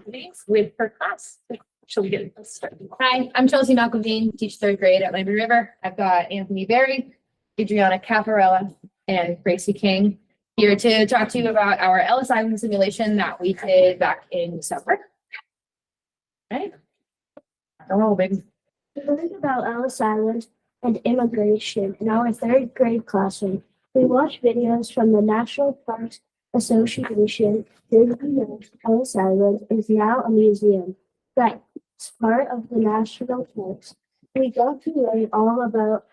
activities with her class. She'll get us started. Hi, I'm Chelsea McElveen, teach third grade at Lamprey River. I've got Anthony Berry, Adriana Caparella, and Gracie King here to talk to you about our Ellis Island simulation that we did back in December. Right? Oh, big. We learned about Ellis Island and immigration in our third grade classroom. We watched videos from the National Parks Association. Did you know Ellis Island is now a museum? Right, it's part of the national parks. We got to learn all about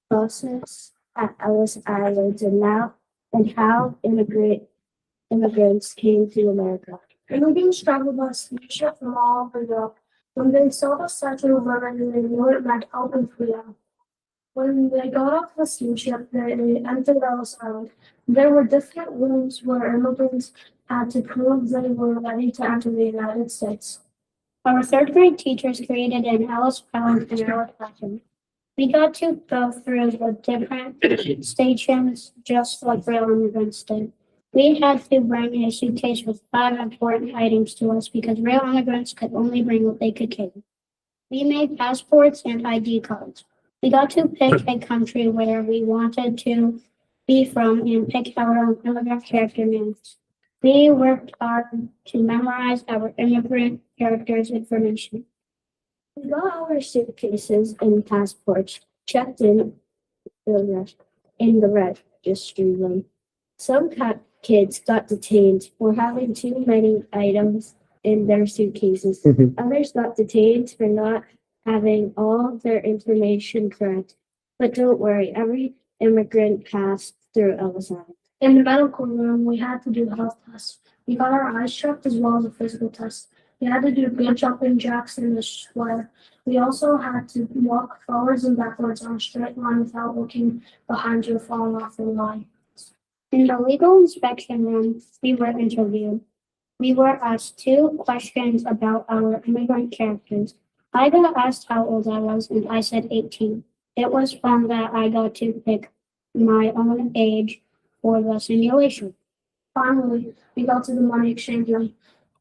process at Ellis Island and how immigrants came to America. Immigrants traveled by steamship from all over Europe. When they saw the Statue of Liberty, they knew it meant open freedom. When they got off the steamship, they entered Ellis Island. There were different rooms where immigrants had to prove they were ready to enter the United States. Our third grade teachers created an Ellis Island in our classroom. We got to go through the different stations just like real immigrants did. We had to bring a suitcase with 5 important items to us because real immigrants could only bring what they could carry. We made passports and ID cards. We got to pick a country where we wanted to be from and pick our own immigrant character names. We worked hard to memorize our immigrant characters' information. We got our suitcases and passports checked in the registry room. Some kids got detained for having too many items in their suitcases. Others got detained for not having all their information correct. But don't worry, every immigrant passed through Ellis Island. In the medical room, we had to do health tests. We got our eyes checked as well as a physical test. We had to do good jumping jacks in the square. We also had to walk forwards and backwards on a straight line without looking behind you or falling off the line. In the legal inspection room, we were interviewed. We were asked 2 questions about our immigrant characters. I got asked how old I was, and I said 18. It was fun that I got to pick my own age for the simulation. Finally, we got to the money exchange room,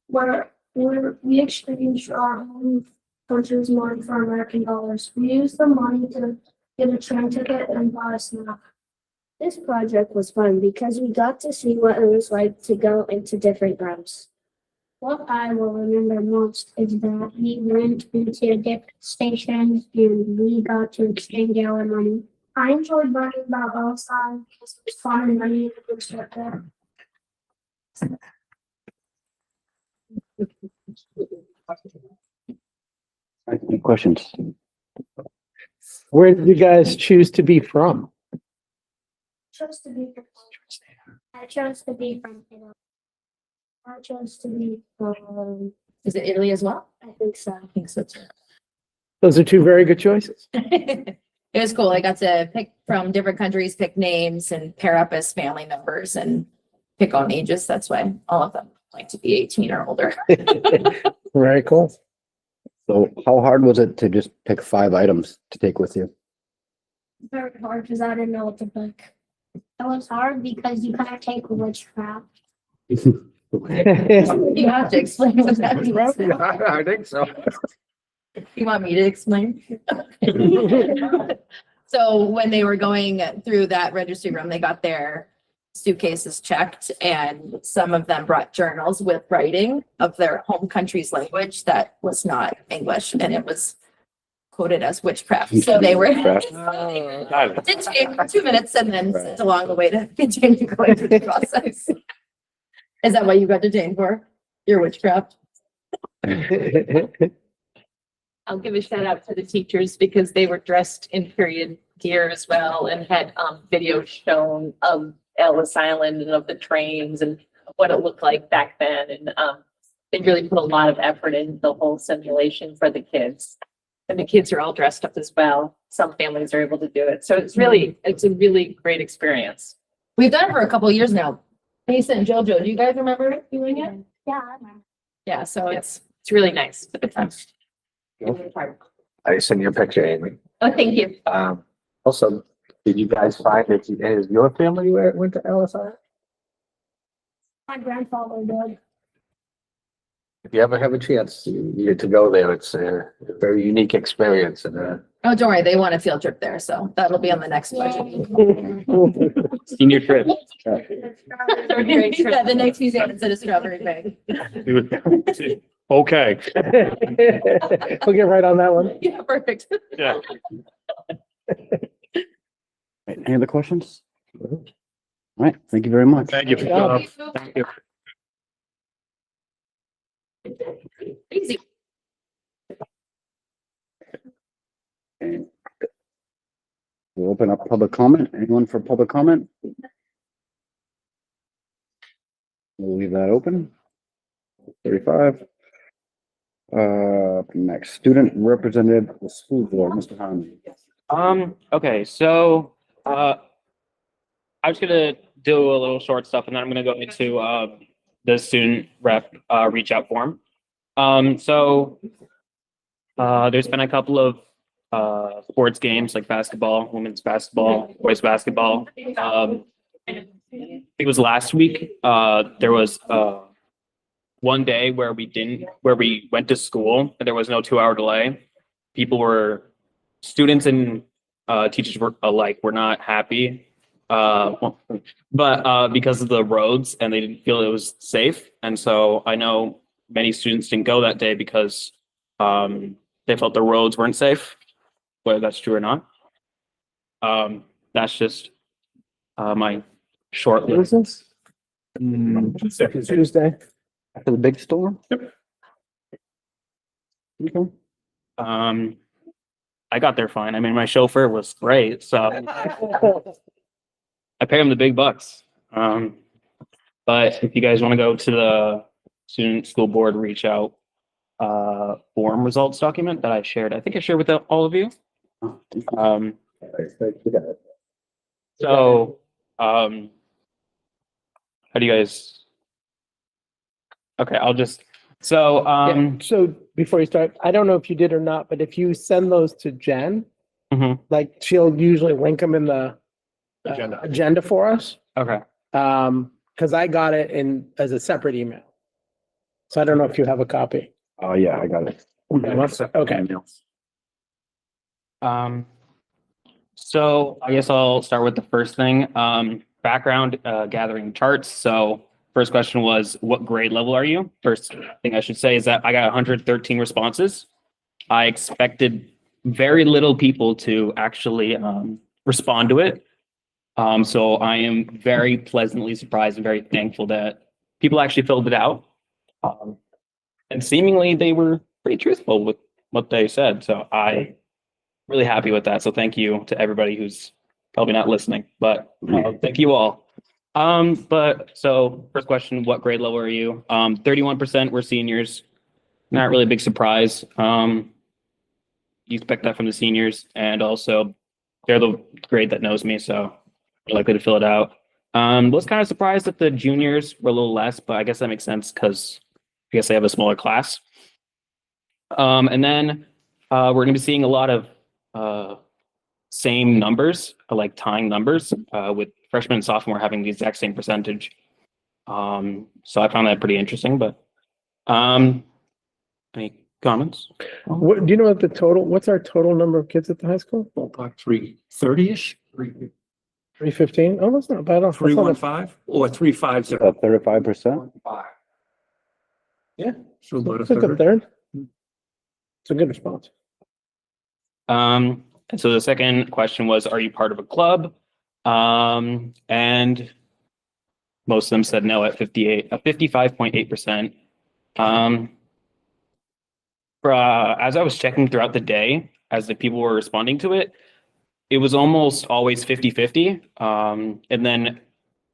where we exchanged our home country's money for American dollars. We used the money to get a train ticket and buy a snack. This project was fun because we got to see what it was like to go into different rooms. What I will remember most is that we went into different stations and we got to exchange our money. I enjoyed learning about Ellis Island because it was fun and many immigrants worked there. Any questions? Where did you guys choose to be from? Chose to be from. I chose to be from Italy. I chose to be from. Is it Italy as well? I think so. I think so too. Those are 2 very good choices. It was cool. I got to pick from different countries, pick names and pair up as family members and pick on ages. That's why all of them like to be 18 or older. Very cool. So how hard was it to just pick 5 items to take with you? Very hard because I didn't know what to pick. It was hard because you couldn't take witchcraft. You have to explain what that means. I think so. You want me to explain? So when they were going through that registry room, they got their suitcases checked and some of them brought journals with writing of their home country's language that was not English and it was quoted as witchcraft. So they were did take 2 minutes and then sent along the way to continue going through the process. Is that what you got detained for? Your witchcraft? I'll give a shout out to the teachers because they were dressed in period gear as well and had video shown of Ellis Island and of the trains and what it looked like back then. And they really put a lot of effort into the whole simulation for the kids. And the kids are all dressed up as well. Some families are able to do it. So it's a really great experience. We've done it for a couple of years now. Mason and JoJo, do you guys remember doing it? Yeah, I remember. Yeah, so it's really nice. I sent you a picture, Amy. Oh, thank you. Also, did you guys find that is your family went to Ellis Island? My grandfather did. If you ever have a chance, you need to go there. It's a very unique experience and, Oh, don't worry, they want a field trip there, so that'll be on the next budget. Senior trip. Yeah, the next museum instead of Strawberry Bay. Okay. We'll get right on that one. Yeah, perfect. Yeah. Right, any other questions? All right, thank you very much. Thank you. Yeah. Thank you. Easy. And we'll open up public comment. Anyone for public comment? We'll leave that open. 35. Next, student representative of the school board, Mr. Harmon. Okay, so, I'm just gonna do a little short stuff and then I'm gonna go into, the student rep, reach out form. There's been a couple of, sports games like basketball, women's basketball, boys basketball. I think it was last week, there was, one day where we went to school and there was no 2-hour delay. Students and teachers were alike were not happy. But because of the roads and they didn't feel it was safe. And so I know many students didn't go that day because they felt the roads weren't safe, whether that's true or not. That's just my short What is list. this? Tuesday. After the big storm? Okay. I got there fine. I mean, my chauffeur was great, so I pay him the big bucks. But if you guys want to go to the student school board reach out form results document that I shared, I think I shared with all of you. So, how do you guys? Okay, Yeah, so before you start, I don't know if you did or not, but if you send those to Jen, Mhm. like she'll usually link them in the agenda for us. Okay. Because I got it in as a separate email. So I don't know if you have a copy. Oh, yeah, I got it. Okay. So I guess I'll start with the first thing. Background, gathering charts. So first question was, what grade level are you? First thing I should say is that I got 113 responses. I expected very little people to actually respond to it. So I am very pleasantly surprised and very thankful that people actually filled it out. And seemingly they were pretty truthful with what they said. So I really happy with that. So thank you to everybody who's probably not listening, but thank you all. But so first question, what grade level are you? 31% were seniors. Not really a big surprise. You expect that from the seniors, and also they're the grade that knows me, so they're likely to fill it out. Was kind of surprised that the juniors were a little less, but I guess that makes sense because I guess they have a smaller class. And then we're going to be seeing a lot of same numbers, like tying numbers, with freshman and sophomore having the exact same percentage. So I found that pretty interesting, but any comments? What, do you know what what's our total number of kids at the high school? Ballpark 330-ish, 315? Oh, that's not bad. That's not a- 315 or 350. About 35%. Yeah, So about a it's a good third. third. It's a good response. And so the second question was, are you part of a club? And most of them said no at 55.8%. As I was checking throughout the day, as the people were responding to it, it was almost always 50-50. And then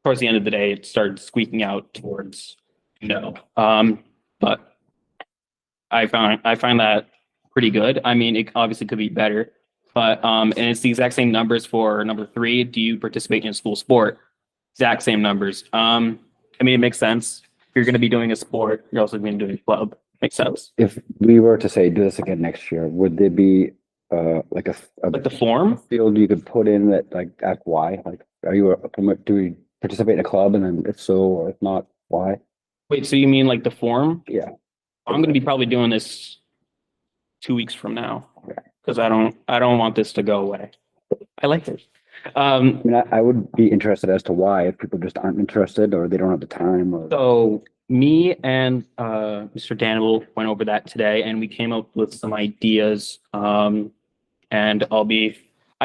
towards the end of the day, it started squeaking out towards no. But I find that pretty good. I mean, it obviously could be better, but and it's the exact same numbers for number 3. Do you participate in a school sport? Exact same numbers. I mean, it makes sense. If you're going to be doing a sport, you're also going to be doing a club. Makes sense. If we were to say do this again next year, would there be like a Like the form? field you could put in that like ask why? Like, are you do we participate in a club, and then if so, or if not, why? Wait, so you mean like the form? Yeah. I'm gonna be probably doing this 2 weeks from now. Cause I don't want this to go away. I like this. I mean, I would be interested as to why, if people just aren't interested or they don't have the time or. So me and Mr. Daniel went over that today and we came up with some ideas. And I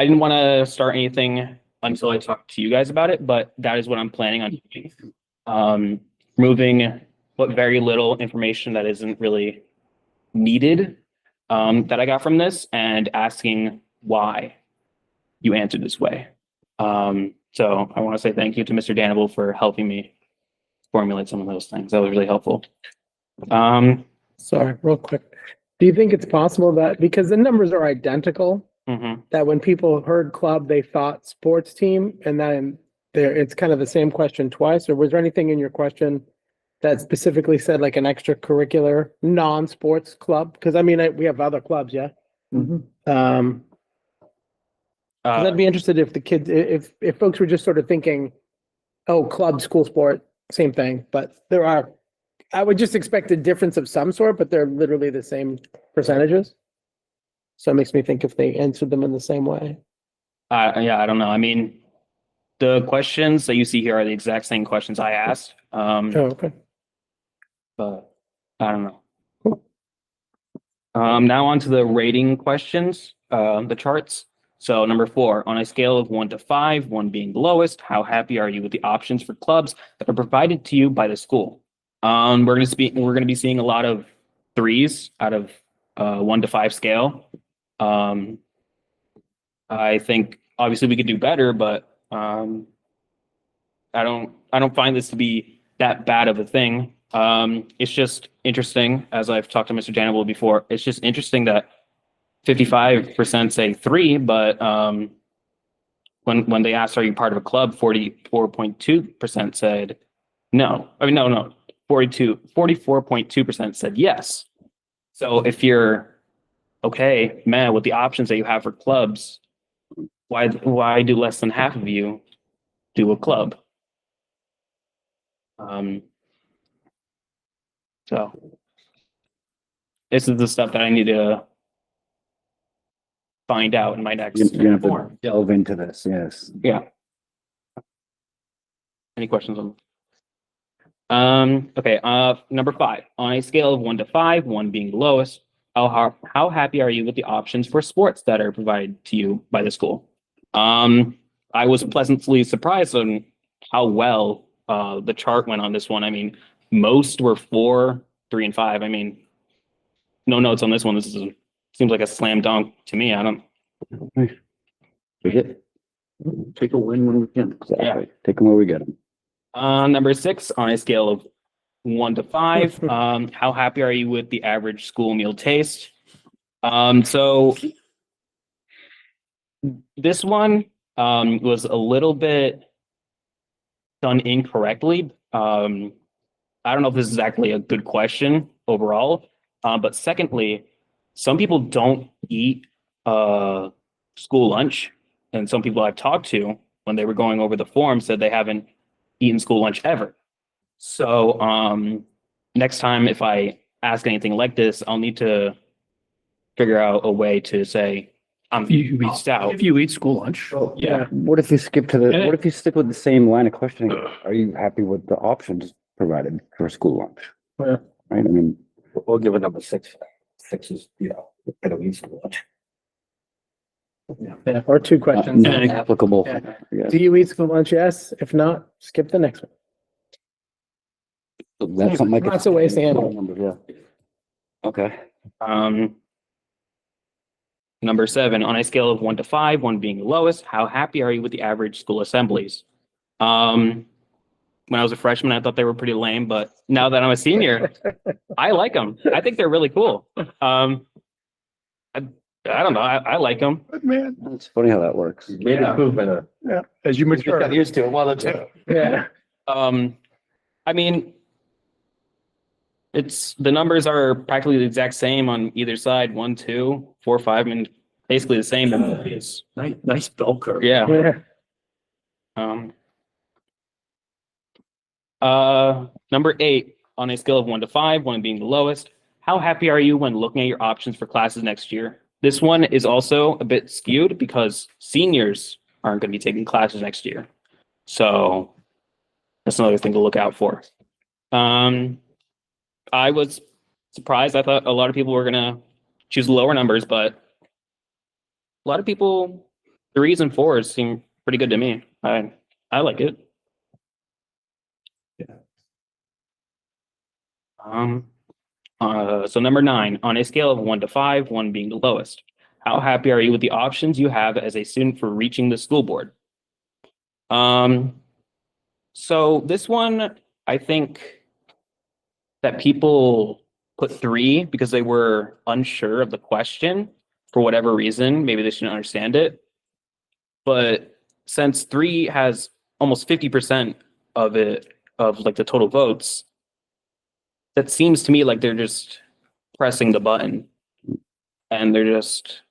didn't want to start anything until I talked to you guys about it, but that is what I'm planning on doing. Removing what very little information that isn't really needed that I got from this and asking why you answered this way. So I want to say thank you to Mr. Danable for helping me formulate some of those things. That was really helpful. Sorry, real quick. Do you think it's possible that, because the numbers are identical, Mhm. that when people heard club, they thought sports team, and then it's kind of the same question twice? Or was there anything in your question that specifically said like an extracurricular, non-sports club? Because I mean, we have other clubs, yeah? Um, 'cause I'd be interested if the kids, if folks were just sort of thinking, oh, club, school sport, same thing, but I would just expect a difference of some sort, but they're literally the same percentages. So it makes me think if they answered them in the same way. Yeah, I don't know. I mean, the questions that you see here are the exact same questions I asked. Oh, okay. But I don't know. Now on to the rating questions, the charts. So number 4, on a scale of 1 to 5, 1 being the lowest, how happy are you with the options for clubs that are provided to you by the school? We're gonna be seeing a lot of 3s out of 1 to 5 scale. I think obviously we could do better, but I don't find this to be that bad of a thing. It's just interesting, as I've talked to Mr. Danable before, it's just interesting that 55% say 3, but when they asked, are you part of a club, 44.2% said no. I mean, no, 44.2% said yes. So if you're okay, man, with the options that you have for clubs, why do less than half of you do a club? So this is the stuff that I need to find out in my next You're gonna have to form. delve into this, yes. Yeah. Any questions on? Okay, number 5, on a scale of 1 to 5, 1 being the lowest, how happy are you with the options for sports that are provided to you by the school? I was pleasantly surprised on how well the chart went on this one. I mean, most were 4, 3, and 5. I mean, no notes on this one. Seems like a slam dunk to me. I don't. Take a win when we can. Exactly. Yeah. Take them where we get them. Number 6, on a scale of 1 to 5, how happy are you with the average school meal taste? So this one was a little bit done incorrectly. I don't know if this is actually a good question overall, but secondly, some people don't eat school lunch, and some people I've talked to when they were going over the form said they haven't eaten school lunch ever. So next time if I ask anything like this, I'll need to figure out a way to say I'm reached out. If you eat school lunch. Yeah. What if you skip to what if you stick with the same line of questioning? Are you happy with the options provided for school lunch? Yeah. Right, I mean, We'll give it number 6. 6 is, I don't eat school lunch. Yeah, or 2 questions. not applicable. Yeah. Yeah. Do you eat school lunch? Yes. If not, skip the next one. That's something like. Lots of ways to handle it. Numbers, yeah. Okay. Number 7, on a scale of 1 to 5, 1 being the lowest, how happy are you with the average school assemblies? When I was a freshman, I thought they were pretty lame, but now that I'm a senior, I like them. I think they're really cool. I don't know. I like them. Man, It's funny how that works. Made improvement. as you Just got mature. used to it. Well, too. Yeah. I mean, the numbers are practically the exact same on either side, 1, 2, 4, 5, and basically the same. It's, Nice bell curve. yeah. Yeah. Number 8, on a scale of 1 to 5, 1 being the lowest, how happy are you when looking at your options for classes next year? This one is also a bit skewed because seniors aren't going to be taking classes next year. So that's another thing to look out for. I was surprised. I thought a lot of people were going to choose lower numbers, but a lot of people, 3s and 4s seem pretty good to me. I like it. So number 9, on a scale of 1 to 5, 1 being the lowest, how happy are you with the options you have as a student for reaching the school board? So this one, I think that people put 3 because they were unsure of the question for whatever reason. Maybe they didn't understand it. But since 3 has almost 50% of it, of like the total votes, that seems to me like they're just pressing the button and they're just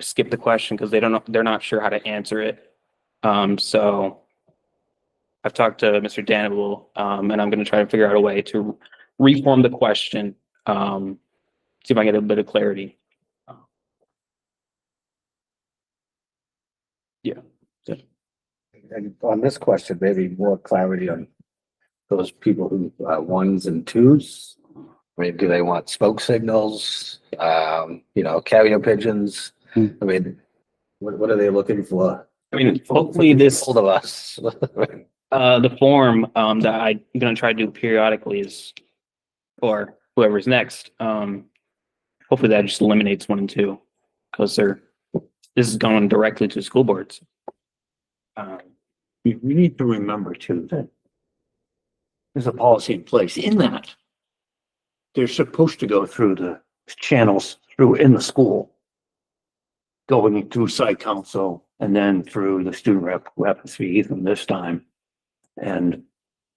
skip the question because they're not sure how to answer it. So I've talked to Mr. Danable, and I'm going to try to figure out a way to reform the question, see if I can get a bit of clarity. And on this question, maybe more clarity on those people who, 1s and 2s. I mean, do they want smoke signals, carrier pigeons? Hmm. I mean, what are they looking for? I mean, hopefully this, All of us. the form that I'm going to try to do periodically is, or whoever's next, hopefully that just eliminates 1 and 2 because this is going directly to school boards. We need to remember too that there's a policy in place in that they're supposed to go through the channels through in the school, going through site council and then through the student rep, who happens to be Ethan this time. And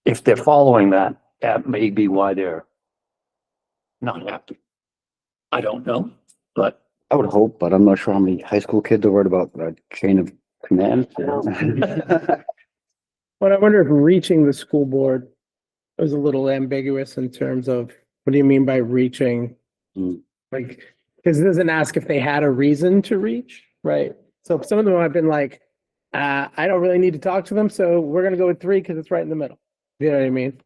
if they're following that, that may be why they're not happy. I don't know, but I would hope, but I'm not sure how many high school kids are worried about the chain of command. But I wonder if reaching the school board is a little ambiguous in terms of, what do you mean by reaching? Hmm. Like, because it doesn't ask if they had a reason to reach, right? So some of them have been like, I don't really need to talk to them, so we're gonna go with 3 because it's right in the middle. You know what I mean?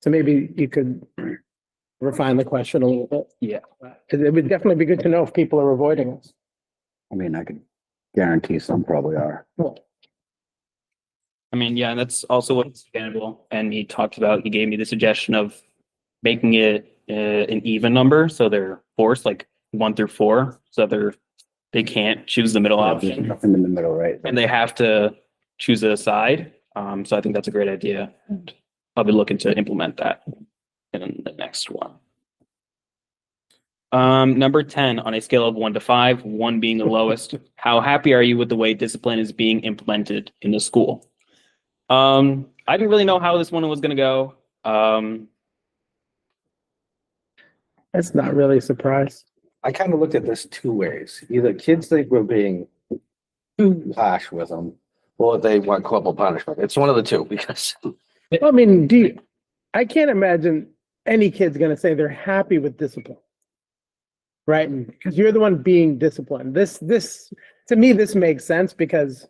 So maybe you could refine the question a little bit. Yeah. It would definitely be good to know if people are avoiding us. I mean, I could guarantee some probably are. I mean, yeah, that's also what's understandable. And he gave me the suggestion of making it an even number. So they're forced like 1 through 4. So they can't choose the middle option Nothing in the middle, right? and they have to choose a side. So I think that's a great idea. And I'll be looking to implement that in the next one. Number 10, on a scale of 1 to 5, 1 being the lowest, how happy are you with the way discipline is being implemented in the school? I didn't really know how this one was going to go. That's not really a surprise. I kind of looked at this 2 ways. Either kids think we're being too harsh with them, or they want corporal punishment. It's one of the 2 because I mean, I can't imagine any kid's gonna say they're happy with discipline. Right? Because you're the one being disciplined. This, to me, this makes sense because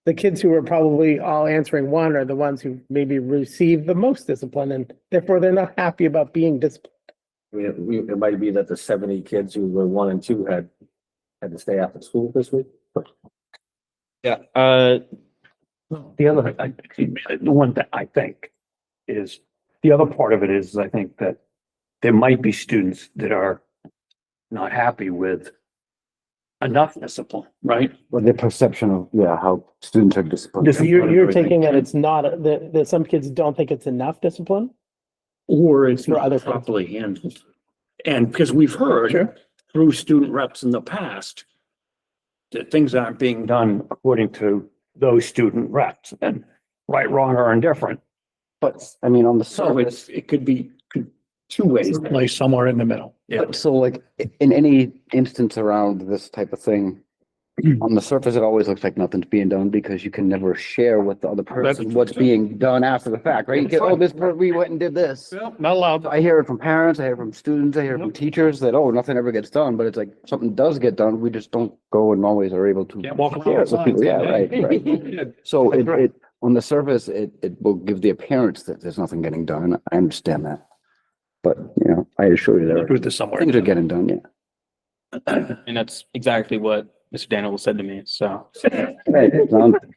the kids who are probably all answering 1 are the ones who maybe receive the most discipline and therefore they're not happy about being disciplined. it might be that the 70 kids who were 1 and 2 had to stay after school this week. Yeah. the other, the one that I think is, the other part of it is, I think that there might be students that are not happy with enough discipline, right? Well, the perception of, how students are disciplined. This- You're taking that it's not, that some kids don't think it's enough discipline? Or it's For other not properly handled. And because we've heard through student reps in the past that things aren't being done according to those student reps, and right, wrong, or indifferent. But, I mean, on the So surface, it could be 2 ways. Place somewhere in the middle. Yeah. so like, in any instance around this type of thing, On the surface, it always looks like nothing's being done because you can never share with the other person what's being done after the fact, right? You get, oh, we went and did this. Not allowed. I hear it from parents, I hear it from students, I hear it from teachers that, oh, nothing ever gets done, but it's like something does get done. We just don't go and always are able to. Can't walk around share it with people. outside. Yeah, right. So it, on the surface, it will give the appearance that there's nothing getting done. I understand that. But, you know, I assure you there Do this somewhere. things are getting done, yeah. And that's exactly what Mr. Daniel said to me, so. Right.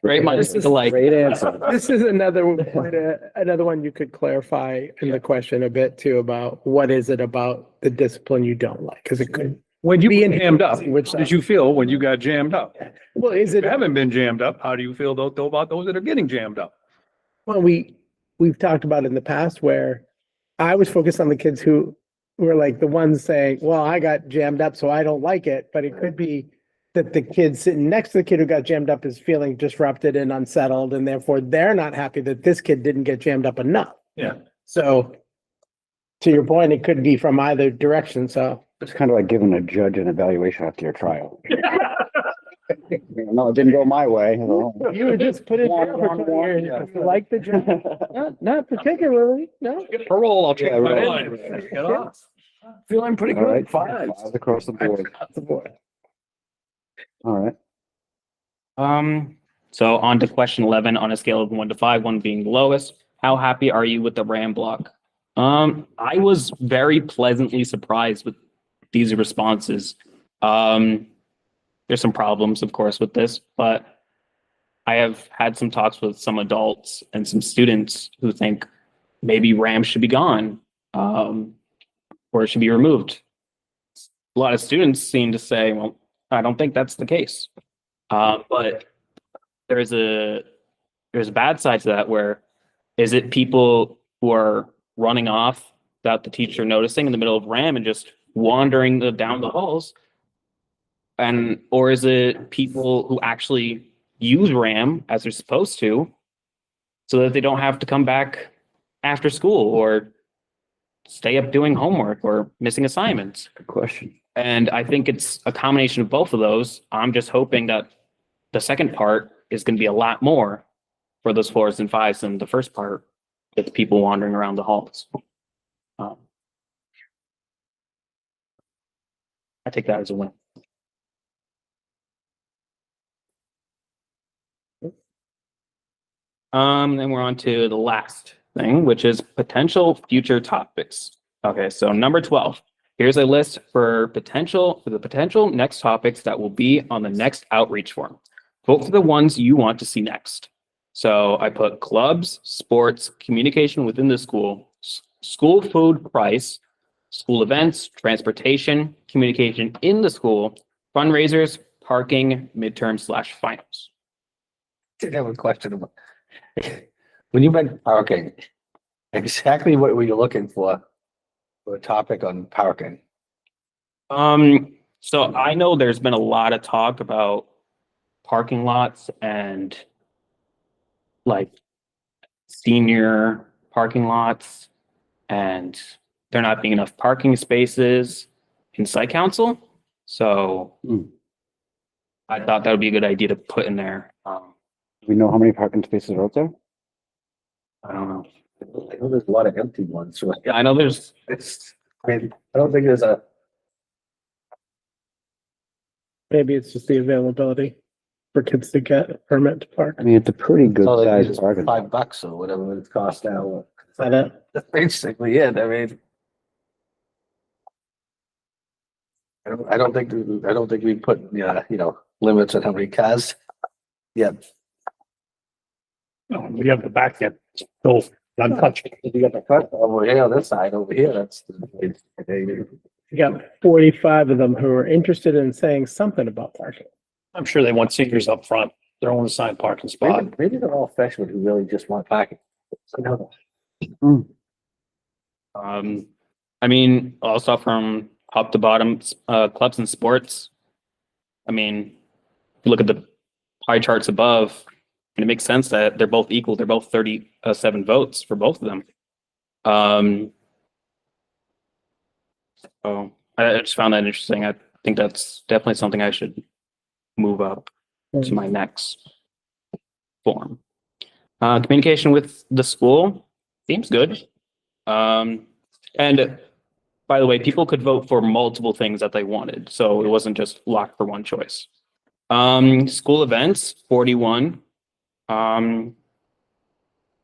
Great minds think alike. Great answer. This is another one you could clarify in the question a bit too about what is it about the discipline you don't like? Because it could, When you Be get jammed up, which how did you feel when you got jammed up? well, is If it, you haven't been jammed up, how do you feel though about those that are getting jammed up? well, we've talked about in the past where I was focused on the kids who were like the ones saying, well, I got jammed up, so I don't like it, but it could be that the kid sitting next to the kid who got jammed up is feeling disrupted and unsettled, and therefore they're not happy that this kid didn't get jammed up enough. Yeah. So to your point, it could be from either direction, so. It's kind of like giving a judge an evaluation after your trial. No, it didn't go my way. You would just put it down for 20 years. If you like the job, not particularly, no. Get parole, I'll check Yeah, my right. line. Get off. Feeling pretty All right, good. Fives. fives across the board. All right. So on to question 11, on a scale of 1 to 5, 1 being the lowest, how happy are you with the RAM block? I was very pleasantly surprised with these responses. There's some problems, of course, with this, but I have had some talks with some adults and some students who think maybe RAM should be gone, or it should be removed. A lot of students seem to say, well, I don't think that's the case. But there's a bad side to that where is it people who are running off without the teacher noticing in the middle of RAM and just wandering down the halls? Or is it people who actually use RAM as they're supposed to so that they don't have to come back after school or stay up doing homework or missing assignments? Good question. And I think it's a combination of both of those. I'm just hoping that the second part is going to be a lot more for those 4s and 5s than the first part with people wandering around the halls. I take that as a win. Then we're on to the last thing, which is potential future topics. Okay, so number 12. Here's a list for the potential next topics that will be on the next outreach form. Vote for the ones you want to see next. So I put clubs, sports, communication within the school, school food price, school events, transportation, communication in the school, fundraisers, parking, midterm/finals. I have a question about, when you meant parking, exactly what were you looking for a topic on parking? So I know there's been a lot of talk about parking lots and like senior parking lots, and there not being enough parking spaces in site council. So I thought that would be a good idea to put in there. We know how many parking spaces are out there? I don't know. I know there's a lot of empty ones, right? Yeah, I know there's, I mean, I don't think there's a, Maybe it's just the availability for kids to get a permit to park. I mean, it's a pretty good so sized it's parking. $5 or whatever it costs now. Is that it? That's basically it. I mean, I don't think we put, you know, limits on how many cars. Yeah, We have the back end, so untouched. you got the cut over here, this side over here, that's. You got 45 of them who are interested in saying something about parking. I'm sure they want seniors up front, their own assigned parking spot. Maybe they're all freshmen who really just want parking. I mean, also from top to bottom, clubs and sports. I mean, if you look at the pie charts above, and it makes sense that they're both equal. They're both 37 votes for both of them. So I just found that interesting. I think that's definitely something I should move up to my next form. Communication with the school seems good. And by the way, people could vote for multiple things that they wanted, so it wasn't just locked for one choice. School events, 41. Kind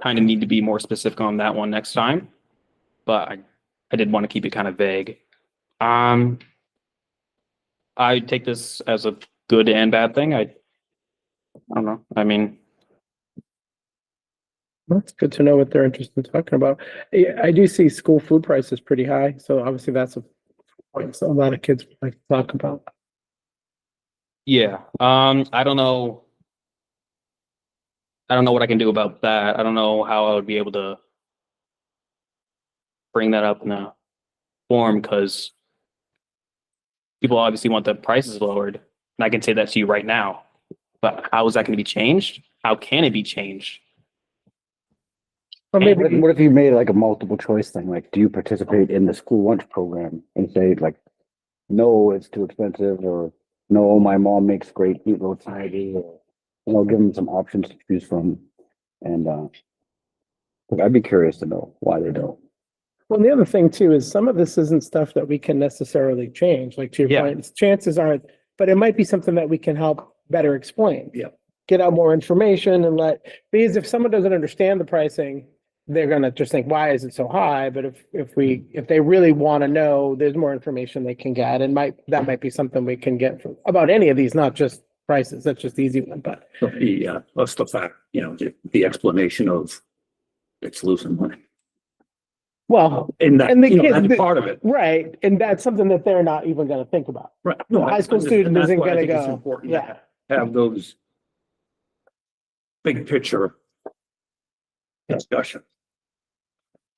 of need to be more specific on that one next time, but I did want to keep it kind of vague. I take this as a good and bad thing. I don't know. I mean, That's good to know what they're interested in talking about. Yeah, I do see school food prices pretty high, so obviously that's a lot of kids like to talk about. yeah. I don't know. I don't know what I can do about that. I don't know how I would be able to bring that up in a form because people obviously want the prices lowered. And I can say that to you right now. But how is that going to be changed? How can it be changed? Or maybe, What if you made like a multiple choice thing? Like, do you participate in the school lunch program and say like, no, it's too expensive, or no, my mom makes great meatloaf Friday, or, give them some options to choose from. And, 'cause I'd be curious to know why they don't. well, the other thing too is some of this isn't stuff that we can necessarily change, like to your Yeah. point, chances are, but it might be something that we can help better explain. Yeah. Get out more information and because if someone doesn't understand the pricing, they're gonna just think, why is it so high? But if they really want to know, there's more information they can get, and that might be something we can get about any of these, not just prices. That's just the easy one, but That's the fact, the explanation of it's losing money. well, And that, And the kids- that's part of it. right, and that's something that they're not even gonna think about. Right. The high school student And that's isn't why I gonna think it's go, important yeah. to have those big picture discussion.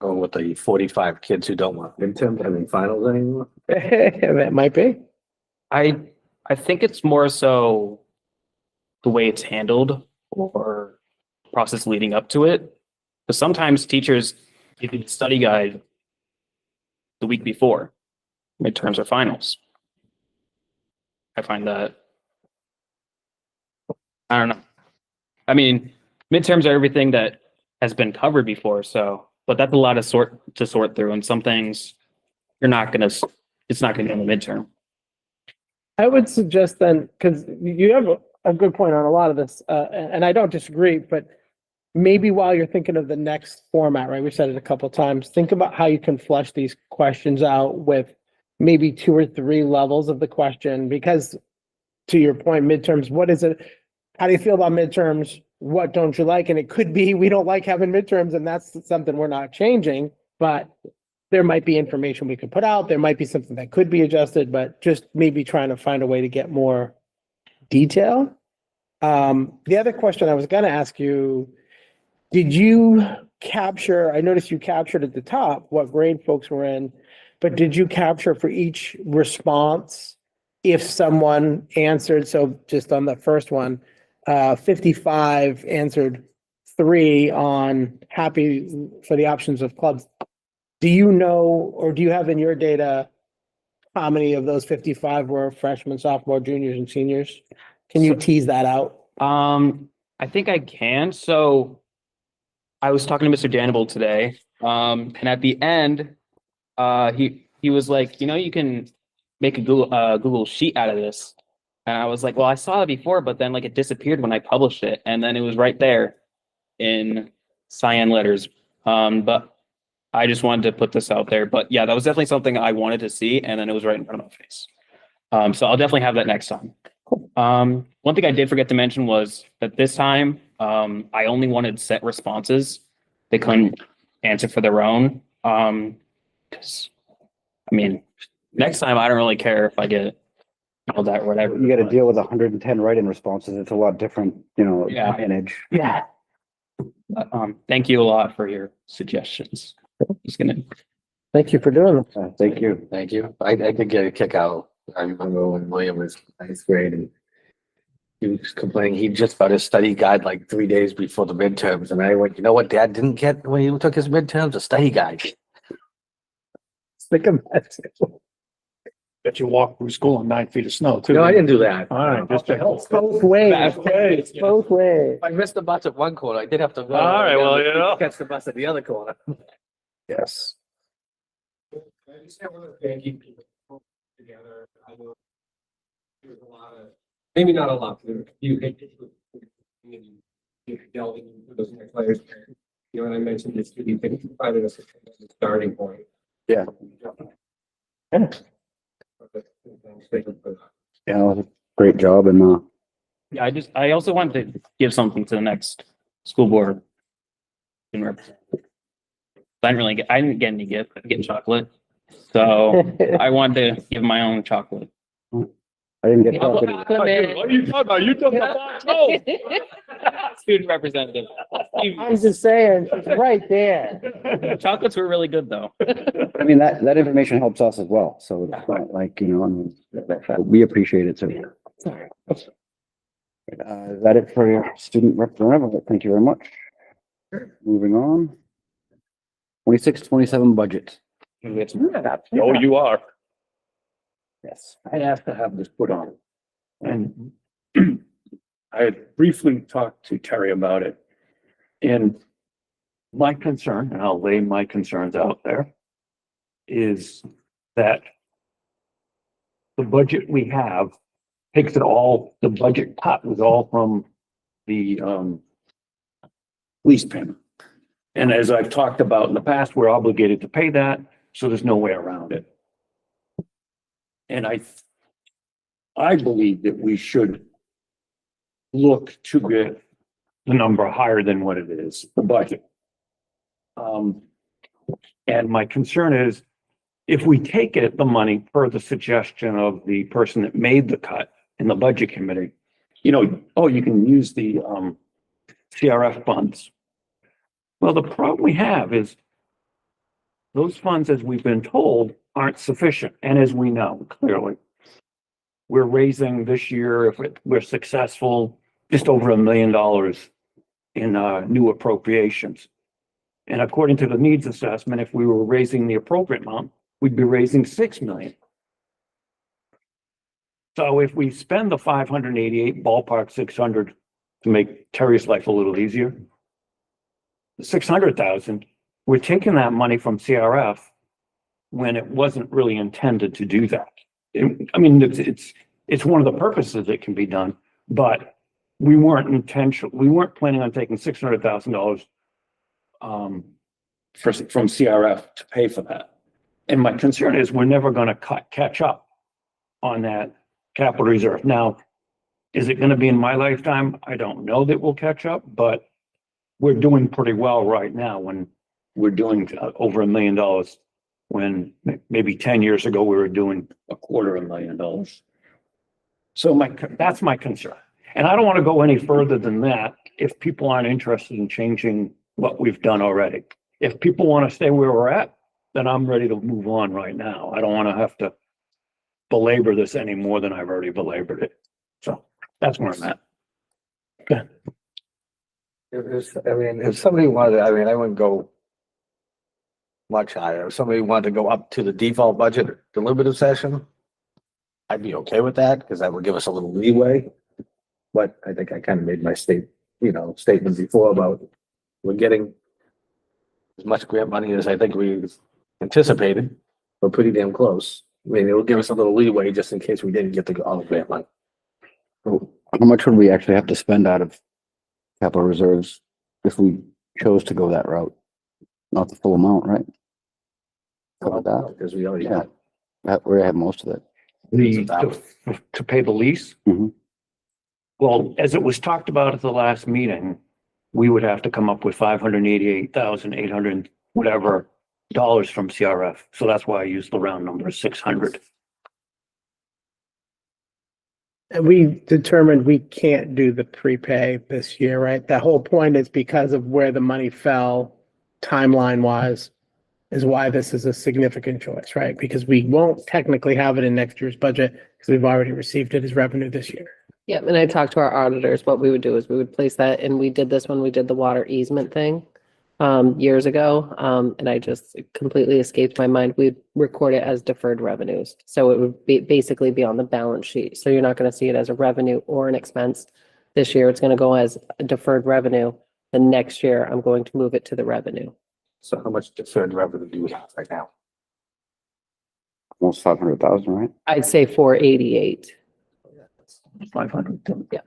Go with the 45 kids who don't want midterms having finals anymore. That might be. I think it's more so the way it's handled or process leading up to it. Because sometimes teachers give you the study guide the week before midterms or finals. I find that, I don't know. I mean, midterms are everything that has been covered before, but that's a lot of sort through, and some things it's not gonna be on the midterm. I would suggest then, because you have a good point on a lot of this, and I don't disagree, but maybe while you're thinking of the next format, right, we've said it a couple of times, think about how you can flesh these questions out with maybe 2 or 3 levels of the question, because to your point, midterms, what is it? How do you feel about midterms? What don't you like? And it could be, we don't like having midterms, and that's something we're not changing, but there might be information we could put out. There might be something that could be adjusted, but just maybe trying to find a way to get more detail. The other question I was gonna ask you, did you capture, I noticed you captured at the top what grade folks were in, but did you capture for each response if someone answered, so just on the first one, 55 answered 3 on happy for the options of clubs. Do you know, or do you have in your data how many of those 55 were freshmen, sophomore, juniors, and seniors? Can you tease that out? I think I can. So I was talking to Mr. Danable today, and at the end, he was like, you can make a Google sheet out of this. And I was like, well, I saw it before, but then it disappeared when I published it, and then it was right there in cyan letters. But I just wanted to put this out there. But yeah, that was definitely something I wanted to see, and then it was right in front of my face. So I'll definitely have that next time. One thing I did forget to mention was that this time, I only wanted set responses. They couldn't answer for their own. Because, next time I don't really care if I get all that or whatever. You gotta deal with 110 write-in responses. It's a lot different, Yeah. manage. Yeah. Thank you a lot for your suggestions. Just gonna. Thank you for doing this. Thank you. Thank you. I did get a kick out. I remember when William was in 9th grade and he was complaining he just got his study guide 3 days before the midterms. And I went, you know what Dad didn't get when he took his midterms? A study guide. Think of that. Bet you walk through school in 9 feet of snow too. No, I didn't do that. All right, just to help. Both ways, both ways. I missed the bus at one corner. I did have to. go All right, well, you know. Catch the bus at the other corner. Yes. I just have one other thing, keep people together. I know there's a lot of, maybe not a lot, there are a few delving into those next layers. You know, and I mentioned this to you, but provided us a starting point. Yeah. Yeah, great job and, Yeah, I also wanted to give something to the next school board. I didn't get any gift, I get chocolate. So I wanted to give my own chocolate. I didn't get. Compliment. What are you talking about? You took the box home. Student representative. I'm just saying, it's right there. Chocolates were really good though. I mean, that information helps us as well, so it's not like, you know, I mean, we appreciate it, so. Sorry. Is that it for your student representative? Thank you very much. Moving on. 26-27 budget. Oh, you are. Yes. I asked to have this put on. And I had briefly talked to Terry about it. And my concern, and I'll lay my concerns out there, is that the budget we have takes it all, the budget cut was all from the lease payment. And as I've talked about in the past, we're obligated to pay that, so there's no way around it. And I believe that we should look to get the number higher than what it is, the budget. And my concern is, if we take it, the money, per the suggestion of the person that made the cut in the budget committee, you know, oh, you can use the CRF funds. Well, the problem we have is those funds, as we've been told, aren't sufficient. And as we know, clearly, we're raising this year, if we're successful, just over $1 million in new appropriations. And according to the needs assessment, if we were raising the appropriate amount, we'd be raising 6 million. So if we spend the 588, ballpark 600 to make Terry's life a little easier, the 600,000, we're taking that money from CRF when it wasn't really intended to do that. I mean, it's one of the purposes it can be done, but we weren't planning on taking $600,000 from CRF to pay for that. And my concern is we're never going to catch up on that capital reserve. Now, is it going to be in my lifetime? I don't know that we'll catch up, but we're doing pretty well right now when we're doing over $1 million, when maybe 10 years ago, we were doing $250,000. So that's my concern. And I don't want to go any further than that if people aren't interested in changing what we've done already. If people want to stay where we're at, then I'm ready to move on right now. I don't want to have to belabor this any more than I've already belabored it. So that's where I'm at. If somebody wanted, I wouldn't go much higher. If somebody wanted to go up to the default budget deliberative session, I'd be okay with that because that would give us a little leeway. But I think I kind of made my statement before about we're getting as much grant money as I think we anticipated. We're pretty damn close. I mean, it will give us a little leeway just in case we didn't get all the grant money. So how much would we actually have to spend out of capital reserves if we chose to go that route? Not the full amount, right? Cover that. Because we already Yeah. have. We have most of it. To pay the lease? Mhm. Well, as it was talked about at the last meeting, we would have to come up with 588,800 whatever dollars from CRF. So that's why I used the round number 600. And we determined we can't do the prepay this year, right? The whole point is because of where the money fell timeline wise is why this is a significant choice, right? Because we won't technically have it in next year's budget because we've already received it as revenue this year. Yeah, and I talked to our auditors, what we would do is we would place that, and we did this when we did the water easement thing. years ago, and I just it completely escaped my mind. We record it as deferred revenues. So it would basically be on the balance sheet. So you're not going to see it as a revenue or an expense. This year, it's going to go as a deferred revenue. The next year, I'm going to move it to the revenue. So how much deferred revenue do we have right now? Almost 500,000, right? I'd say 488. 500. Yeah.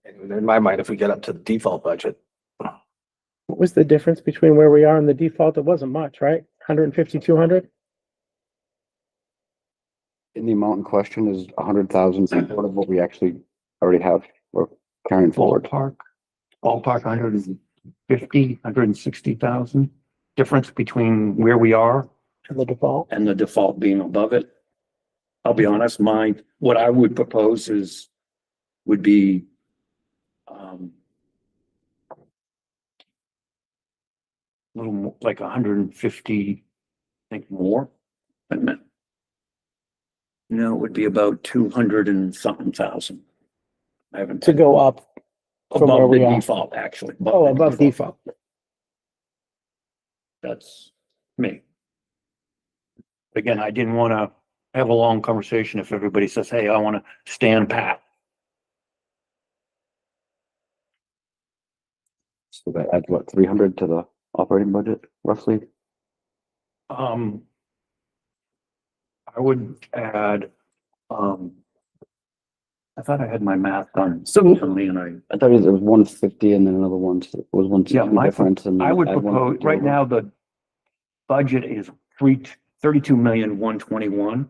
And in my mind, if we get up to the default budget, What was the difference between where we are and the default? It wasn't much, right? 150, 200? In the amount in question is 100,000 short of what we actually already have or carrying forward. Ballpark 150, 160,000. Difference between where we are And the default? and the default being above it. I'll be honest, what I would propose would be a little more, like 150, I think more. No, it would be about 200 and something thousand. I haven't. To go up from where Above we the are. default, actually. Oh, above default. That's me. Again, I didn't want to have a long conversation if everybody says, hey, I want to stand pat. So that adds what, 300 to the operating budget roughly? I would add, I thought I had my math done. So- recently, and I thought it was 150 and then another one was 160 Yeah, my- difference. And I would add propose, 150 right over. now, the budget is 32,121,000.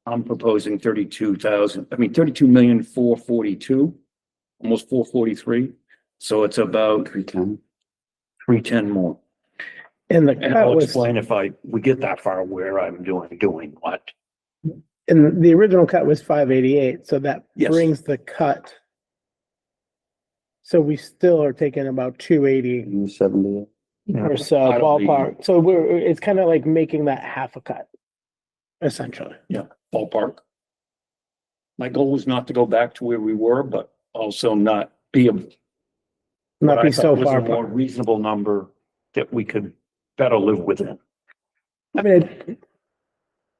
I'm proposing 32,442, almost 443. So it's about 310. 310 more. And the And cut I'll was, explain if we get that far where I'm doing what. and the original cut was 588, so that Yes. brings the cut. So we still are taking about 280 70. or so I don't ballpark. So it's kind of like making that half a cut. Essentially. Ballpark. My goal was not to go back to where we were, but also not be what Not I be so thought was far a more apart. reasonable number that we could better live within. I mean,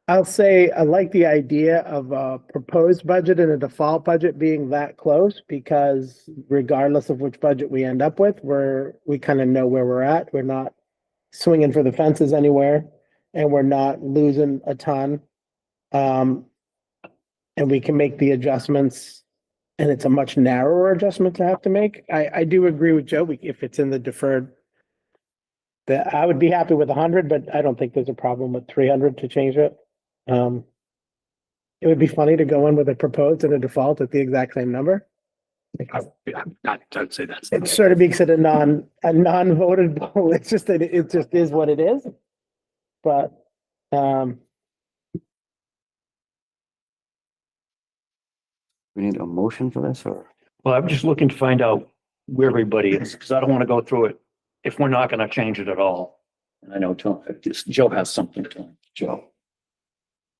I'll say I like the idea of a proposed budget and a default budget being that close because regardless of which budget we end up with, we kind of know where we're at. We're not swinging for the fences anywhere and we're not losing a ton. And we can make the adjustments and it's a much narrower adjustment to have to make. I do agree with Joe, if it's in the deferred. That I would be happy with 100, but I don't think there's a problem with 300 to change it. It would be funny to go in with a proposed and a default at the exact same number. I'd say that's. It sort of makes it a non-votable. It's just that it just is what it is. But, We need a motion for this or? Well, I'm just looking to find out where everybody is, because I don't want to go through it if we're not going to change it at all. And I know Joe has something to, Joe.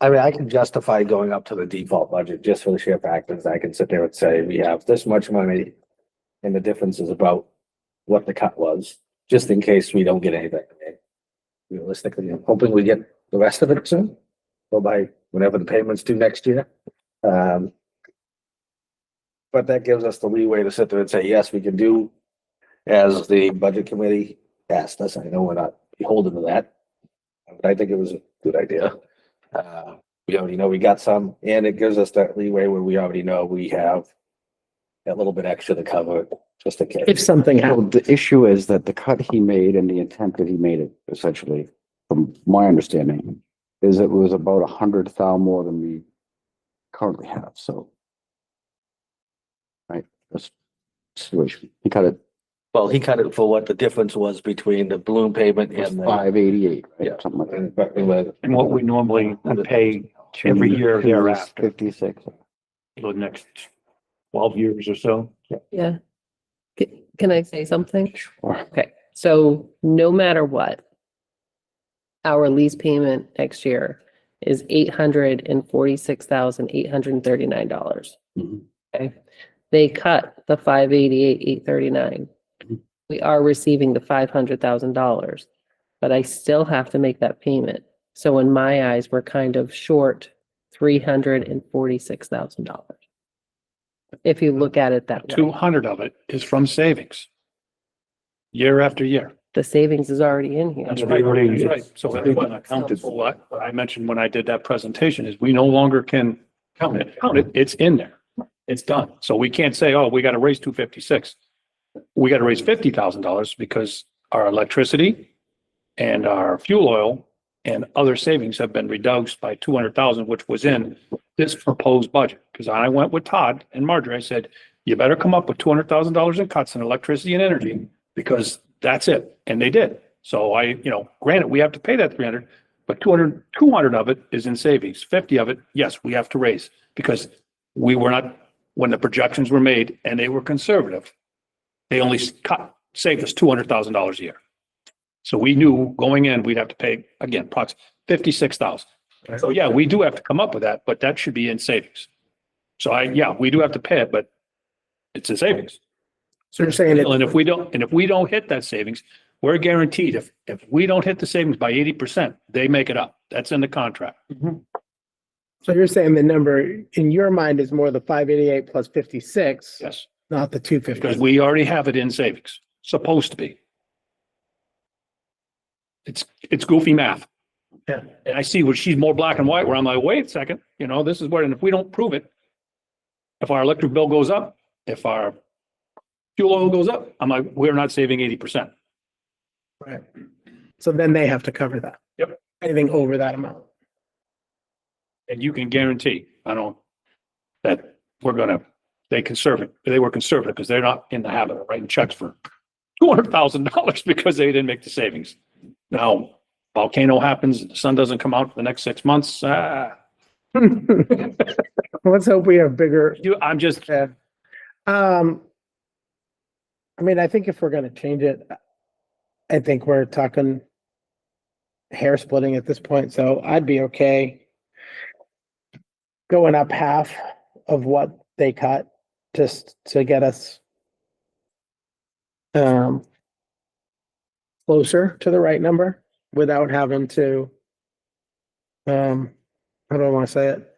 I mean, I can justify going up to the default budget just for the sheer fact that I can sit there and say, we have this much money. And the difference is about what the cut was, just in case we don't get anything. Realistically, I'm hoping we get the rest of it soon. Or by whenever the payments due next year. But that gives us the leeway to sit there and say, yes, we can do as the budget committee asked us. I know we're not beholden to that. But I think it was a good idea. We already know we got some, and it gives us that leeway where we already know we have that little bit extra to cover just in case. if something So happens, the issue is that the cut he made and the intent that he made it essentially, from my understanding, is it was about 100,000 more than we currently have, so. Right, that's the situation. He cut it Well, he cut it for what the difference was between the balloon payment and the. 588, Yeah. right, something like that. And what we normally pay every year Two was thereafter, 56. the next 12 years or so. Yeah. Can I say something? Or Okay, so no matter what, our lease payment next year is $846,839. Mhm. Okay, they cut the 588,839. Mhm. We are receiving the $500,000, but I still have to make that payment. So in my eyes, we're kind of short $346,000. If you look at it that way, 200 of it is from savings. Year after year. the savings is already in here. That's right. So everyone accounted for what I mentioned when I did that presentation is we no longer can count it. It's in there. It's done. So we can't say, oh, we got to raise 256. We got to raise $50,000 because our electricity and our fuel oil and other savings have been reduced by 200,000, which was in this proposed budget. Because I went with Todd and Marjorie. I said, you better come up with $200,000 in cuts in electricity and energy because that's it. And they did. So granted, we have to pay that 300, but 200 of it is in savings. 50 of it, yes, we have to raise because we were not, when the projections were made and they were conservative, they only saved us $200,000 a year. So we knew going in, we'd have to pay, again, approximately 56,000. So yeah, we do have to come up with that, but that should be in savings. So we do have to pay it, but it's in savings. So you're saying And if we don't hit that savings, we're guaranteed if we don't hit the savings by 80%, they make it up. That's in the contract. so you're saying the number in your mind is more the 588 plus 56, Yes, not the because 250. we already have it in savings, supposed to be. It's goofy math. Yeah. And I see where she's more black and white, where I'm like, wait a second, this is where, and if we don't prove it, if our electric bill goes up, if our fuel oil goes up, I'm like, we're not saving 80%. Right. So then they have to cover that. Yep. Anything over that amount. And you can guarantee, that they were conservative because they're not in the habit of writing checks for $200,000 because they didn't make the savings. Now, volcano happens, the sun doesn't come out for the next 6 months. Let's hope we have bigger. I'm just, Yeah. I think if we're gonna change it, I think we're talking hair splitting at this point, so I'd be okay going up half of what they cut just to get us closer to the right number without having to how do I want to say it?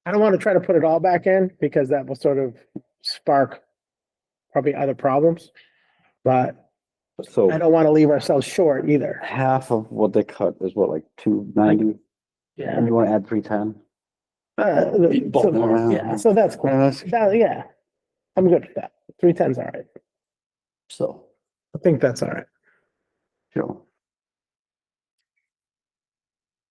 I don't want to try to put it all back in because that will sort of spark probably other problems, but So I don't want to leave ourselves short either. half of what they cut is what, like 290? And you want to add 310? So that's cool. Yeah, I'm good with that. 310's all right. So, I think that's all right. sure.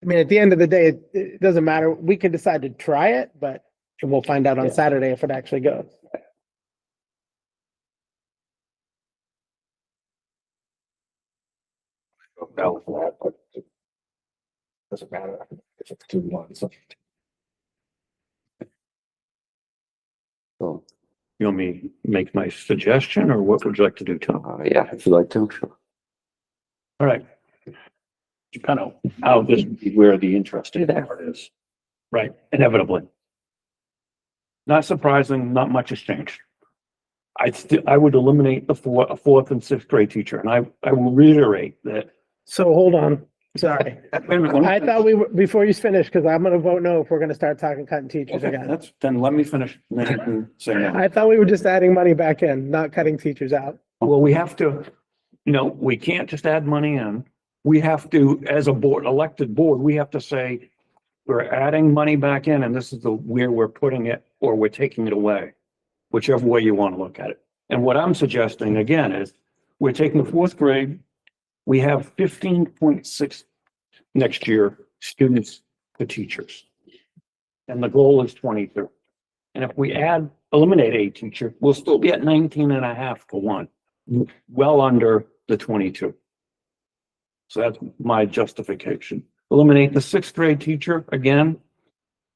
I mean, at the end of the day, it doesn't matter. We can decide to try it, but we'll find out on Yeah. Saturday if it actually goes. Doesn't matter if it's 2-1. So, you want me to make my suggestion or what would you like to do, Tom? yeah, if you like to, sure. All right. You kind of, How this would be where the interesting Do that. part is. Right, inevitably. Not surprising, not much has changed. I would eliminate a fourth and sixth grade teacher, and I will reiterate that. So hold on, sorry. I thought we were, before you finish, because I'm gonna vote no if we're gonna start talking cutting teachers Okay, again. then let me finish. And then you can say no. I thought we were just adding money back in, not cutting teachers out. Well, we have to, we can't just add money in. We have to, as a board, elected board, we have to say, we're adding money back in and this is where we're putting it or we're taking it away, whichever way you want to look at it. And what I'm suggesting again is we're taking the fourth grade. We have 15.6 next year students to teachers. And the goal is 22. And if we eliminate a teacher, we'll still be at 19.5 to 1, well under the 22. So that's my justification. Eliminate the sixth grade teacher again.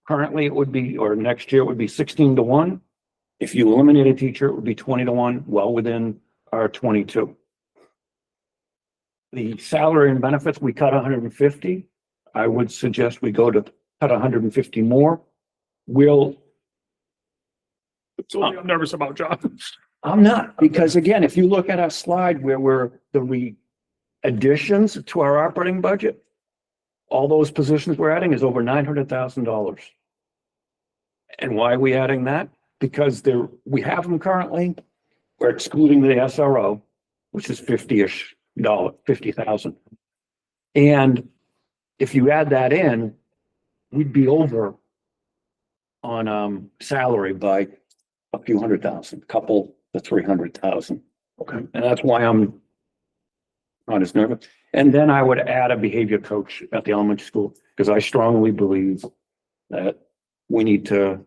Currently it would be, or next year it would be 16 to 1. If you eliminate a teacher, it would be 20 to 1, well within our 22. The salary and benefits, we cut 150. I would suggest we go to cut 150 more. That's what I'm nervous about, John. I'm not, because again, if you look at our slide where we're additions to our operating budget, all those positions we're adding is over $900,000. And why are we adding that? Because we have them currently, we're excluding the SRO, which is $50,000. And if you add that in, we'd be over on salary by a few $100,000, couple to 300,000. Okay. And that's why I'm not as nervous. And then I would add a behavior coach at the elementary school, because I strongly believe that we need to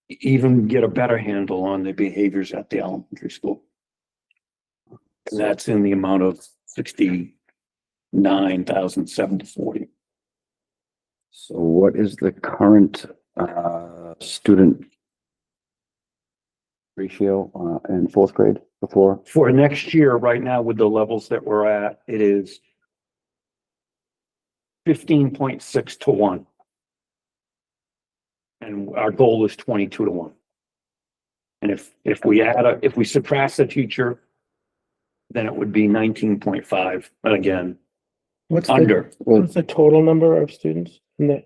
even get a better handle on the behaviors at the elementary school. And that's in the amount of 69,740. So what is the current student ratio in fourth grade before? For next year, right now, with the levels that we're at, it is 15.6 to 1. And our goal is 22 to 1. And if we subtract the teacher, then it would be 19.5, but again, What's under. what's the total number of students in the?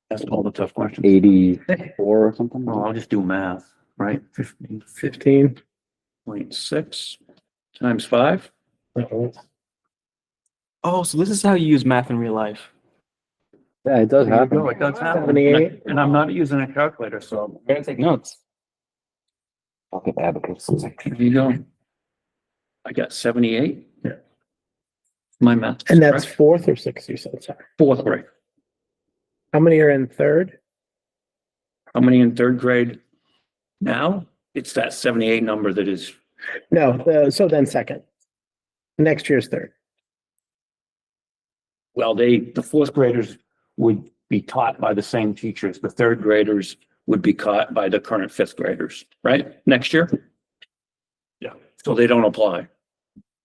That's all the tough questions. 84 or something? Well, I'll just do math, right? 15. 15.6 times 5. Oh, so this is how you use math in real life. Yeah, it does There you happen. go, it does happen. 78. And I'm not using a calculator, so I'm gonna take notes. Pocket abacus. there you go. I got 78. Yeah. My math. is And that's correct. fourth or sixth, you said, sorry. Fourth grade. How many are in third? How many in third grade now? It's that 78 number that is, No, so then second. Next year's third. well, the fourth graders would be taught by the same teachers. The third graders would be taught by the current fifth graders, right? Next year? Yeah, so they don't apply.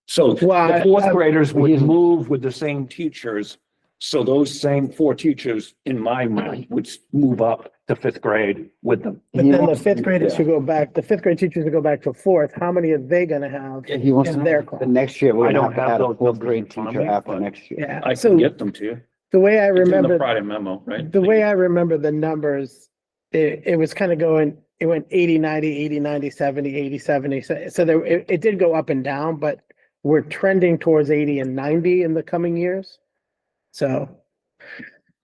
So Well, the fourth I- graders would move with the same teachers. So those same 4 teachers, in my mind, would move up to fifth grade with them. But then the fifth graders who go back, the fifth grade teachers who go back to fourth, how many are they gonna have? He wants in to their know class? the next year, we're I gonna don't have to have add a those fourth numbers grade in front of teacher me, after but- next year. Yeah, I so can get them to you. the way I It's in the remember, Friday memo, right? the way I remember the numbers, it was kind of going, it went 80, 90, 80, 90, 70, 80, 70. So there, it did go up and down, but we're trending towards 80 and 90 in the coming years. So,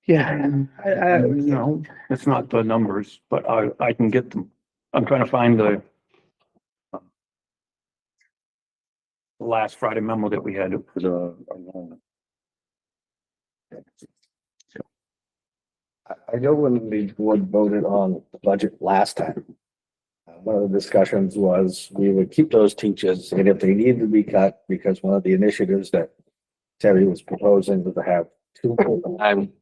yeah, No, it's not the numbers, but I can get them. I'm trying to find the last Friday memo that we had for the enrollment. I know when the board voted on the budget last time, one of the discussions was we would keep those teachers, and if they needed to be cut, because one of the initiatives that Terry was proposing was to have 2 full-time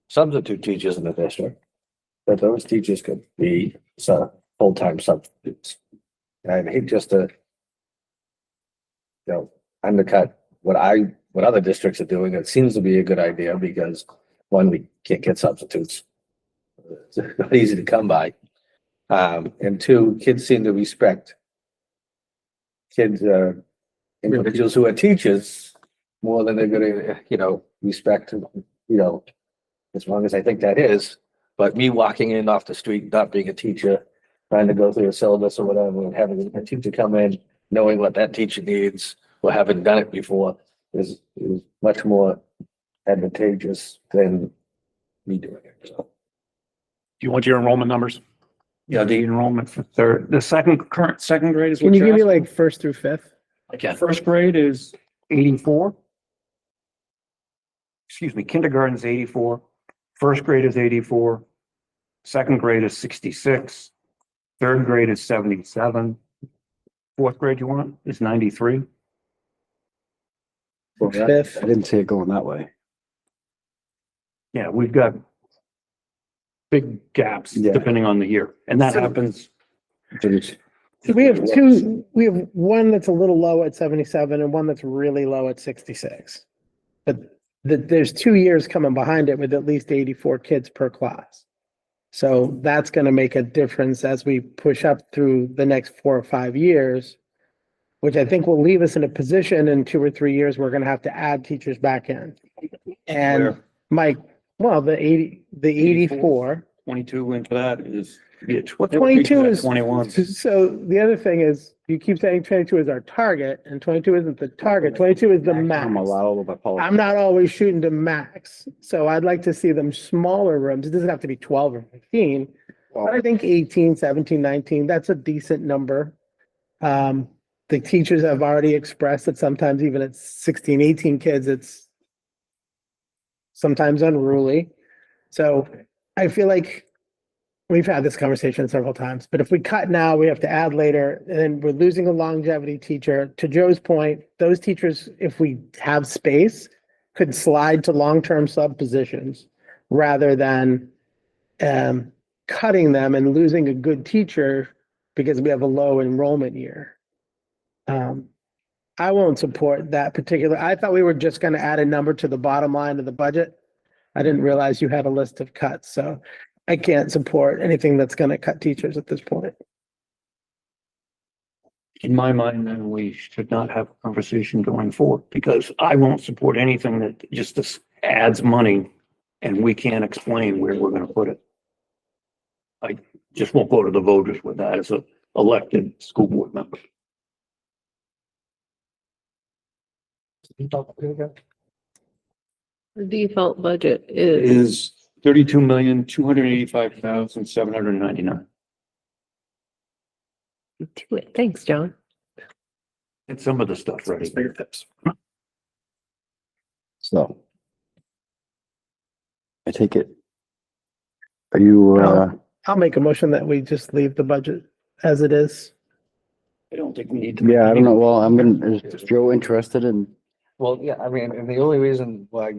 substitute teachers in the district, that those teachers could be full-time substitutes. And I hate just to, undercut what other districts are doing. It seems to be a good idea because, one, we can't get substitutes. It's not easy to come by. And 2, kids seem to respect kids, individuals who are teachers more than they're gonna, respect, as long as I think that is. But me walking in off the street, not being a teacher, trying to go through a syllabus or whatever, and having a teacher come in, knowing what that teacher needs, or having done it before, is much more advantageous than me doing it. So, Do you want your enrollment numbers? Yeah, the enrollment for current second grade is what can you you're give me asking? like first through fifth? First grade is 84. Excuse me, kindergarten's 84. First grade is 84. Second grade is 66. Third grade is 77. Fourth grade you want is 93. Fifth. I didn't see it going that way. Yeah, we've got big gaps Yeah. depending on the year, and that So- happens. So we have one that's a little low at 77 and one that's really low at 66. But there's 2 years coming behind it with at least 84 kids per class. So that's gonna make a difference as we push up through the next 4 or 5 years, which I think will leave us in a position in 2 or 3 years, we're gonna have to add teachers back in. And Where? Mike, well, the 84. 22 into that is. Well, 22 is. 21. So the other thing is, you keep saying 22 is our target, and 22 isn't the target, 22 is the max. I'm allowable by policy. I'm not always shooting to max, so I'd like to see them smaller rooms. It doesn't have to be 12 or 15. But I think 18, 17, 19, that's a decent number. The teachers have already expressed that sometimes even at 16, 18 kids, it's sometimes unruly. So I feel like we've had this conversation several times, but if we cut now, we have to add later, and then we're losing a longevity teacher. To Joe's point, those teachers, if we have space, could slide to long-term sub positions rather than cutting them and losing a good teacher because we have a low enrollment year. I won't support that particular. I thought we were just going to add a number to the bottom line of the budget. I didn't realize you had a list of cuts, so I can't support anything that's going to cut teachers at this point. In my mind, then we should not have a conversation going forward, because I won't support anything that just adds money and we can't explain where we're gonna put it. I just won't go to the voters with that as a elected school board member. The default budget is, Is 32,285,799. thanks, John. And some of the stuff ready. So. I take it. Are you, I'll make a motion that we just leave the budget as it is. I don't think we need to. yeah, I don't know. Well, is Joe interested in? Well, yeah, I mean, and the only reason why I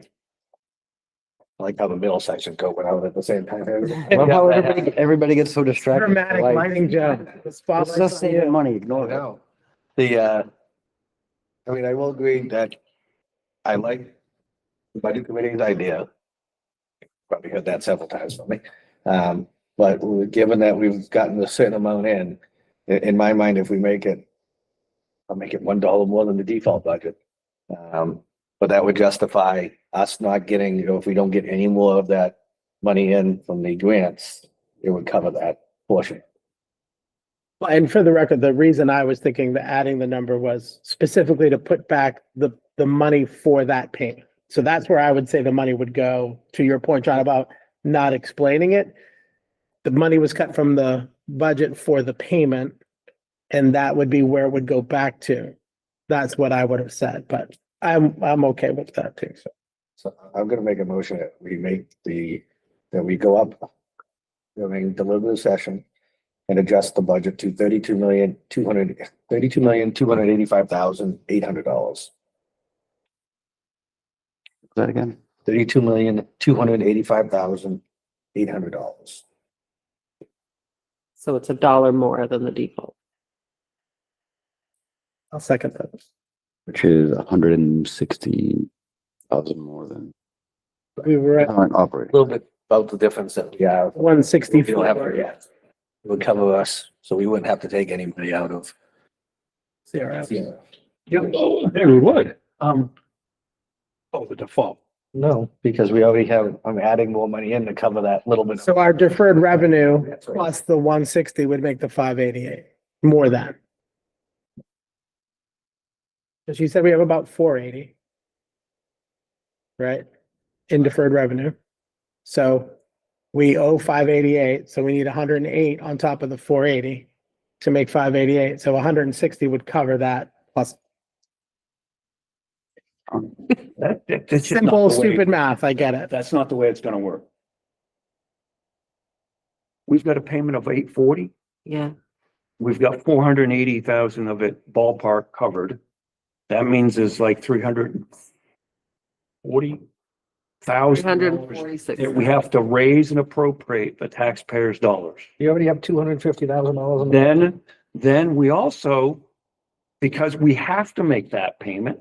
like how the middle section go out at the same time. Well, how everybody gets so distracted. Dramatic Like, lighting, Joe. The It's spotlight's just on saving you. money, ignore that. No, I mean, I will agree that I like the budget committee's idea. Probably heard that several times from me. But given that we've gotten a certain amount in my mind, if we make it, I'll make it $1 more than the default budget. But that would justify us not getting, if we don't get any more of that money in from the grants, it would cover that portion. Well, and for the record, the reason I was thinking that adding the number was specifically to put back the money for that payment. So that's where I would say the money would go, to your point, John, about not explaining it. The money was cut from the budget for the payment, and that would be where it would go back to. That's what I would have said, but I'm okay with that too. So I'm gonna make a motion that we go up during deliberative session and adjust the budget to $32,285,800. That again? $32,285,800. So it's $1 more than the default. I'll second that. Which is 160,000 more than We were at current A operating. little bit about the difference that we have. We don't have, 164. yeah. It would cover us, so we wouldn't have to take anybody out of. CRF. Yeah, there we would. The default. No, because we already have, I'm adding more money in to cover that little bit. So our deferred revenue That's right. plus the 160 would make the 588, more than. As you said, we have about 480. Right? In deferred revenue. So we owe 588, so we need 108 on top of the 480 to make 588. So 160 would cover that plus. That's just not Simple, the way- stupid math. I get it. That's not the way it's gonna work. We've got a payment of $840. Yeah. We've got 480,000 of it ballpark covered. That means there's like 340,000 $346. that we have to raise and appropriate the taxpayers' dollars. You already have $250,000. Then we also, because we have to make that payment,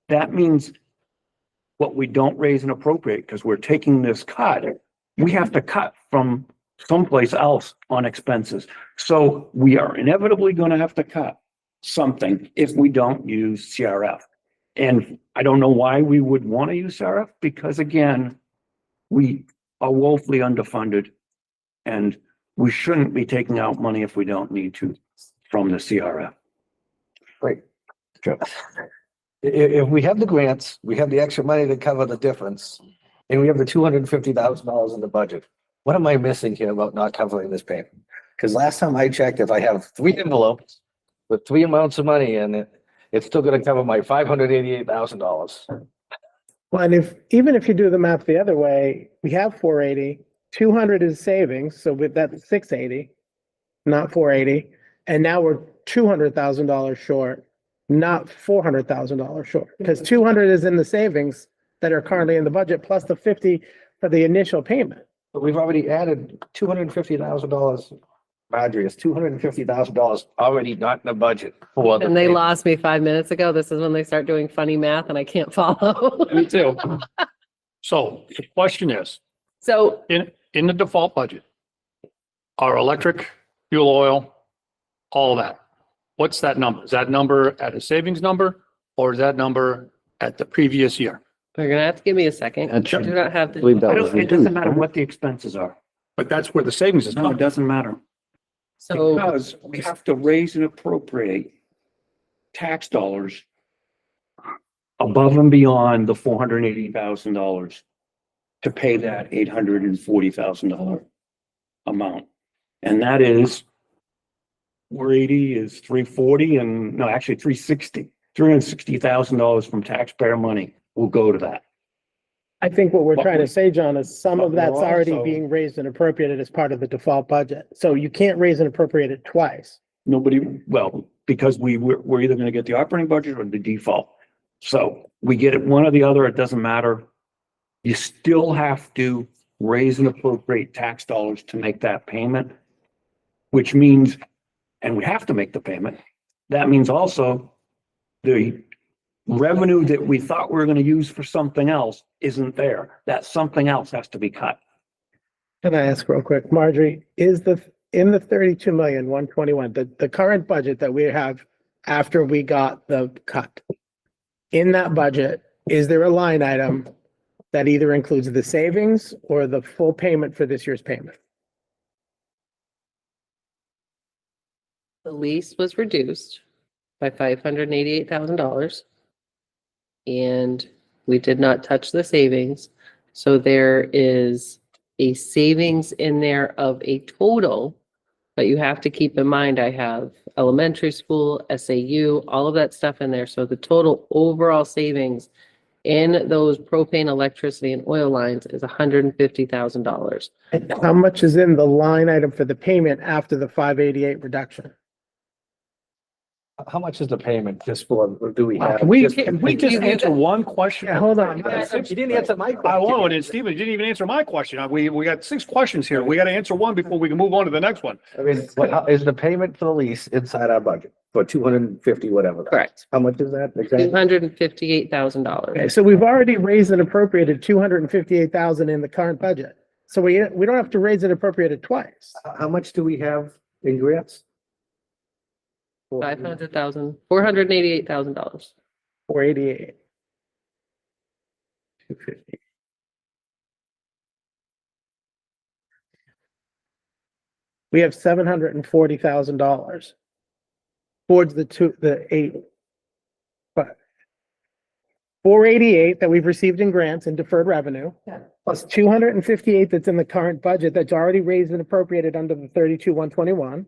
that means what we don't raise and appropriate, because we're taking this cut, we have to cut from someplace else on expenses. So we are inevitably going to have to cut something if we don't use CRF. And I don't know why we would want to use CRF, because again, we are woefully underfunded and we shouldn't be taking out money if we don't need to from the CRF. Great. Sure. If we have the grants, we have the extra money to cover the difference, and we have the $250,000 in the budget. What am I missing here about not covering this payment? Because last time I checked, if I have 3 envelopes with 3 amounts of money in it, it's still gonna cover my $588,000. Well, and even if you do the math the other way, we have 480, 200 is savings, so with that 680, not 480. And now we're $200,000 short, not $400,000 short, because 200 is in the savings that are currently in the budget, plus the 50 for the initial payment. But we've already added $250,000. Marjorie, it's $250,000 already not in the budget. For the And they payment. lost me 5 minutes ago. This is when they start doing funny math and I can't follow. Me too. So the question is, So in the default budget, our electric, fuel oil, all that, what's that number? Is that number at a savings number or is that number at the previous year? you're gonna have to give me a second. I Sure. do not have I believe the, that I was don't, it doesn't reduced, matter right? what the expenses are, but that's where the savings is. No, it doesn't matter. so Because we have to raise and appropriate tax dollars above and beyond the $480,000 to pay that $840,000 amount. And that is, 480 is 340 and, no, actually 360. $360,000 from taxpayer money will go to that. I think what we're But trying we- to say, John, is some but of that's we're already also- being raised and appropriated as part of the default budget. So you can't raise and appropriate it twice. Nobody, well, because we're either gonna get the operating budget or the default. So we get it one or the other, it doesn't matter. You still have to raise and appropriate tax dollars to make that payment. Which means, and we have to make the payment, that means also the revenue that we thought we were gonna use for something else isn't there. That something else has to be cut. Can I ask real quick, Marjorie, is in the 32,121, the current budget that we have after we got the cut, in that budget, is there a line item that either includes the savings or the full payment for this year's payment? the lease was reduced by $588,000. And we did not touch the savings. So there is a savings in there of a total, but you have to keep in mind, I have elementary school, SAU, all of that stuff in there. So the total overall savings in those propane, electricity and oil lines is $150,000. And how much is in the line item for the payment after the 588 reduction? How much is the payment just for, do we have? Can we just- just answer one question? Yeah, hold on. You didn't answer my I question. won't, and Stephen, you didn't even answer my question. We got 6 questions here. We got to answer one before we can move on to the next one. I mean, how is the payment for the lease inside our budget for 250, whatever? Correct. How much is that exactly? $258,000. Okay, so we've already raised and appropriated 258,000 in the current budget. So we don't have to raise and appropriate it twice. How much do we have in grants? $488,000. 488. 250. We have $740,000 towards the 8. But 488 that we've received in grants and deferred revenue, plus 258 that's in the current budget that's already raised and appropriated under the 32,121.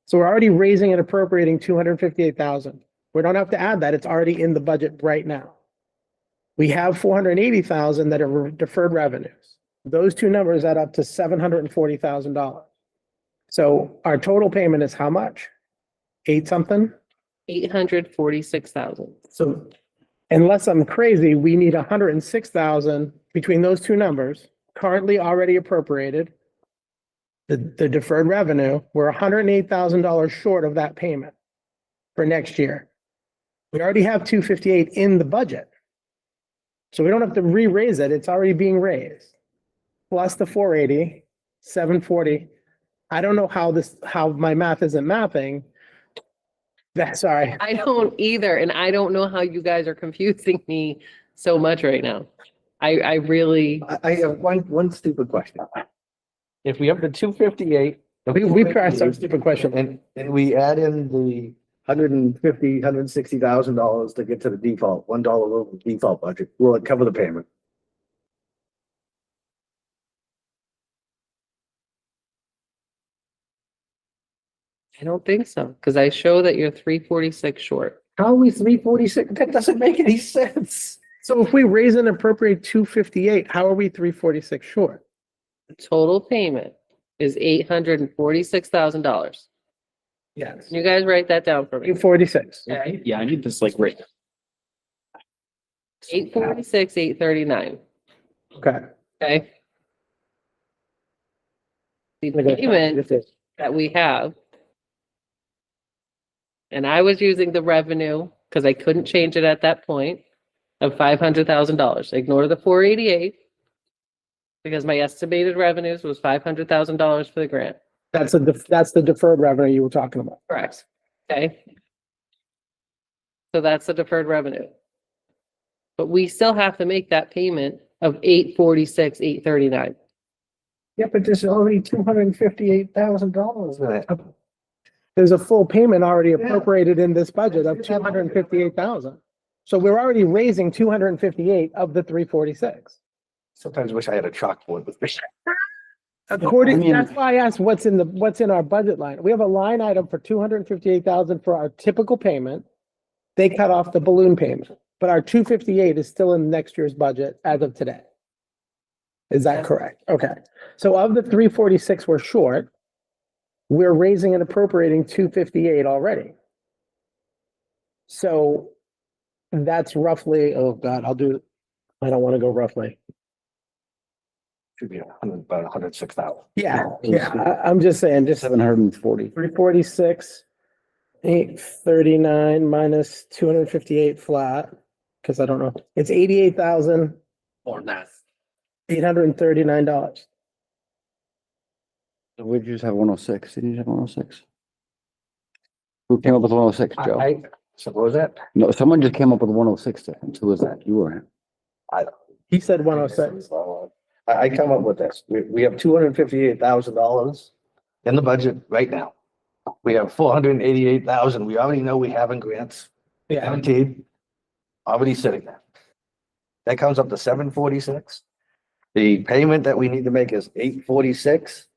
So we're already raising and appropriating 258,000. We don't have to add that. It's already in the budget right now. We have 480,000 that are deferred revenues. Those two numbers add up to $740,000. So our total payment is how much? 8 something? $846,000. So unless I'm crazy, we need 106,000 between those two numbers, currently already appropriated. The deferred revenue, we're $108,000 short of that payment for next year. We already have 258 in the budget. So we don't have to re-raise it. It's already being raised. Plus the 480, 740. I don't know how my math isn't mapping. Sorry. I don't either, and I don't know how you guys are confusing me so much right now. I really, I have one stupid question. If we have the 258. We passed our stupid question. And we add in the $160,000 to get to the default, $1 over the default budget, will it cover the payment? I don't think so, because I show that you're 346 short. How are we 346? That doesn't make any sense. So if we raise and appropriate 258, how are we 346 short? The total payment is $846,000. Yes. Can you guys write that down for me? 846. Okay. Yeah, I need this like right. 846, 839, Okay. okay? The payment that we have. And I was using the revenue, because I couldn't change it at that point, of $500,000. Ignore the 488. Because my estimated revenues was $500,000 for the grant. That's the deferred revenue you were talking about. Correct. Okay. So that's the deferred revenue. But we still have to make that payment of 846, 839. Yeah, but there's already $258,000 in it. There's a full payment already appropriated in this budget of 258,000. So we're already raising 258 of the 346. Sometimes wish I had a chalkboard with me. According, I mean- that's why I asked what's in our budget line. We have a line item for 258,000 for our typical payment. They cut off the balloon payment, but our 258 is still in next year's budget as of today. Is that correct? Okay. So of the 346 we're short, we're raising and appropriating 258 already. So that's roughly, oh God, I don't want to go roughly. Should be about 106,000. Yeah, I'm just saying, just 740. 346, 839 minus 258 flat, because I don't know, it's $88,839. More than that. Would you just have 106? Didn't you have 106? Who came up with 106, Joe? I suppose that. No, someone just came up with 106 there. Who was that? You weren't. He said 106. I come up with this. We have $258,000 in the budget right now. We have 488,000. We already know we have in grants, Yeah, guaranteed, already sitting there. That comes up to 746. The payment that we need to make is 846.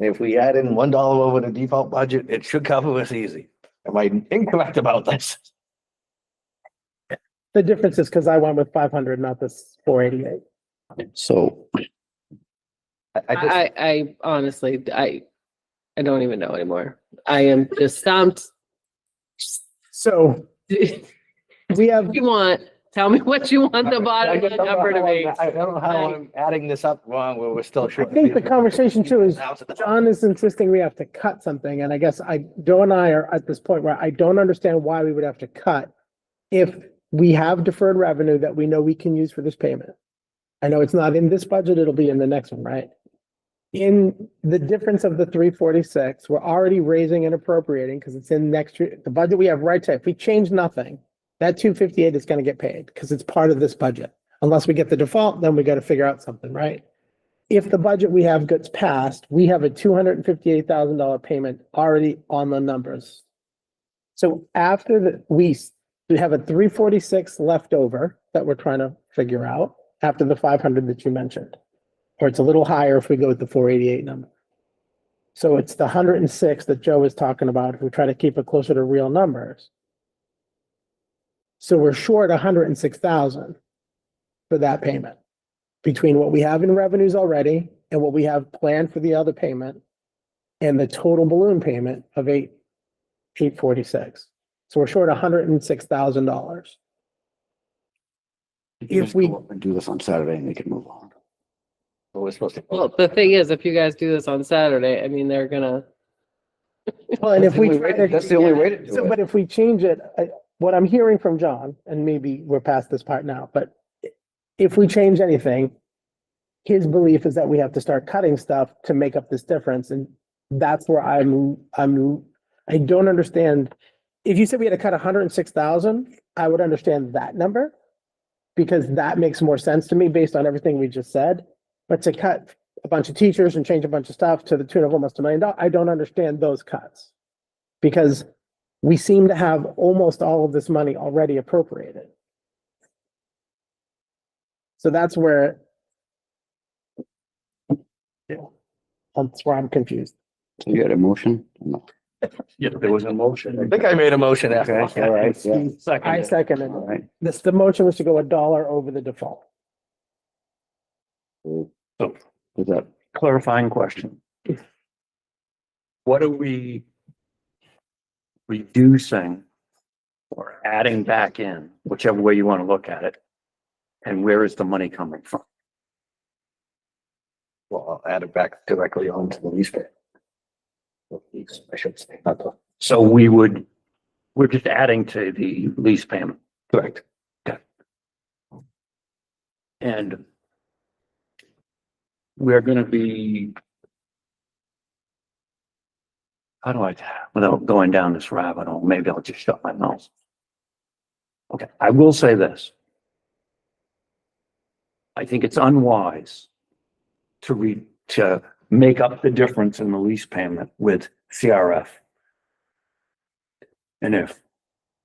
And if we add in $1 over the default budget, it should cover us easy. Am I incorrect about this? the difference is because I went with 500, not this 488. So I honestly, I don't even know anymore. I am just stumped. So we have, Tell me what you want the I bottom just line don't know number to how be. I don't know how I'm adding this up wrong where we're still I short. think the conversation too is, John is insisting we have to cut something, and I guess Joe and I are at this point where I don't understand why we would have to cut if we have deferred revenue that we know we can use for this payment. I know it's not in this budget, it'll be in the next one, right? In the difference of the 346, we're already raising and appropriating because it's in next year, the budget we have right today. If we change nothing, that 258 is going to get paid because it's part of this budget. Unless we get the default, then we got to figure out something, right? If the budget we have gets passed, we have a $258,000 payment already on the numbers. So after we have a 346 left over that we're trying to figure out after the 500 that you mentioned. Or it's a little higher if we go with the 488 number. So it's the 106 that Joe was talking about if we try to keep it closer to real numbers. So we're short 106,000 for that payment between what we have in revenues already and what we have planned for the other payment and the total balloon payment of 846. So we're short $106,000. If we do this on Saturday and we can move on. We're supposed to. Well, the thing is, if you guys do this on Saturday, I mean, they're gonna, Well, and if we try to. That's the only way to do So, it. but if we change it, what I'm hearing from John, and maybe we're past this part now, but if we change anything, his belief is that we have to start cutting stuff to make up this difference. And that's where I don't understand. If you said we had to cut 106,000, I would understand that number. Because that makes more sense to me based on everything we just said. But to cut a bunch of teachers and change a bunch of stuff to the tune of almost $1 million, I don't understand those cuts. Because we seem to have almost all of this money already appropriated. So that's where I'm confused. You got a motion? No. Yeah, there was a motion. I think I made a motion after. Okay, all right, yeah. I second it. All right. The motion was to go $1 over the default. So, So, is that, clarifying question. What are we reducing or adding back in, whichever way you want to look at it? And where is the money coming from? Well, I'll add it back directly onto the lease pay. I should say, not the, So we're just adding to the lease payment. correct. And we're gonna be, how do I, without going down this rabbit hole, maybe I'll just shut my mouth. Okay, I will say this. I think it's unwise to make up the difference in the lease payment with CRF. And if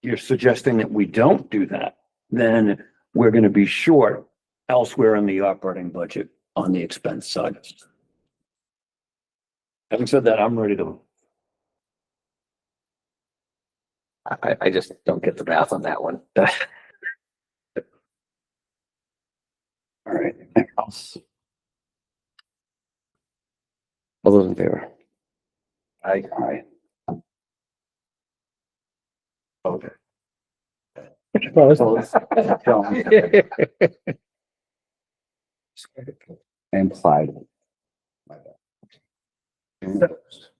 you're suggesting that we don't do that, then we're gonna be short elsewhere in the operating budget on the expense side. Having said that, I'm ready to, I just don't get the math on that one. all right, anything else? All those in favor? Aye. Okay. Opposed? And Clyde.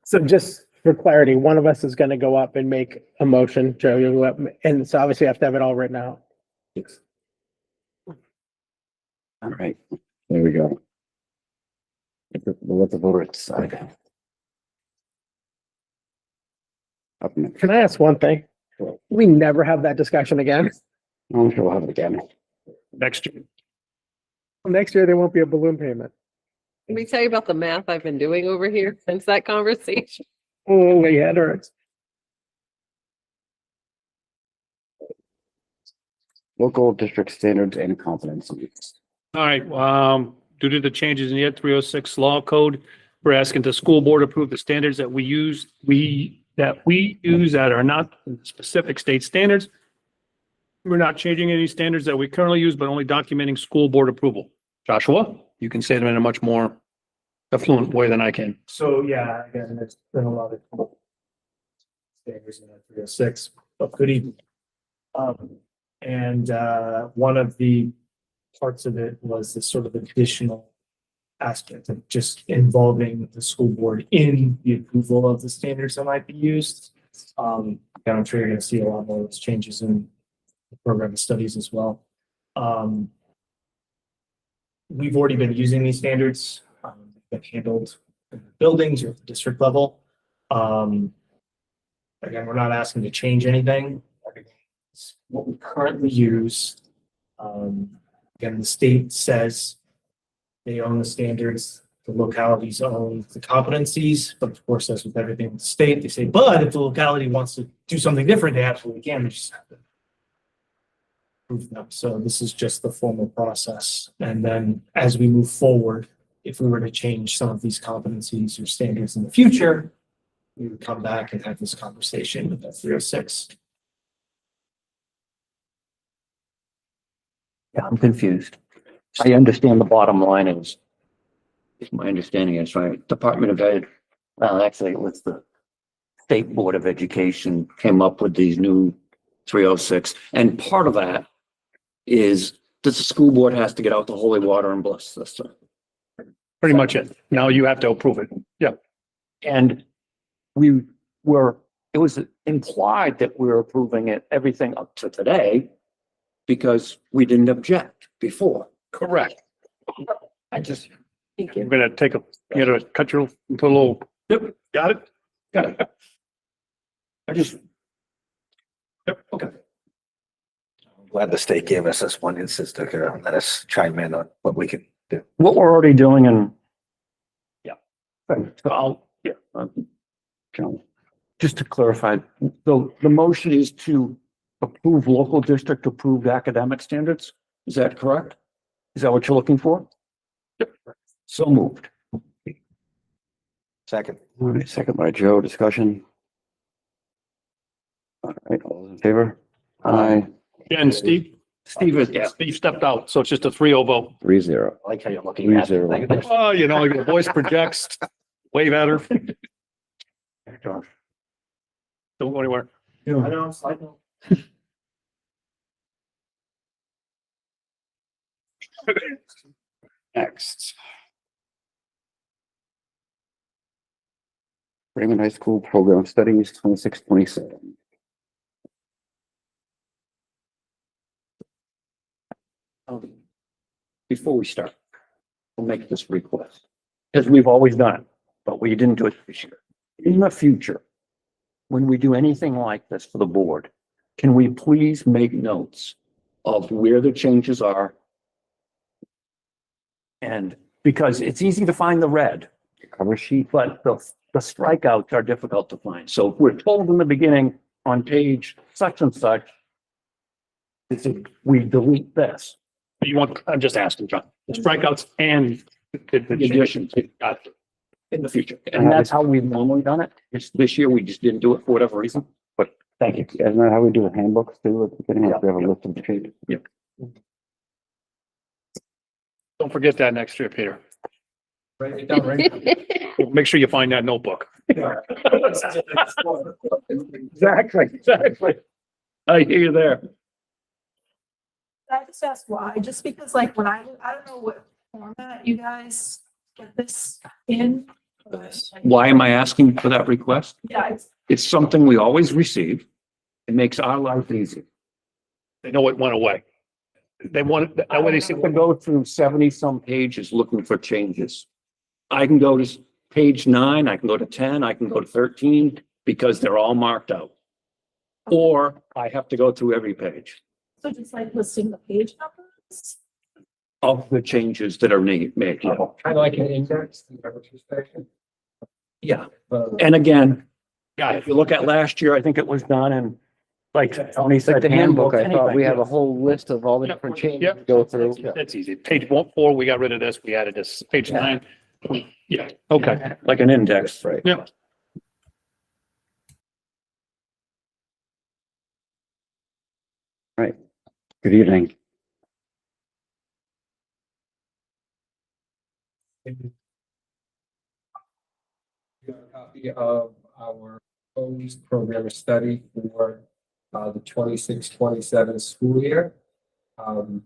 So just for clarity, one of us is gonna go up and make a motion, Joe, you'll go up, and so obviously you have to have it all written out. All right, there we go. Let the voter decide. Up next. Can I ask one thing? We never have that discussion again. I'm sure we'll have it again. next year. Next year, there won't be a balloon payment. Let me tell you about the math I've been doing over here since that conversation. Oh, yeah, it hurts. Local district standards and competencies. All right, due to the changes in the Ed 306 law code, we're asking the school board approve the standards that we use that are not specific state standards. We're not changing any standards that we currently use, but only documenting school board approval. Joshua, you can say them in a much more affluent way than I can. So, yeah, again, there's been a lot of standards in that 306, but good evening. One of the parts of it was this sort of additional aspect of just involving the school board in the approval of the standards that might be used. And I'm sure you're going to see a lot more of those changes in the program of studies as well. We've already been using these standards, been handled in the buildings or at the district level. Again, we're not asking to change anything. It's what we currently use. Again, the state says they own the standards, the localities own the competencies, but of course, as with everything with the state, they say, but if the locality wants to do something different, they absolutely can. They just have to prove them. So this is just the formal process. And then as we move forward, if we were to change some of these competencies or standards in the future, we would come back and have this conversation with that 306. Yeah, I'm confused. I understand the bottom line is my understanding is right. Department of Ed, well, actually it was the State Board of Education came up with these new 306. And part of that is that the school board has to get out the holy water and bless this. Pretty much it. Now you have to approve it. Yeah. And it was implied that we were approving it, everything up to today because we didn't object before. Correct. I just, Thank I'm gonna take a, you know, cut your, put a little, yep, got it? got it. I just, Yep, okay. Glad the state gave us this one instance to let us chime in on what we can do. what we're already doing and. Yeah. So I'll, yeah. John. Just to clarify, the motion is to approve local district approved academic standards. Is that correct? Is that what you're looking for? Yep. So moved. Second. All right, second by Joe, discussion. All right, all those in favor? Aye, And Steve, Steve is, yeah. Steve stepped out, so it's just a 3-0 vote. 3-0. I like how you're looking at it. 3-0. Oh, you know, your voice projects way better. Josh. Don't go anywhere. I know, I know. Next. Raymond High School Program Studies 26-27. Before we start, we'll make this request, as we've always done, but we didn't do it this year. In the future, when we do anything like this for the board, can we please make notes of where the changes are? And because it's easy to find the red, Cover sheet. but the strikeouts are difficult to find. So if we're told in the beginning on page such and such, we delete this. You want, I'm just asking, John, the strikeouts and the The additions Got it. in the future. And that's how we've normally done it. Just this year, we just didn't do it for whatever reason, but thank you. Isn't that how we do the handbooks too? At the beginning, we have a list of the changes. Don't forget that next year, Peter. Write it down, right? Make sure you find that notebook. Exactly. I hear you there. I just ask why, just because like when I don't know what format you guys get this in. Why am I asking for that request? Yeah, It's something we always receive. It makes our life easy. They know it went away. They want, that way they see, I can go through 70 some pages looking for changes. I can go to page 9, I can go to 10, I can go to 13 because they're all marked out. Or I have to go through every page so just like listing the page numbers. of the changes that are made. Kind of like an index, is that what you're saying? Yeah. And again, if you look at last year, I think it was done and like Tony Like said, the handbook, I thought we anything. have a whole list of all the different changes to go through. that's easy. Page 4, we got rid of this, we added this. Page 9. Yeah, okay. Like an index. Right. Yeah. Right. Good evening. Got a copy of our proposed program of study for the 26-27 school year. Do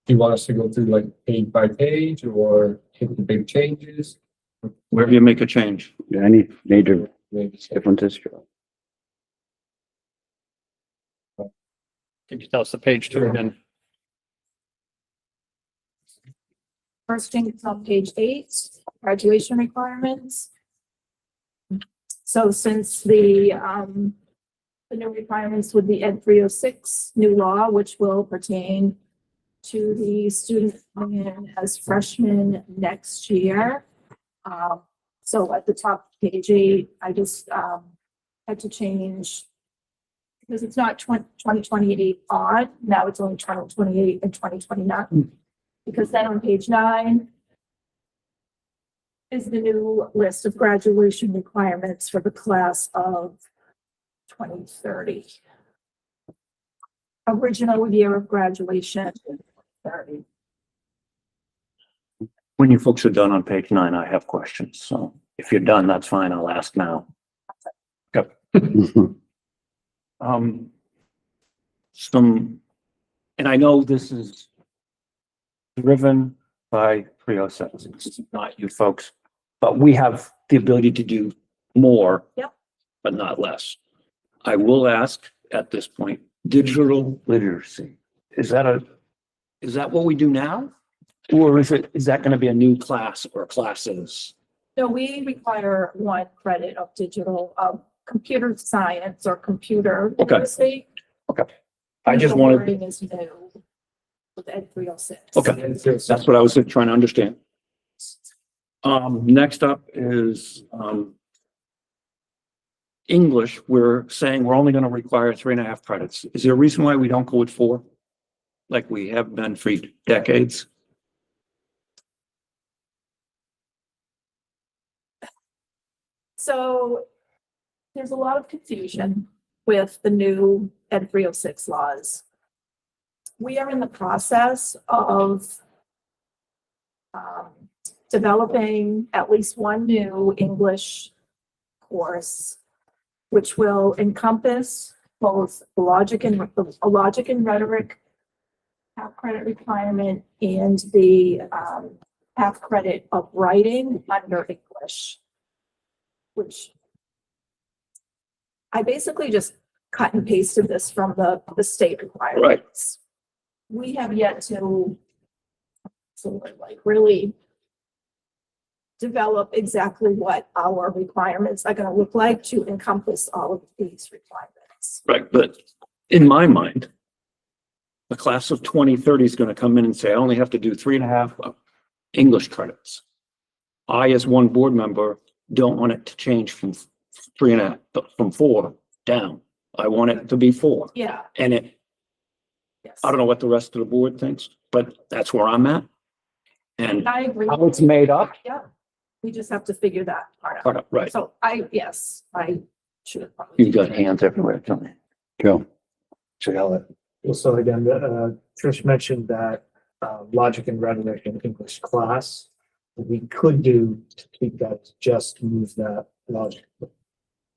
you want us to go through like page by page or hit the big changes? Wherever you make a change. Any major Maybe differences? Can you tell us the page 2 again? First thing is on page 8, graduation requirements. So since the new requirements would be Ed 306, new law, which will pertain to the student coming in as freshmen next year. So at the top of page 8, I just had to change because it's not 2028 on, now it's only 2028 and 2029. Because then on page 9 is the new list of graduation requirements for the class of 2030. Original year of graduation, 30. When you folks are done on page 9, I have questions. So if you're done, that's fine. I'll ask now. And I know this is driven by 307. It's not you folks, but we have the ability to do more. Yep. But not less. I will ask at this point, digital literacy. Is that what we do now? Or is that gonna be a new class or classes? No, we require 1 credit of digital, computer science or computer Okay. literacy. I just The wanted, wording is new with Ed 306. okay, that's what I was trying to understand. Next up is, English. We're saying we're only gonna require 3.5 credits. Is there a reason why we don't go with 4? Like we have been for decades? So there's a lot of confusion with the new Ed 306 laws. We are in the process of developing at least 1 new English course, which will encompass both logic and rhetoric half credit requirement and the half credit of writing under English, which I basically just cut and pasted this from the state requirements. We have yet to really develop exactly what our requirements are gonna look like to encompass all of these requirements. Right, but in my mind, the class of 2030 is gonna come in and say, I only have to do 3.5 English credits. I, as one board member, don't want it to change from 3.5, from 4 down. I want it to be 4. Yeah, And it, yes. I don't know what the rest of the board thinks, but that's where I'm at. And I agree. how it's made up, Yeah, we just have to figure that part out. right, So I should have probably. you've got hands everywhere, Johnny. Joe, So again, Trish mentioned that logic and rhetoric and English class. What we could do to keep that is just move that logic.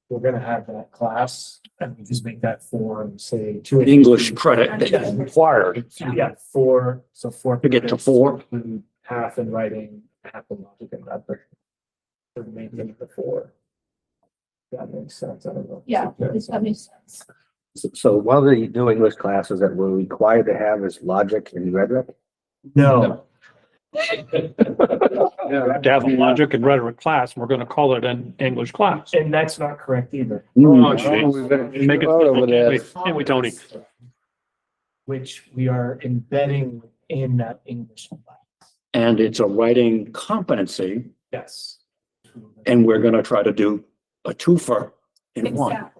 We're gonna have that class and we just make that form, say, 2 English credit that is required. Yeah, 4, so 4. To get to credits, 4. include half in writing, half in logic and rhetoric. So maintain the 4. That makes sense, I don't know. Yeah, that makes sense. So one of the new English classes that we're required to have is logic and rhetoric. No, To have a logic and rhetoric class, we're gonna call it an English class. and that's not correct either. Oh, geez. Make it, Out over there. can't we, Tony? Which we are embedding in that English class. And it's a writing competency, Yes. and we're gonna try to do a 2-for in 1. Exactly.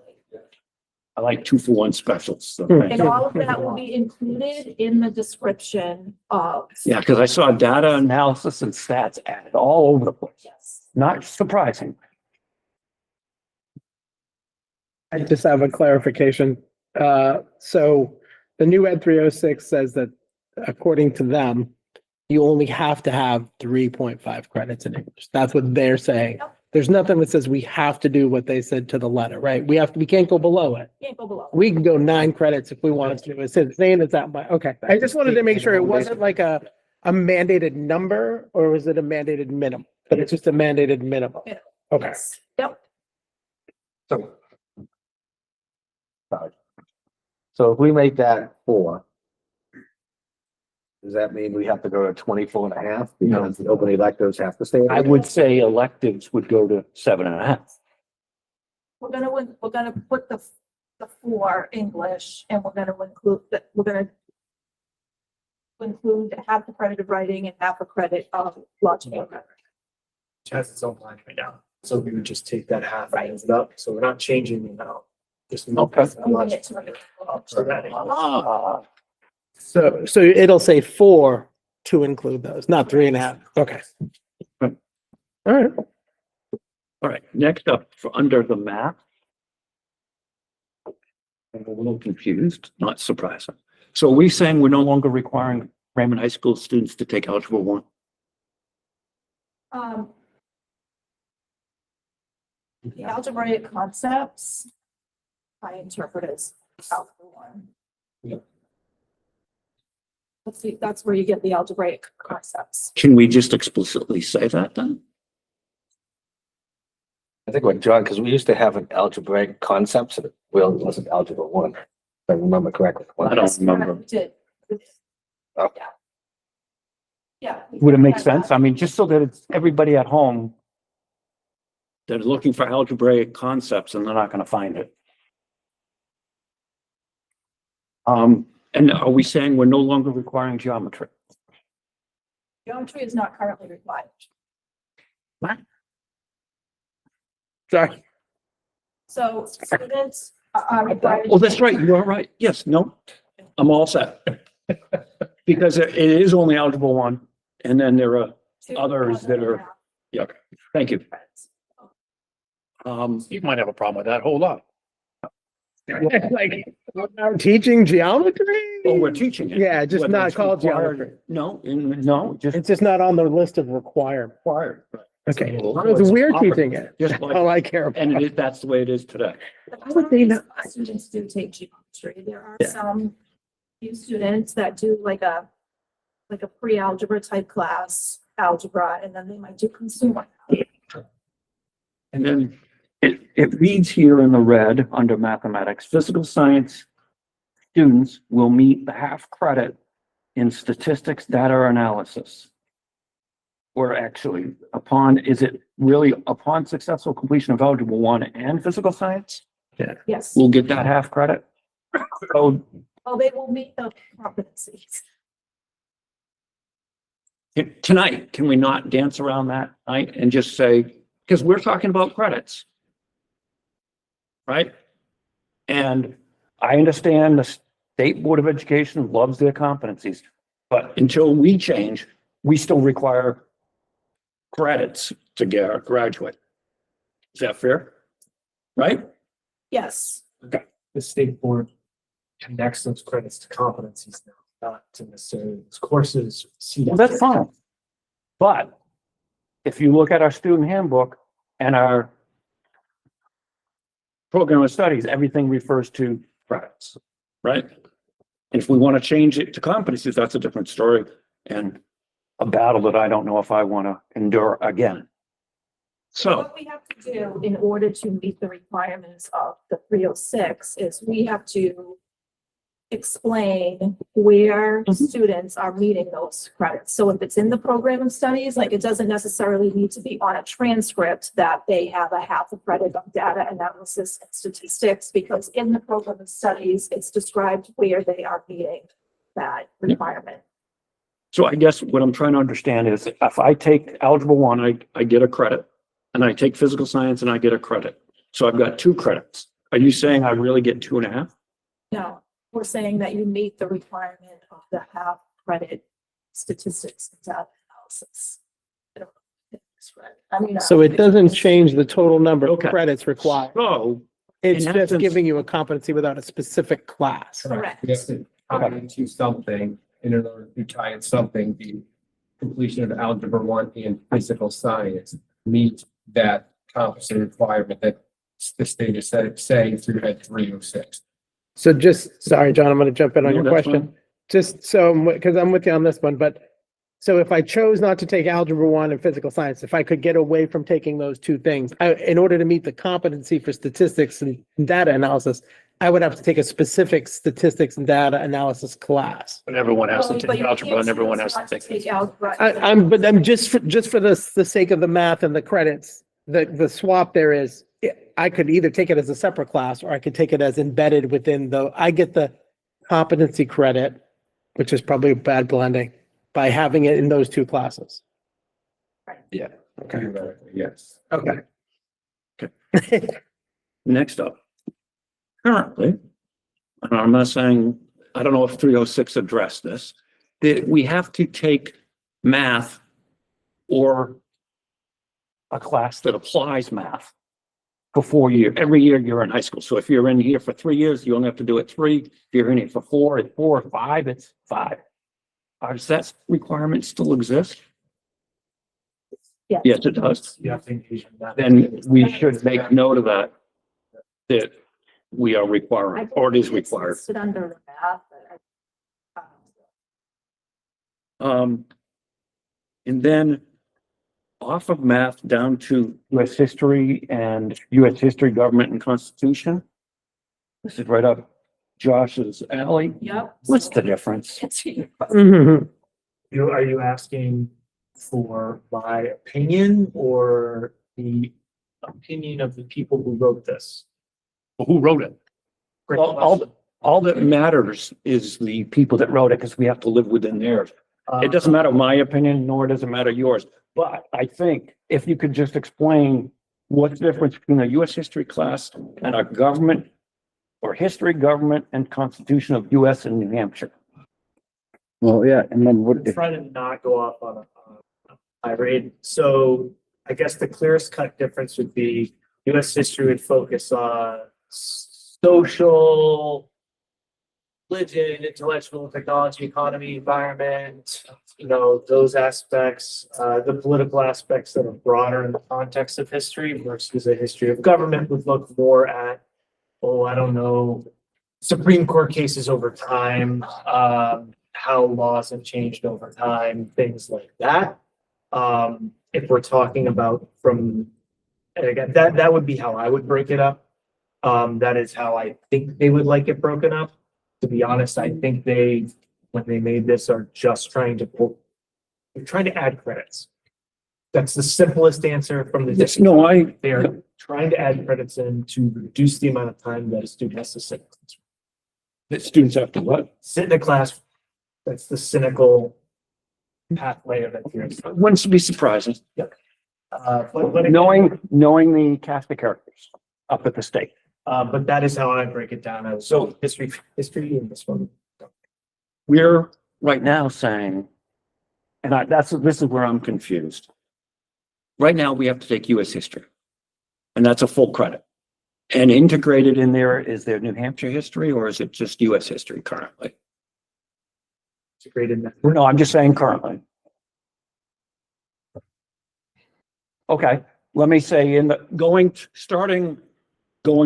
I like 2-for-1 specials. So Hmm. thank And you. all of that will be included in the description of. Yeah, because I saw data analysis and stats added all over the place. Yes. Not surprising. I just have a clarification. So the new Ed 306 says that according to them, you only have to have 3.5 credits in English. That's what they're saying. Yep. There's nothing that says we have to do what they said to the letter, right? We can't go below it. Can't go below. We can go 9 credits if we wanted to. It's saying it's that much. Okay. I just wanted to make sure it wasn't like a mandated number, or was it a mandated minimum? But it's just a mandated minimum. Minimum. Okay. Yes. Yep. So. Sorry. So if we make that 4. Does that mean we have to go to 24.5 because the open electives have to stay? I would say electives would go to 7.5. We're gonna put the 4 English and we're gonna include half the credit of writing and half a credit of logic and rhetoric. Which has its own line right now. So we would just take that half and move it up. So we're not changing the amount. Just move Okay. that logic up. So that Ah, So it'll say 4 to include those, not 3.5. Okay. All right. all right, next up, for under the map. I'm a little confused, not surprising. So are we saying we're no longer requiring Raymond High School students to take Algebra 1? The algebraic concepts, I interpret as algebra 1. Yep. That's where you get the algebraic concepts. Can we just explicitly say that then? I think what John, because we used to have an algebraic concepts, and it wasn't algebra 1, if I remember correctly. I don't remember. Did. Oh. Yeah. Yeah. Would it make sense? I mean, just so that it's everybody at home that is looking for algebraic concepts and they're not gonna find it. And are we saying we're no longer requiring geometry? Geometry is not currently required. Sorry. So students are required. Oh, that's right. You are right. Yes, no, I'm all set. Because it is only algebra 1, and then there are, to others that are- yeah, okay. Thank you. credits. You might have a problem with that. Hold on. Like, we're now teaching geometry? Oh, we're teaching it. Yeah, just Whether not it's called required- geometry. No, just It's just not on the list of requirements. required. Okay, as So, long as we're teaching it, Just that's like- all I care about. And it is, that's the way it is today. The would they know? Students do take geometry. There are Yeah. some few students that do like a pre-algebra type class, algebra, and then they might do consumer. And then it reads here in the red under mathematics, physical science students will meet the half credit in statistics data analysis. Or actually is it really upon successful completion of algebra 1 and physical science? Yes. We'll get that half credit? So Well, they will meet the competencies. tonight, can we not dance around that night and just say, because we're talking about credits. Right? And I understand the State Board of Education loves their competencies, but until we change, we still require credits to graduate. Is that fair? Right? Yes. The state board connects those credits to competencies now, not to necessarily those courses. Well, that's fine. But if you look at our student handbook and our program of studies, everything refers to credits, right? And if we want to change it to competencies, that's a different story and a battle that I don't know if I want to endure again. So, What we have to do in order to meet the requirements of the 306 is we have to explain where students are meeting those credits. So if it's in the program of studies, like it doesn't necessarily need to be on a transcript that they have a half a credit of data analysis and statistics, because in the program of studies, it's described where they are meeting that requirement. so I guess what I'm trying to understand is if I take algebra 1, I get a credit. And I take physical science and I get a credit. So I've got 2 credits. Are you saying I really get 2.5? No, we're saying that you meet the requirement of the half credit statistics and data analysis. I don't know if it's right. I mean, So it doesn't change the total number of Okay. credits required. So, It's in just essence- giving you a competency without a specific class. Correct. We have to tie into something, and in order to tie in something, the completion of algebra 1 and physical science meet that competency requirement that the state is saying through Ed 306. So just, sorry, John, I'm gonna jump in on No, your that's question. fine. Just so, because I'm with you on this one, but so if I chose not to take algebra 1 and physical science, if I could get away from taking those 2 things, in order to meet the competency for statistics and data analysis, I would have to take a specific statistics and data analysis class. But everyone has to Well, but take you algebra can't and everyone has choose to not take. algebra. I'm just for the sake of the math and the credits, the swap there is, I could either take it as a separate class or I could take it as embedded within I get the competency credit, which is probably a bad blending, by having it in those 2 classes. yeah. Okay. Theoretically, yes. Okay. Next up. Currently, and I'm not saying, I don't know if 306 addressed this, that we have to take math or a class that applies math for 4 years. Every year you're in high school. So if you're in here for 3 years, you only have to do it 3. If you're in here for 4, it's 4, 5, it's 5. Does that requirement still exist? Yes. Yes, it does. You have to engage in that. Then we should make note of that, that we are requiring, or it is required. It's listed under the math, but I- And then off of math down to US history and US history, government and constitution. This is right up Josh's alley. Yep. What's the difference? It's- Mhm. Are you asking for my opinion or the opinion of the people who wrote this? Who wrote it? Great Well, question. all that matters is the people that wrote it, because we have to live within theirs. It doesn't matter my opinion, nor does it matter yours. But I think if you could just explain what's the difference between a US history class and a government or history, government and constitution of US and New Hampshire. Well, yeah, and then what I'm if, trying to not go off on a tirade. So I guess the clearest cut difference would be US history would focus on social, religion, intellectual, technology, economy, environment, those aspects, the political aspects that are broader in the context of history versus a history of government would look more at, I don't know, Supreme Court cases over time, how laws have changed over time, things like that. If we're talking about and again, that would be how I would break it up. That is how I think they would like it broken up. To be honest, I think when they made this, are just trying to add credits. That's the simplest answer from the. Yes, no, They are trying to add credits in to reduce the amount of time that a student has to sit. that students have to what? Sit in a class. That's the cynical pathway of it here. Wouldn't be surprising, But knowing the cast of characters up at the state. but that is how I break it down. So history, and this one. We're right now saying, and this is where I'm confused. Right now, we have to take US history. And that's a full credit. And integrated in there, is there New Hampshire history or is it just US history currently? It's great in that. No, I'm just saying currently. Okay, let me say going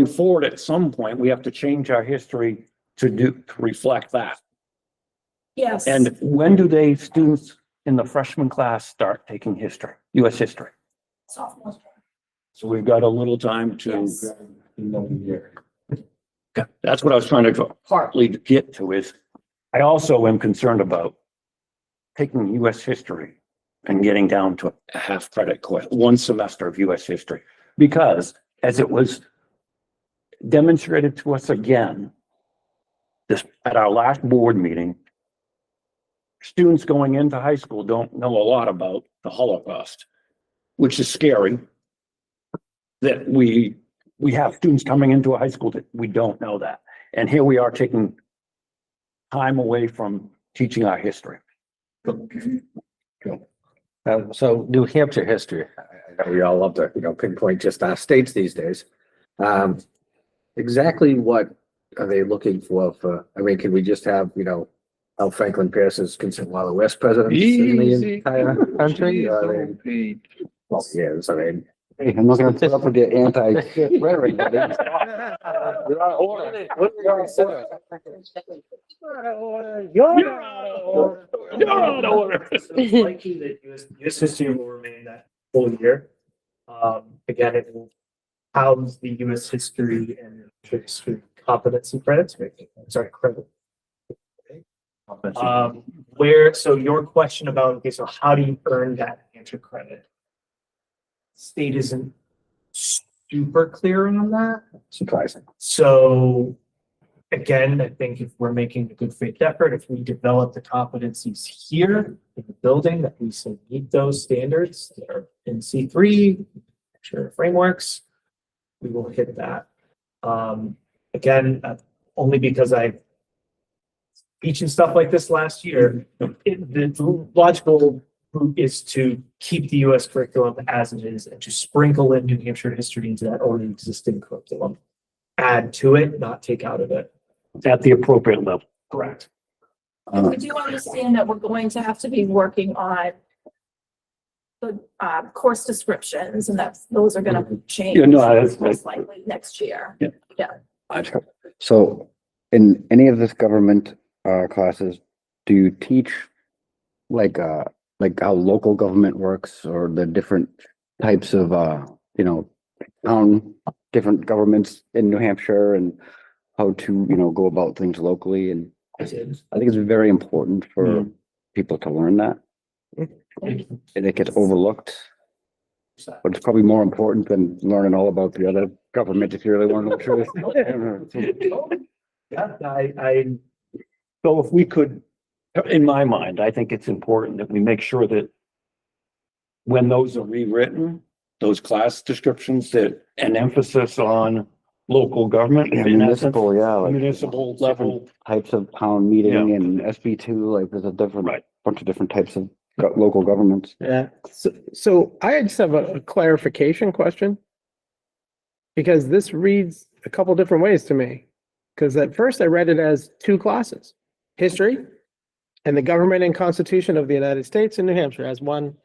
forward at some point, we have to change our history to reflect that. Yes. And when do students in the freshman class start taking history, US history? Sophomore. So we've got a little time to. Yes. Okay, that's what I was trying to partly get to is, I also am concerned about taking US history and getting down to a half credit course, one semester of US history. Because as it was demonstrated to us again, at our last board meeting, students going into high school don't know a lot about the Holocaust, which is scary. That we have students coming into a high school that we don't know that. And here we are taking time away from teaching our history. So New Hampshire history, I know we all love to, pinpoint just our states these days. Exactly what are they looking for? Can we just have, Al Franklin Pierce is considered one of the worst presidents in the entire country? Well, yes, hey, I'm not gonna put up with the anti-rhetoric. buddy. You're out of order. You're out of order. So it's likely that US history will remain that full year. Again, it will house the US history and history competency credits. Credit. So your question about, okay, so how do you earn that Hampshire credit? State isn't super clear on that. surprising. So again, I think if we're making a good faith effort, if we develop the competencies here in the building that we say meet those standards that are in C3, frameworks, we will hit that. Again, only because I teaching stuff like this last year, the logical route is to keep the US curriculum as it is and to sprinkle in New Hampshire history into that already existing curriculum. Add to it, not take out of it. At the appropriate level. Correct. And we do understand that we're going to have to be working on the course descriptions, and those are gonna change Yeah, no, that's- most likely next year. So in any of this government classes, do you teach like how local government works or the different types of different governments in New Hampshire and how to go about things locally? And I did. I think it's very important for people to learn that. And it gets overlooked. But it's probably more important than learning all about the other government if you really want to know the truth. Yeah, so if we could, in my mind, I think it's important that we make sure that when those are rewritten, those class descriptions, that an emphasis on local government. Yeah, in essence, municipal, yeah, like Municipal level. types of town meeting and SB2, like there's a different, Right. bunch of different types of local governments. Yeah, so I just have a clarification question. Because this reads a couple different ways to me. Because at first I read it as two classes, history and the government and constitution of the United States and New Hampshire as one.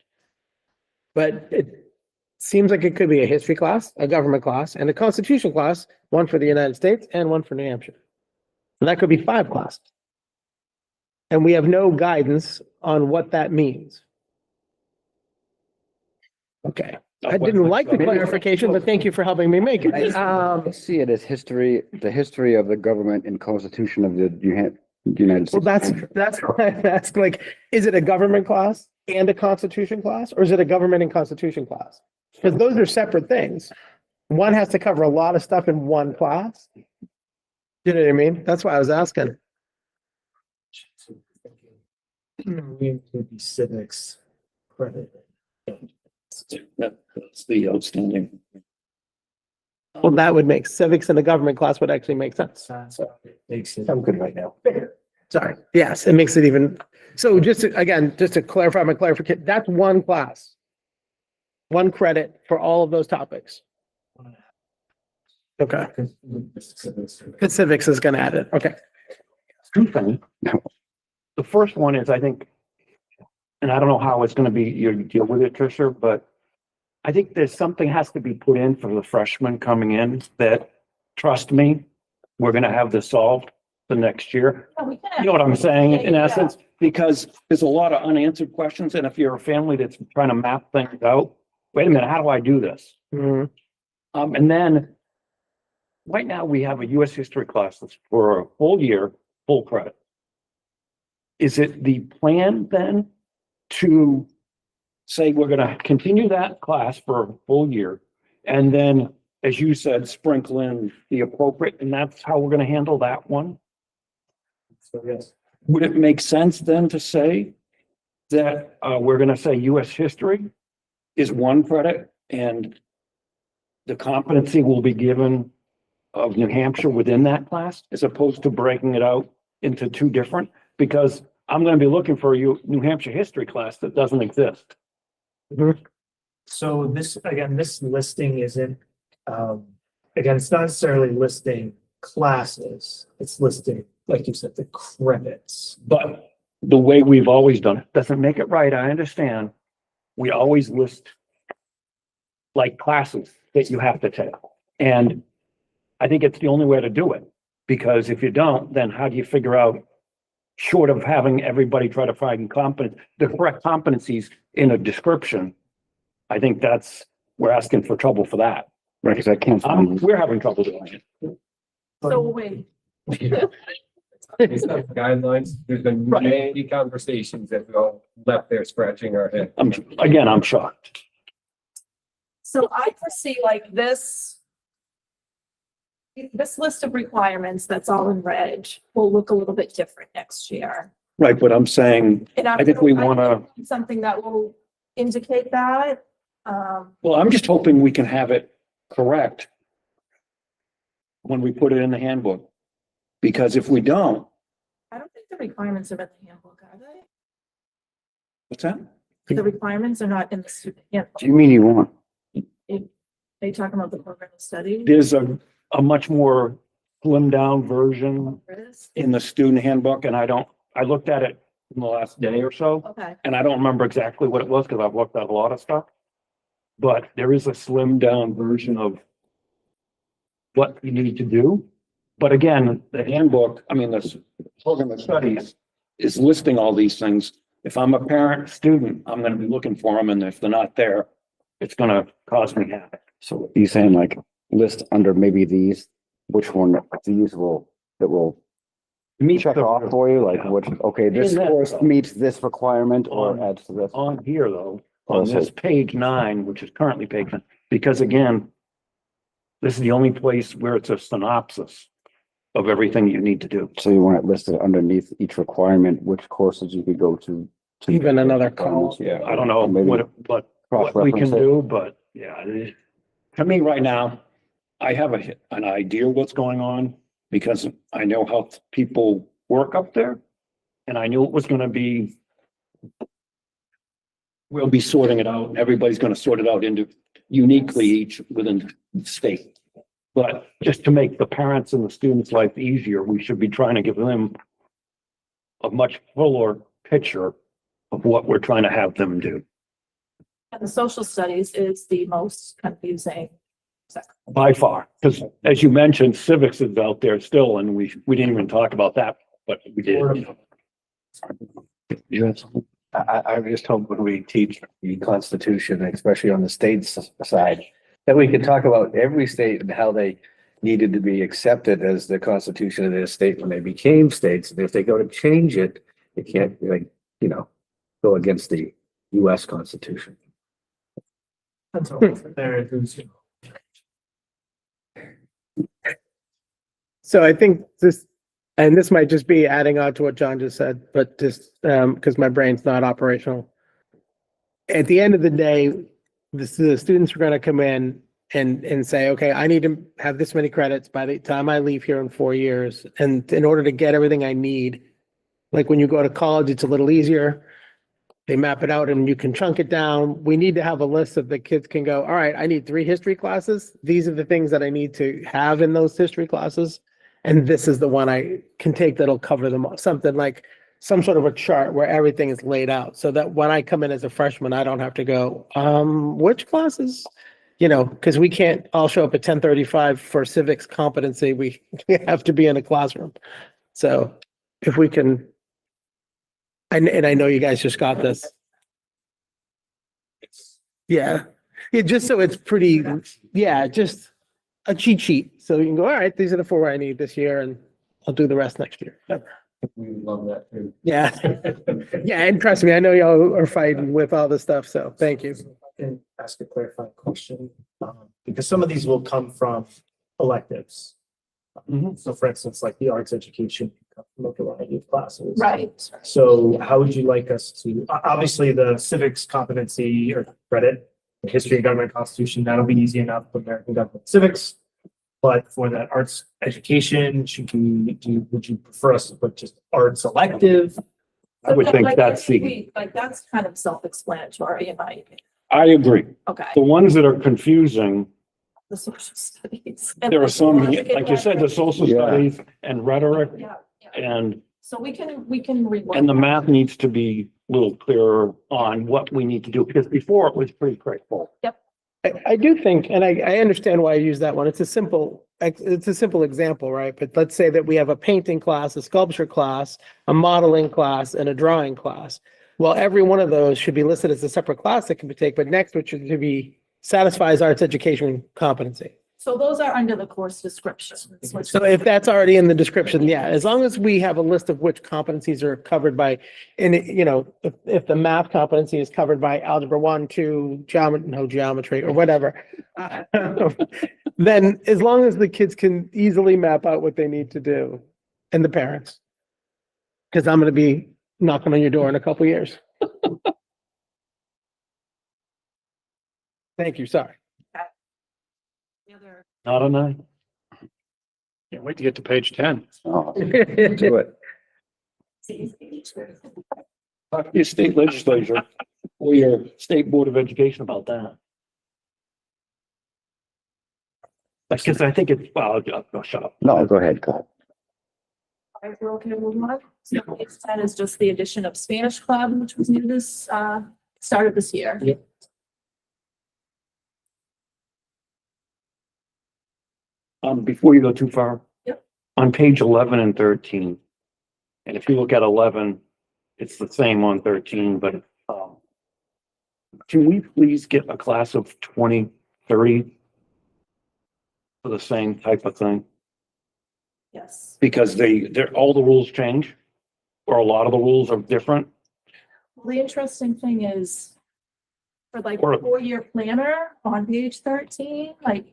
But it seems like it could be a history class, a government class, and a constitution class, one for the United States and one for New Hampshire. So that could be 5 classes. And we have no guidance on what that means. Okay, I didn't like the clarification, but thank you for helping me make it. I see it as history, the history of the government and constitution of the United Well, States. that's why I ask, like, is it a government class and a constitution class, or is it a government and constitution class? Because those are separate things. One has to cover a lot of stuff in one class. You know what I mean? That's why I was asking. We include the civics credit. That's the outstanding. Well, that would make civics in the government class would actually make sense. Makes it. I'm good right now. Sorry. Yes, it makes it even, so just to, again, just to clarify my clarification, that's one class. One credit for all of those topics. Okay, because civics is gonna add it. Okay. Two things. The first one is, I think, and I don't know how it's gonna be, you deal with it, Tricia, but I think there's something has to be put in for the freshmen coming in that, trust me, we're gonna have this solved the next year. You know what I'm saying, in essence, because there's a lot of unanswered questions, and if you're a family that's trying to map things out, wait a minute, how do I do this? Mhm. And then, right now, we have a US history class that's for a full year, full credit. Is it the plan then to say we're gonna continue that class for a full year? And then, as you said, sprinkle in the appropriate, and that's how we're gonna handle that one? So yes, Would it make sense then to say that, we're gonna say US history is one credit and the competency will be given of New Hampshire within that class, as opposed to breaking it out into 2 different? Because I'm gonna be looking for a New Hampshire history class that doesn't exist. so this, again, this listing isn't, again, it's not necessarily listing classes, it's listing, like you said, the credits. But the way we've always done it doesn't make it right, I understand. We always list like classes that you have to take. And I think it's the only way to do it, because if you don't, then how do you figure out, short of having everybody try to find the correct competencies in a description? I think we're asking for trouble for that. Right, because I can't find. We're having trouble doing it. So wait, Based on guidelines, there's been many conversations that we all left there scratching our head. I'm shocked. So I foresee like this list of requirements that's all in red will look a little bit different next year. Right, but I'm saying, And I think we I wanna, think something that will indicate that. well, I'm just hoping we can have it correct when we put it in the handbook. Because if we don't, I don't think the requirements are in the handbook, are they? what's that? The requirements are not in the student handbook. Do you mean you want? They talking about the program of study? There's a much more slimmed down version in the student handbook, and I looked at it in the last day or so, Okay, and I don't remember exactly what it was, because I've looked at a lot of stuff. But there is a slimmed down version of what you need to do. But again, the handbook, I mean, the program of studies is listing all these things. If I'm a parent, student, I'm gonna be looking for them, and if they're not there, it's gonna cause me havoc. So you saying like list under maybe these, which one of these that will Meet check the- off for you, like which, okay, this In that- course meets this requirement or On- adds to this? On here though, Oh, on so- this page 9, which is currently page 9, because again, this is the only place where it's a synopsis of everything you need to do. So you want it listed underneath each requirement, which courses you could go to. Even another column. Yeah. I don't know Maybe what we can cross-reference it. do, but yeah, to me right now, I have an idea what's going on because I know how people work up there. And I knew it was gonna be, we'll be sorting it out. Everybody's gonna sort it out into uniquely each within the state. But just to make the parents and the students' life easier, we should be trying to give them a much fuller picture of what we're trying to have them do. And the social studies is the most confusing. By far, because as you mentioned, civics is out there still, and we didn't even talk about that, but we did. Yes. I just hope when we teach the Constitution, especially on the state's side, that we can talk about every state and how they needed to be accepted as the Constitution of their state when they became states. And if they go to change it, they can't, like, go against the US Constitution. That's all. There, who's, So I think this, and this might just be adding on to what John just said, but just, because my brain's not operational. At the end of the day, the students are gonna come in and say, okay, I need to have this many credits by the time I leave here in 4 years. And in order to get everything I need, like when you go to college, it's a little easier. They map it out and you can chunk it down. We need to have a list that the kids can go, all right, I need 3 history classes. These are the things that I need to have in those history classes. And this is the one I can take that'll cover them all. Something like some sort of a chart where everything is laid out so that when I come in as a freshman, I don't have to go, which classes? Because we can't all show up at 10:35 for civics competency. We have to be in a classroom. So if we can, and I know you guys just got this. Yeah, just so it's pretty, just a cheat sheet. So you can go, all right, these are the 4 I need this year and I'll do the rest next year. We love that too. Yeah. Yeah, and trust me, I know y'all are fighting with all this stuff, so thank you. can ask a clarifying question, because some of these will come from electives. So for instance, like the arts education, can come from a variety of classes. Right. So how would you like us to, obviously the civics competency or credit, the history and government constitution, that'll be easy enough for American government civics. But for that arts education, would you prefer us to put just arts elective? I would think Like, that's Like, that's kind of self-explanatory in my opinion. I agree. Okay. The ones that are confusing, The social studies. there are some, like you said, the social Yeah. studies and rhetoric Yeah, yeah. and So we can rework. And the that. math needs to be a little clearer on what we need to do, because before it was pretty straightforward. I do think, and I understand why I use that one. It's a simple example, right? But let's say that we have a painting class, a sculpture class, a modeling class, and a drawing class. Well, every one of those should be listed as a separate class that can be taken, but next, which should be satisfies arts education competency. So those are under the course descriptions. which- So if that's already in the description, yeah, as long as we have a list of which competencies are covered by, and if the math competency is covered by algebra 1, 2, geometry or whatever. Then as long as the kids can easily map out what they need to do and the parents. Because I'm going to be knocking on your door in a couple years. Thank you, sorry. The other- Not a nine. Can't wait to get to page 10. Oh, do it. Talk to your state legislature or your state board of education about that. Because I think it's, well, I'll shut up. No, go ahead. All right, we're okay with one. So page 10 is just the addition of Spanish Club, which was new this, started this year. Yep. Before you go too far. Yep. On page 11 and 13. And if you look at 11, it's the same on 13, but, can we please get a class of 20, 30 for the same type of thing? Yes. Because all the rules change, or a lot of the rules are different. Well, the interesting thing is for like Or- the 4-year planner on page 13, like,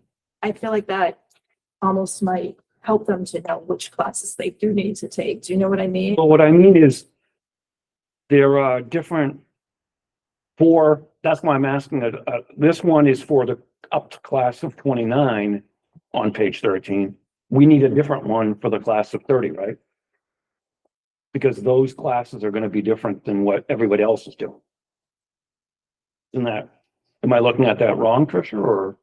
I feel like that almost might help them to know which classes they do need to take. Do you know what I mean? But what I mean is there are different that's why I'm asking that, this one is for the up to class of 29 on page 13. We need a different one for the class of 30, right? Because those classes are going to be different than what everybody else is doing. Am I looking at that wrong, Tricia, or?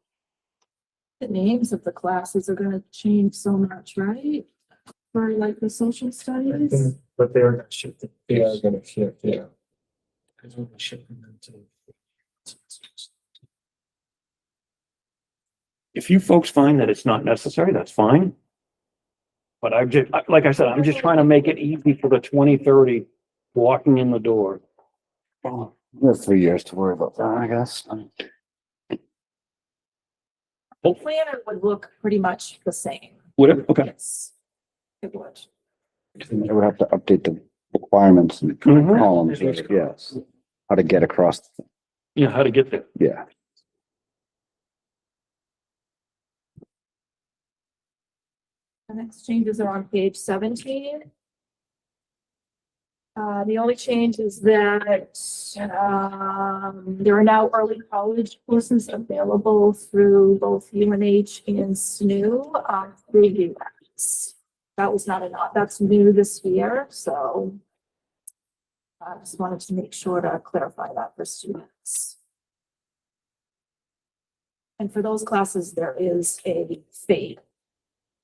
The names of the classes are gonna change so much, right? For like the social studies. But they're gonna shift it. They are gonna shift, yeah. Because we'll be shifting them to. If you folks find that it's not necessary, that's fine. But like I said, I'm just trying to make it easy for the 2030 walking in the door. Well, we have 3 years to worry about that, I guess. The planner would look pretty much the same. Would it? Okay. Yes, it would. I would have to update the requirements and Mhm. columns, yes. How to get across, Yeah, how to get there. yeah. The next changes are on page 17. The only change is that, there are now early college courses available through both UNH and SNU, through UX. That was that's new this year, so I just wanted to make sure to clarify that for students. And for those classes, there is a fee,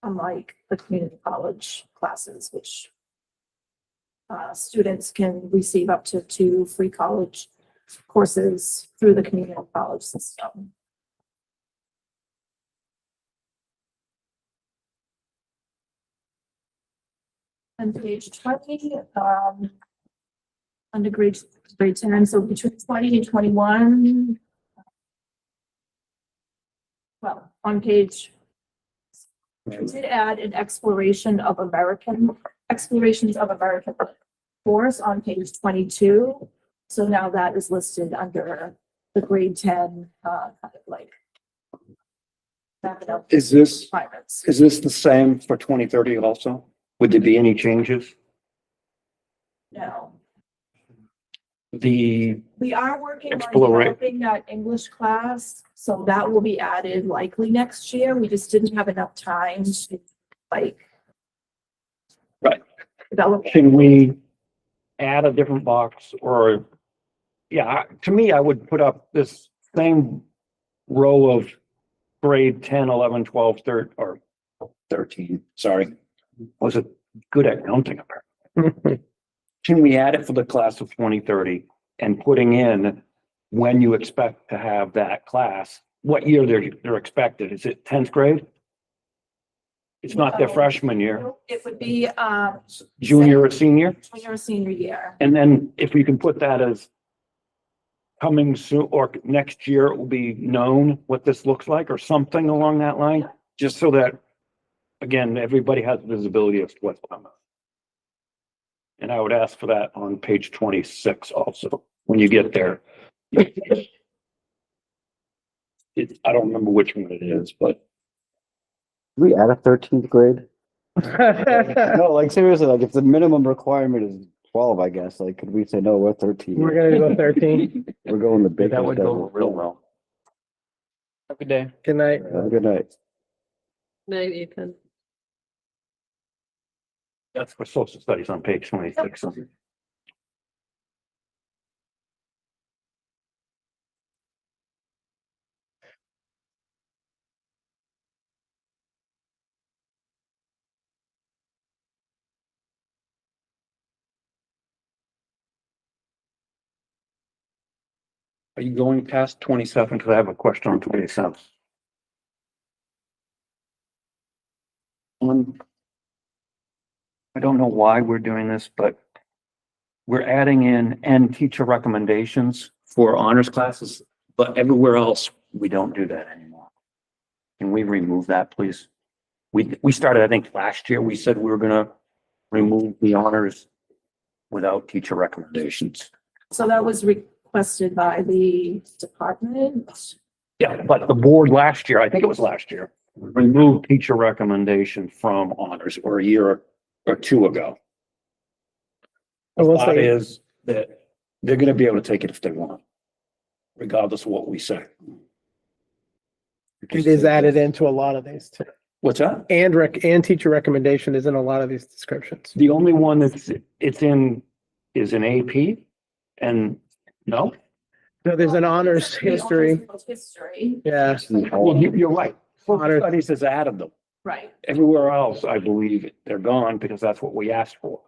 unlike the community college classes, which students can receive up to 2 free college courses through the community college system. On page 20, under grade 10, so between 20 and 21. Well, on page, we did add an explorations of American force on page 22. So now that is listed under the grade 10, kind of like. Is this Requirements. the same for 2030 also? Would there be any changes? No, The, we are working on Explore- developing that English class, so that will be added likely next year. We just didn't have enough time to like. Right. Develop. can we add a different box or, yeah, to me, I would put up this same row of grade 10, 11, 12, 13, sorry. Was it good at counting apparently? Can we add it for the class of 2030 and putting in when you expect to have that class, what year they're expected? Is it 10th grade? It's not their No. freshman year, It would be, junior or senior? junior or senior year. And then if we can put that as coming soon or next year, it will be known what this looks like or something along that line, just so that, again, everybody has visibility of what's coming. And I would ask for that on page 26 also, when you get there. I don't remember which one it is, but Can we add a 13th grade? No, like seriously, like if the minimum requirement is 12, I guess, like could we say, no, we're 13? We're gonna go 13. We're going the big. That would go real well. Have a good day. Good night. Good night. Night, Ethan. that's for social studies on page 26. Are you going past 27? Because I have a question on 27. I don't know why we're doing this, but we're adding in and teacher recommendations for honors classes, but everywhere else, we don't do that anymore. Can we remove that, please? We started, I think, last year, we said we were gonna remove the honors without teacher recommendations. So that was requested by the department. Yeah, but the board last year, I think it was last year, removed teacher recommendation from honors or a year or two ago. I The will thought say- is that they're gonna be able to take it if they want, regardless of what we say. It is added into a lot of these too. What's that? And teacher recommendation is in a lot of these descriptions. The only one it's in is an AP and no, No, there's an honors history. History, Yeah. well, you're right. Honors. Studies has added them. right. Everywhere else, I believe they're gone because that's what we asked for.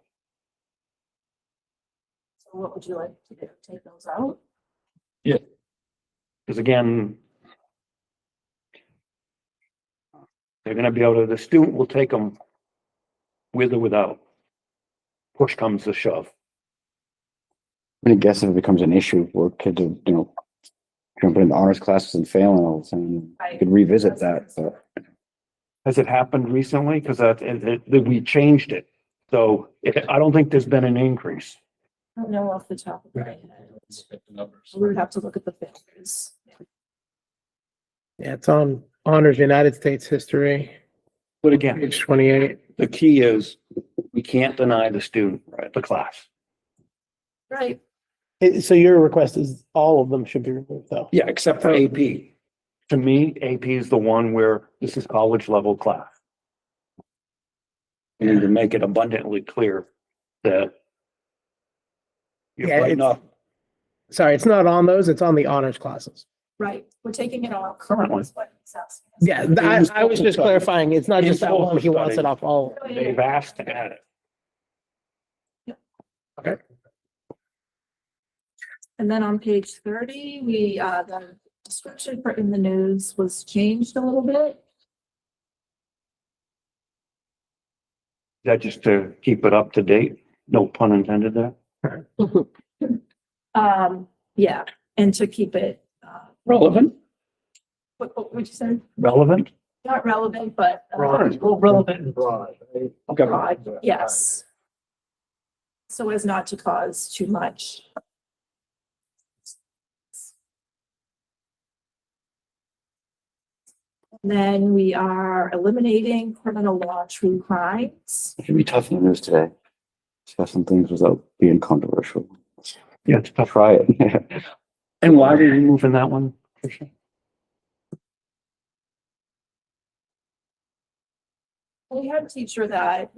So what would you like to do? Take those out? Because again, they're gonna be able to, the student will take them with or without. Push comes to shove. I guess if it becomes an issue where kids are, jumping into honors classes and failing all the time, you could revisit that, but. Has it happened recently? Because we changed it. So I don't think there's been an increase. I don't know off the top of my head. Look at the numbers. We would have to look at the figures. Yeah, it's on honors United States history, But again, page 28. the key is we can't deny the student, right, the class. Right. So your request is all of them should be removed though. Yeah, except for AP. To me, AP is the one where this is college level class. We need to make it abundantly clear that Yeah, you're right it's- enough Sorry, it's not on those, it's on the honors classes. Right. We're taking it off. Currently. That's what it's asking us. Yeah, I was just clarifying, it's not just that one, he wants it off all. they've asked to add it. And then on page 30, the description for in the news was changed a little bit. Is that just to keep it up to date? No pun intended there. Yeah, and to keep it, Relevant, what would you say? relevant. Not relevant, but. Relevant and broad, right? Okay. Broad, yes. So as not to cause too much. Then we are eliminating criminal law true crimes. It can be tough in the news today. Discuss some things without being controversial. Yeah, it's tough. Try it. And why are we removing that one? We had a teacher that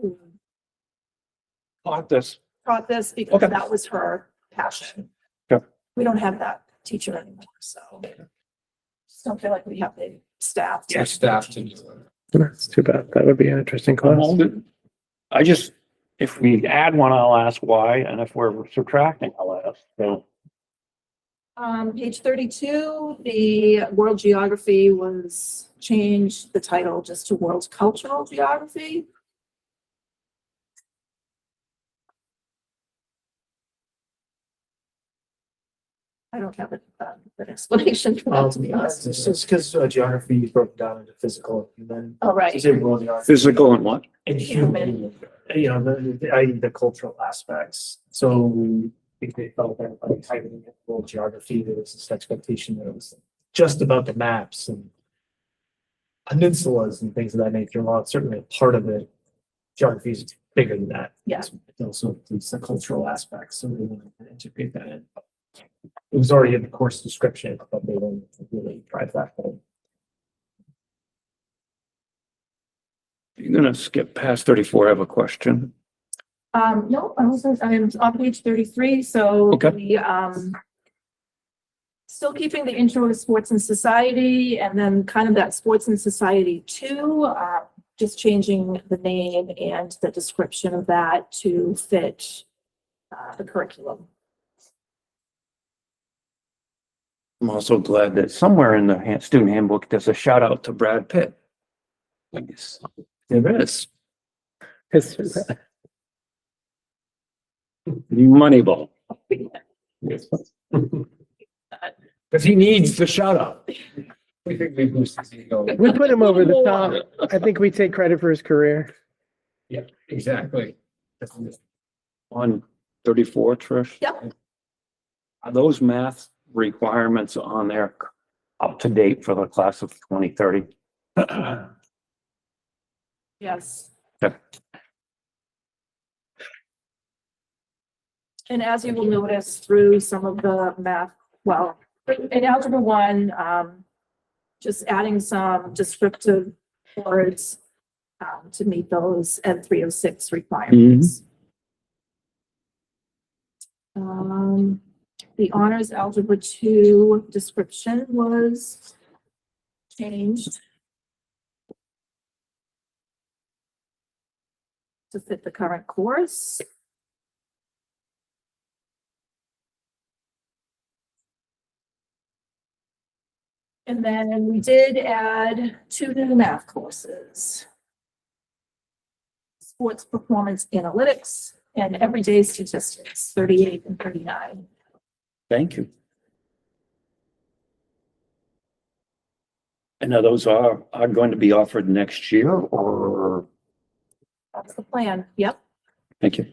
Caught this. taught this because Okay. that was her passion. Okay. We don't have that teacher anymore, so. Just don't feel like we have the staff. to- Staff to do it. That's too bad. That would be an interesting I'm class. holding. I just, if we add one, I'll ask why, and if we're subtracting, I'll ask. So Page 32, the world geography was changed, the title just to world cultural geography. I don't have an explanation for that, to be honest. It's just because geography is broken down into physical and human. All right. It's a world geography. physical and what? And human, i.e. the cultural aspects. So if they felt that by typing in world geography, there was this expectation that it was just about the maps and peninsulas and things of that nature. While it's certainly a part of it, geography is bigger than that. Yeah. It also includes the cultural aspects, so we wanted to integrate that in. It was already in the course description, but they didn't really drive that home. You're gonna skip past 34. I have a question. No, I'm on page 33, so Okay. the, still keeping the intro to sports and society, and then kind of that sports and society two, just changing the name and the description of that to fit the curriculum. I'm also glad that somewhere in the student handbook, there's a shout out to Brad Pitt. Yes, there is. History. Moneyball. Because he needs the shout out. We think we boosted his ego. We put him over the top. I think we take credit for his career. Yeah, exactly. On 34, Trish? Yep. Are those math requirements on there up to date for the class of 2030? Yes. Okay. And as you will notice through some of the math, well, in Algebra 1, just adding some descriptive words to meet those Ed 306 requirements. The honors Algebra 2 description was changed to fit the current course. And then we did add 2 new math courses. Sports performance analytics and everyday statistics, 38 and 39. Thank you. And now those are going to be offered next year or? That's the plan. Yep. Thank you.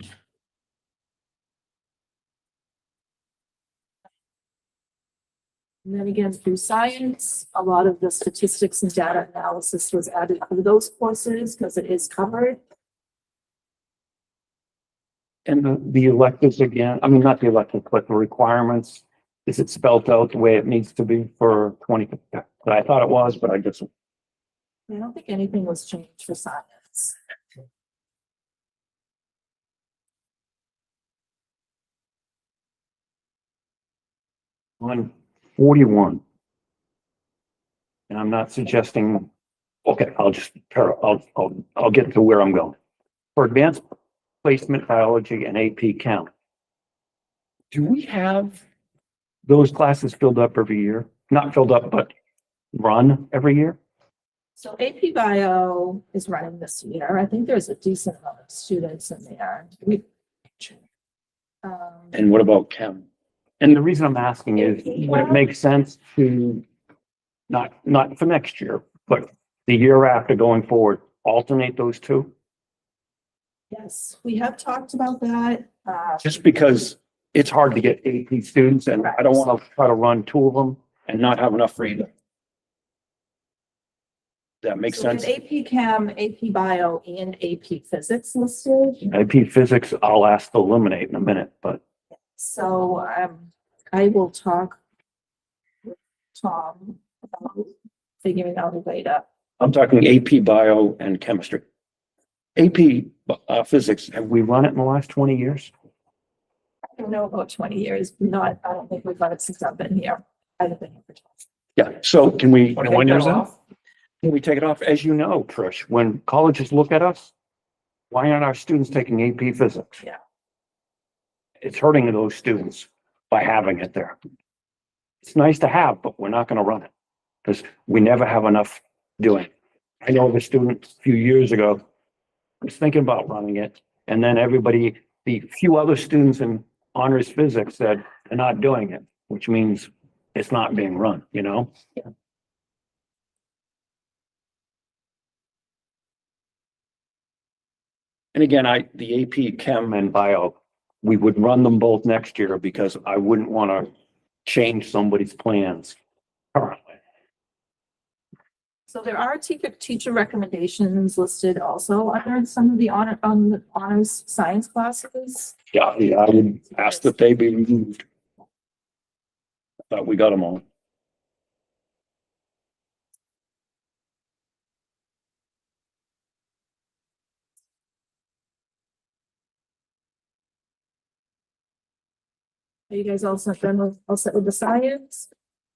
And then again, through science, a lot of the statistics and data analysis was added through those courses because it is covered. And the electives again, I mean, not the electives, but the requirements, is it spelled out the way it needs to be for 20? I thought it was, but I just, I don't think anything was changed for science. on 41. And I'm not suggesting, okay, I'll get to where I'm going. For advanced placement biology and AP Chem, do we have those classes filled up every year? Not filled up, but run every year? So AP Bio is running this year. I think there's a decent amount of students in there. And what about Chem? And the reason I'm asking is, would it make sense to not for next year, but the year after going forward, alternate those two? Yes, we have talked about that. Just because it's hard to get AP students and I don't want to try to run two of them and not have enough for either. That makes So sense. there's AP Chem, AP Bio, and AP Physics listed. AP Physics, I'll ask to eliminate in a minute, but So I will talk with Tom about figuring out a way to. I'm talking AP Bio and Chemistry. AP Physics, have we run it in the last 20 years? I don't know about 20 years, I don't think we've run it since I've been here. I've been here for 20. Yeah, so can we? 21 take years that in? off? Can we take it off? As you know, Trish, when colleges look at us, why aren't our students taking AP Physics? Yeah. It's hurting those students by having it there. It's nice to have, but we're not gonna run it because we never have enough doing. I know the student a few years ago was thinking about running it, and then the few other students in honors physics said they're not doing it, which means it's not being run, you know? Yeah. And again, the AP Chem and Bio, we would run them both next year because I wouldn't want to change somebody's plans currently. So there are teacher recommendations listed also under some of the honors science classes. Yeah, I would ask that they be removed. I thought we got them all. Are you guys all set with the science?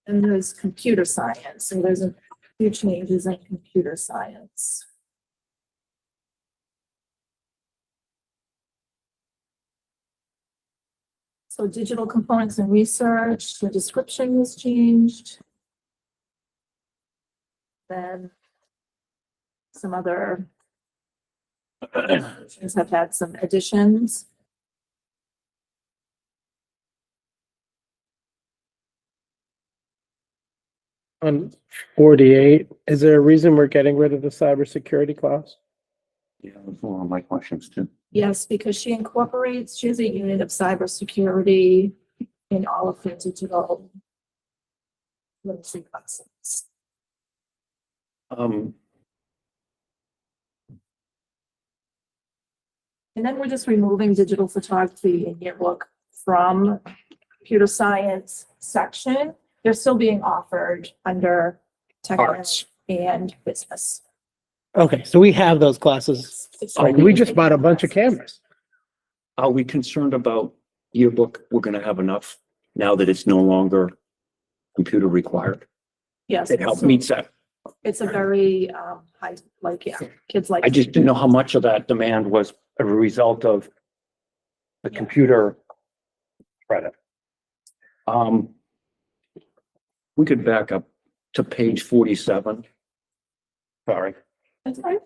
And there's computer science, so there's a few changes in computer science. So digital components and research, the description was changed. Then some other have had some additions. On 48, is there a reason we're getting rid of the cybersecurity class? Yeah, that's one of my questions too. Yes, because she has a unit of cybersecurity in all of her digital literacy classes. Um, And then we're just removing digital photography and yearbook from computer science section. They're still being offered under tech Arts. and business. Okay, so we have those classes. Right, we just bought a bunch of cameras. Are we concerned about yearbook? We're gonna have enough now that it's no longer computer required. Yes. It helps so meets that. It's a very, high, like, yeah, kids like. I just didn't know how much of that demand was a result of the computer credit. We could back up to page 47. Sorry. That's fine.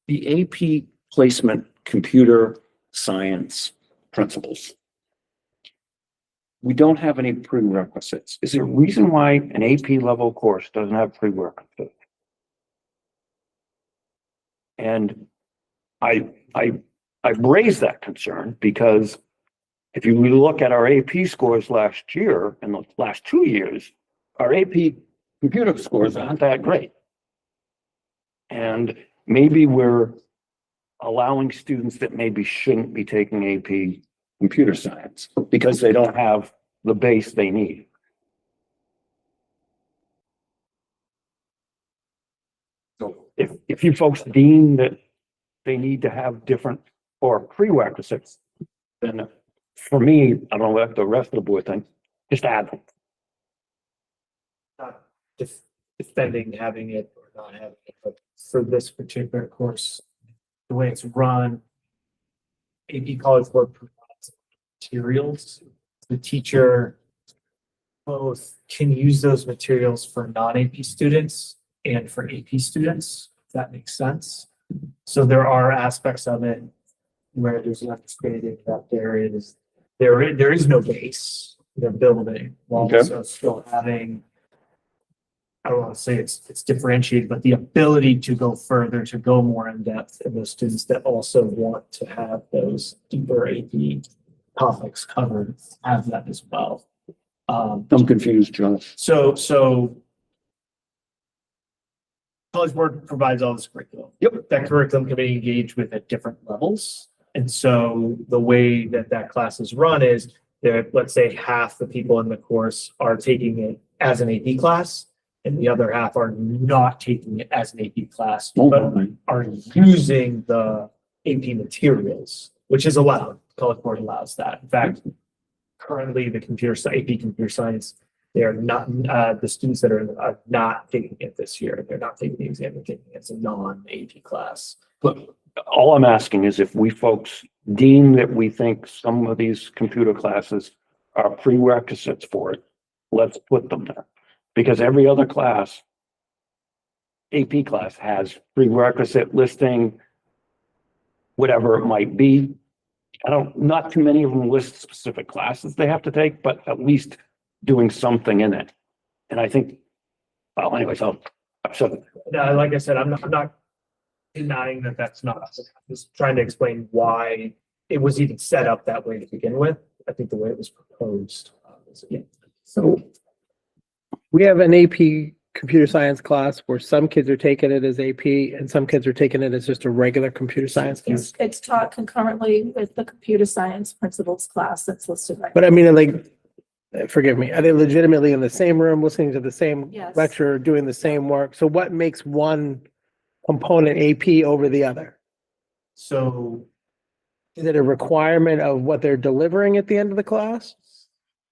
The AP placement computer science principles. We don't have any prerequisites. Is there a reason why an AP level course doesn't have prerequisites? And I raised that concern because if you look at our AP scores last year and the last 2 years, our AP computer scores aren't that great. And maybe we're allowing students that maybe shouldn't be taking AP computer science because they don't have the base they need. So if you folks deem that they need to have different or prerequisites, then for me, I don't know what the rest of the board think, just add them. Not defending having it or not having it, but for this particular course, the way it's run, AP College Board provides materials. The teacher both can use those materials for non-AP students and for AP students, if that makes sense. So there are aspects of it where there's an understanding that there is no base they're building while Okay. also still having, I don't want to say it's differentiated, but the ability to go further, to go more in depth, and those students that also want to have those deeper AP topics covered have that as well. I'm confused, Josh. So College Board provides all this curriculum. Yep. That curriculum can be engaged with at different levels. And so the way that class is run is that, let's say, half the people in the course are taking it as an AP class, and the other half are not taking it as an AP class, but are using the AP materials, which is allowed. College Board allows that. In fact, currently the AP computer science, they are not, the students that are not taking it this year. They're not taking the exam, they're taking it as a non-AP class. But all I'm asking is if we folks deem that we think some of these computer classes are prerequisites for it, let's put them there. Because every other class, AP class has prerequisite listing, whatever it might be. Not too many of them list specific classes they have to take, but at least doing something in it. And I think, well, anyways, I've said it. Now, like I said, I'm not denying that that's not, I'm just trying to explain why it was even set up that way to begin with. I think the way it was proposed. So we have an AP computer science class where some kids are taking it as AP and some kids are taking it as just a regular computer science class. It's taught concurrently with the computer science principles class that's listed right. But I mean, like, forgive me, are they legitimately in the same room, listening to the same Yes. lecture, doing the same work? So what makes one component AP over the other? So Is it a requirement of what they're delivering at the end of the class?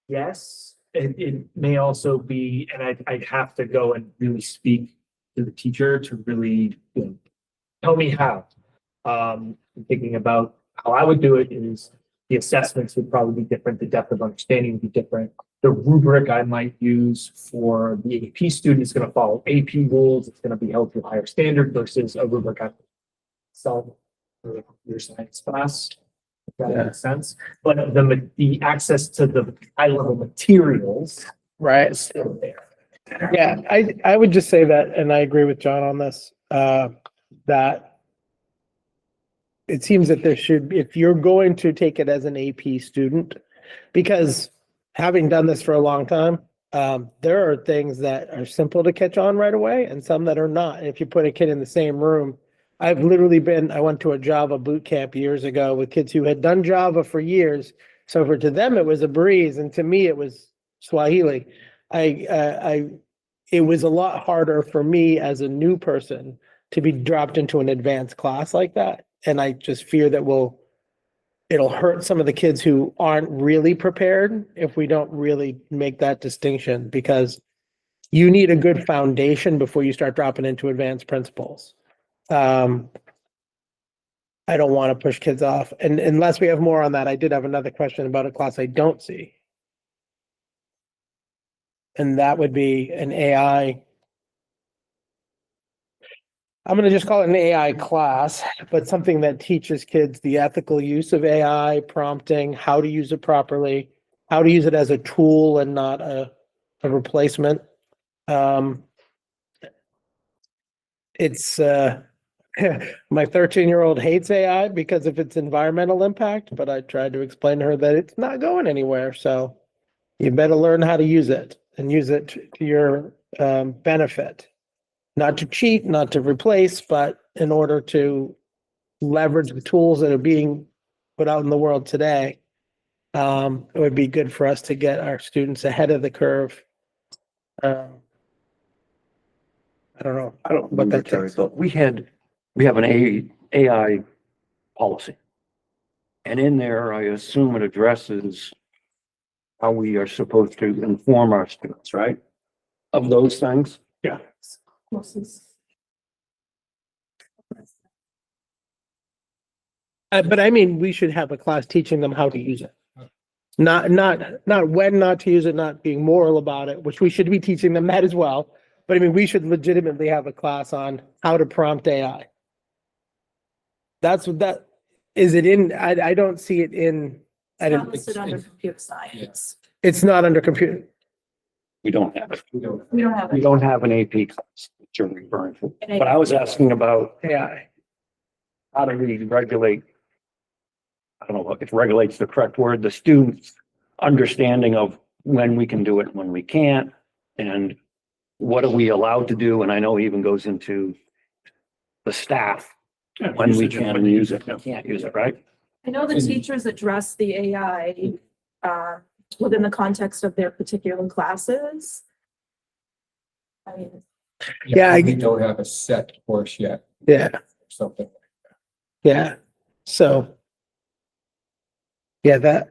yes, it may also be, and I'd have to go and really speak to the teacher to really, tell me how. Thinking about how I would do it is the assessments would probably be different, the depth of understanding would be different. The rubric I might use for the AP student is going to follow AP rules. It's going to be held to a higher standard versus a rubric I solve for the computer science class. If that makes sense, but the access to the high level materials Right. is still there. Yeah, I would just say that, and I agree with John on this, that it seems that there should, if you're going to take it as an AP student, because having done this for a long time, there are things that are simple to catch on right away and some that are not. And if you put a kid in the same room, I went to a Java boot camp years ago with kids who had done Java for years. So to them, it was a breeze, and to me, it was Swahili. It was a lot harder for me as a new person to be dropped into an advanced class like that. And I just fear that it'll hurt some of the kids who aren't really prepared if we don't really make that distinction, because you need a good foundation before you start dropping into advanced principles. I don't want to push kids off. And unless we have more on that, I did have another question about a class I don't see. And that would be an AI. I'm going to just call it an AI class, but something that teaches kids the ethical use of AI, prompting, how to use it properly, how to use it as a tool and not a replacement. It's my 13-year-old hates AI because of its environmental impact, but I tried to explain to her that it's not going anywhere. So you better learn how to use it and use it to your benefit. Not to cheat, not to replace, but in order to leverage the tools that are being put out in the world today. It would be good for us to get our students ahead of the curve. I don't know. I don't What remember, that Terry, takes. but we have an AI policy. And in there, I assume it addresses how we are supposed to inform our students, right? Of those things? Yeah. But I mean, we should have a class teaching them how to use it. Not when not to use it, not being moral about it, which we should be teaching them that as well. But I mean, we should legitimately have a class on how to prompt AI. That's what that, is it in, I don't see it in, I It's not didn't, listed under computer science. it's not under computer. We don't have it. We don't have We it. don't have an AP class that you're referring to. But I was asking about AI. how do we regulate, I don't know if regulate's the correct word, the students' understanding of when we can do it and when we can't, and what are we allowed to do? And I know he even goes into the staff, when we can use it, and can't use it, right? I know the teachers address the AI within the context of their particular classes. I mean, Yeah, We don't have a set course yet, Yeah, something. yeah. So. Yeah,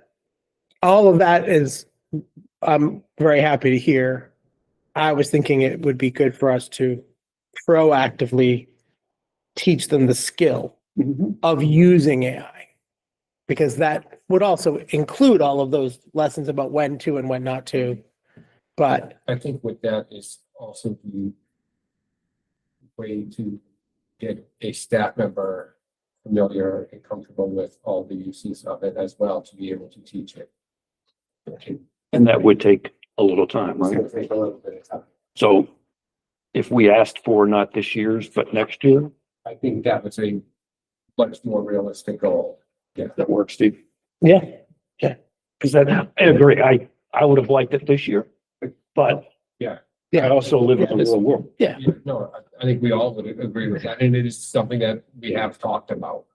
all of that is, I'm very happy to hear. I was thinking it would be good for us to proactively teach them the skill of using AI. Because that would also include all of those lessons about when to and when not to. But I think with that is also the way to get a staff member familiar and comfortable with all the uses of it as well, to be able to teach it. And that would take a little time, It's right? gonna take a little bit of time. So if we asked for not this year's, but next year, I think that was a much more realistic goal. Yeah. that works, Steve. yeah, Because I agree, I would have liked it this year, but I also live in the real world. yeah. No, I think we all would agree with that, and it is something that we have talked about.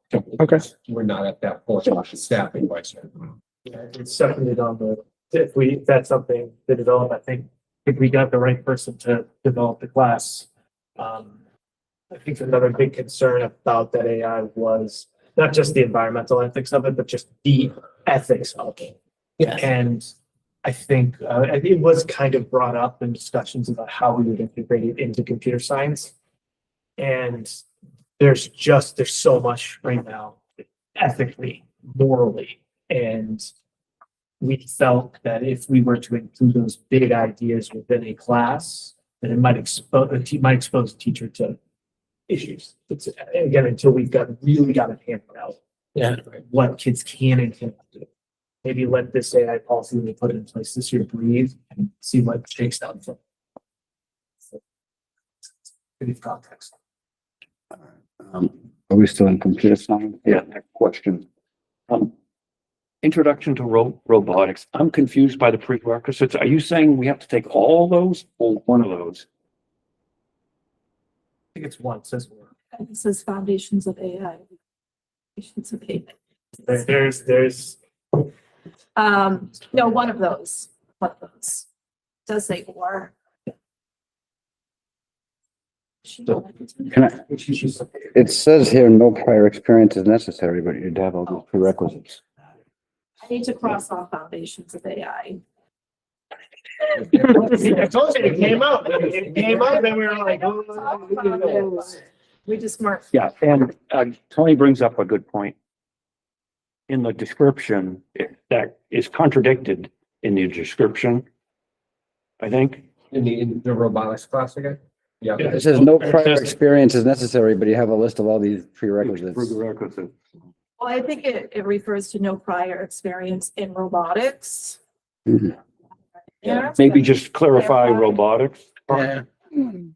Okay. We're not at that point, staffing wise. Yeah, it's separated on if that's something to develop, I think if we got the right person to develop the class. I think another big concern about that AI was not just the environmental ethics of it, but just the ethics of it. Yeah. And I think it was kind of brought up in discussions about how we would integrate it into computer science. And there's so much right now ethically, morally, and we felt that if we were to include those big ideas within a class, then it might expose the teacher to issues. It's again, until we've really got it hammered out. Yeah. What kids can and cannot do. Maybe let this AI policy when we put it in place this year breathe and see what shakes down from. Give context. Are we still in computer science? Yeah, next question. Introduction to robotics. I'm confused by the prerequisites. Are you saying we have to take all those or one of those? I think it's one, it says one. It says foundations of AI. Foundations of AI. There's, No, one of those, does say or. Can I, it says here, no prior experience is necessary, but you'd have all these prerequisites. I need to cross off foundations of AI. I told you, it came out, then we were like, oh. We just marked. Yeah, and Tony brings up a good point. In the description, that is contradicted in the description. I think. In the robotics class again? Yeah. It says no prior experience is necessary, but you have a list of all these prerequisites. Prerequisites. Well, I think it refers to no prior experience in robotics. Mhm. Yeah. Maybe just clarify robotics. Yeah. And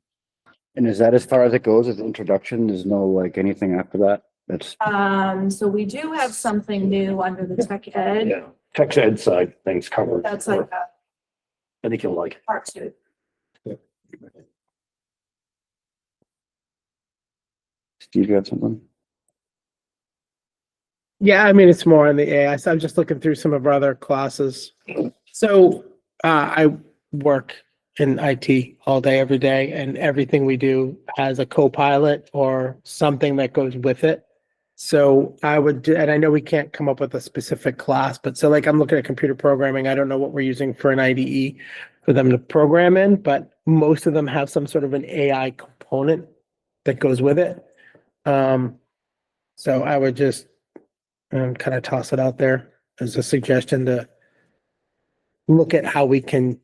is that as far as it goes as introduction? There's no like anything after that? That's, So we do have something new under the tech ed. Yeah, tech ed side things covered. That's like a I think you'll like it. part two. Steve, you got something? Yeah, I mean, it's more on the AI. So I'm just looking through some of our other classes. So I work in IT all day, every day, and everything we do has a co-pilot or something that goes with it. So I would, and I know we can't come up with a specific class, but so like I'm looking at computer programming. I don't know what we're using for an IDE for them to program in, but most of them have some sort of an AI component that goes with it. So I would just kind of toss it out there as a suggestion to look at how we can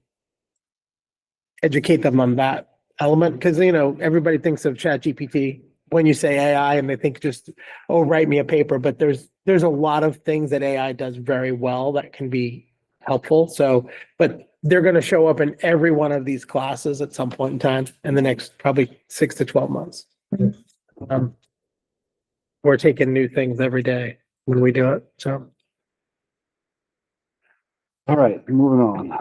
educate them on that element. Because, you know, everybody thinks of ChatGPT when you say AI and they think just, oh, write me a paper. But there's a lot of things that AI does very well that can be helpful. So, but they're going to show up in every one of these classes at some point in time in the next probably 6 to 12 months. We're taking new things every day when we do it. So. All right, moving on.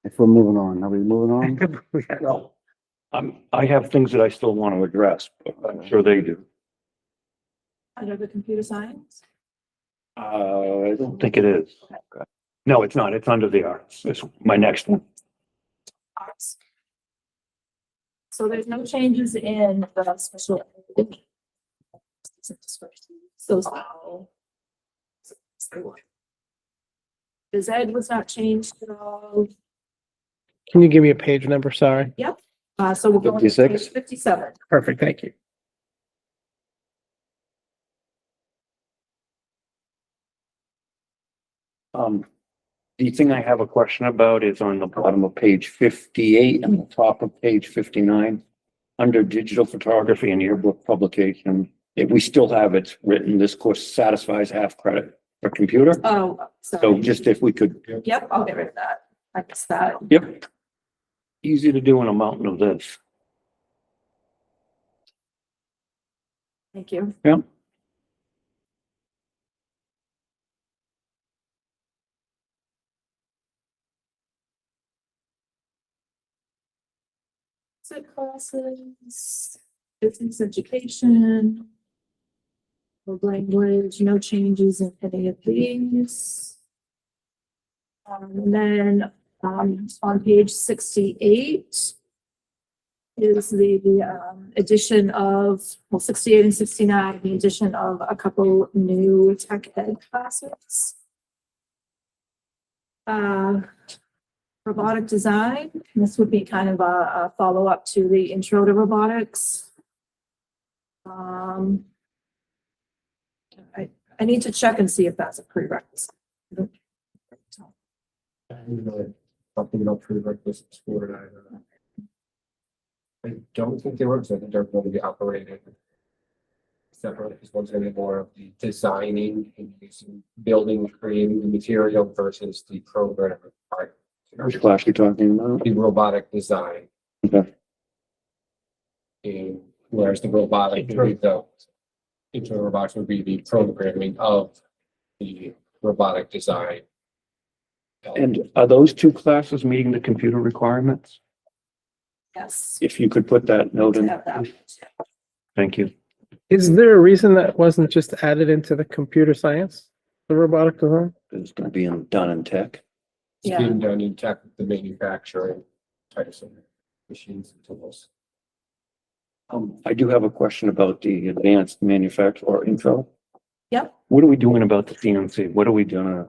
If we're moving on, are we moving on? No. I have things that I still want to address, but I'm sure they do. Under the computer science. I don't think it is. No, it's not. It's under the arts. It's my next one. Arts. So there's no changes in the special. So. Phys ed was not changed at all. Can you give me a page number? Sorry. Yep. So we'll go to 56? page 57. Perfect. Thank you. The thing I have a question about is on the bottom of page 58 and the top of page 59. Under digital photography and yearbook publication, if we still have it written, this course satisfies half credit for computer. Oh, So sorry. just if we could, Yep, I'll get rid of that. I missed that. yep. Easy to do in a mountain of this. Thank you. Yeah. Music classes, business education. World language, no changes in any of these. And then, on page 68 is the, addition of, well, 68 and 69, the addition of a couple new tech ed classes. Robotic design, this would be kind of a follow-up to the intro to robotics. I need to check and see if that's a prerequisite. Something about prerequisites for it either. I don't think they were, because I think they're going to be operating. separate, because one's gonna be more of the designing and using, building, creating the material versus the program part. Which class you talking about? The robotic design. Okay. And whereas the robotic would be the, internal robotics would be the programming of the robotic design. And are those two classes meeting the computer requirements? Yes. If you could put that note in. Have that. Thank you. Is there a reason that wasn't just added into the computer science, the robotic design? It's gonna be done in tech. It's being done in tech, the manufacturing types of machines and tools. I do have a question about the advanced manufacture or intro. Yep. What are we doing about the CNC? What are we doing?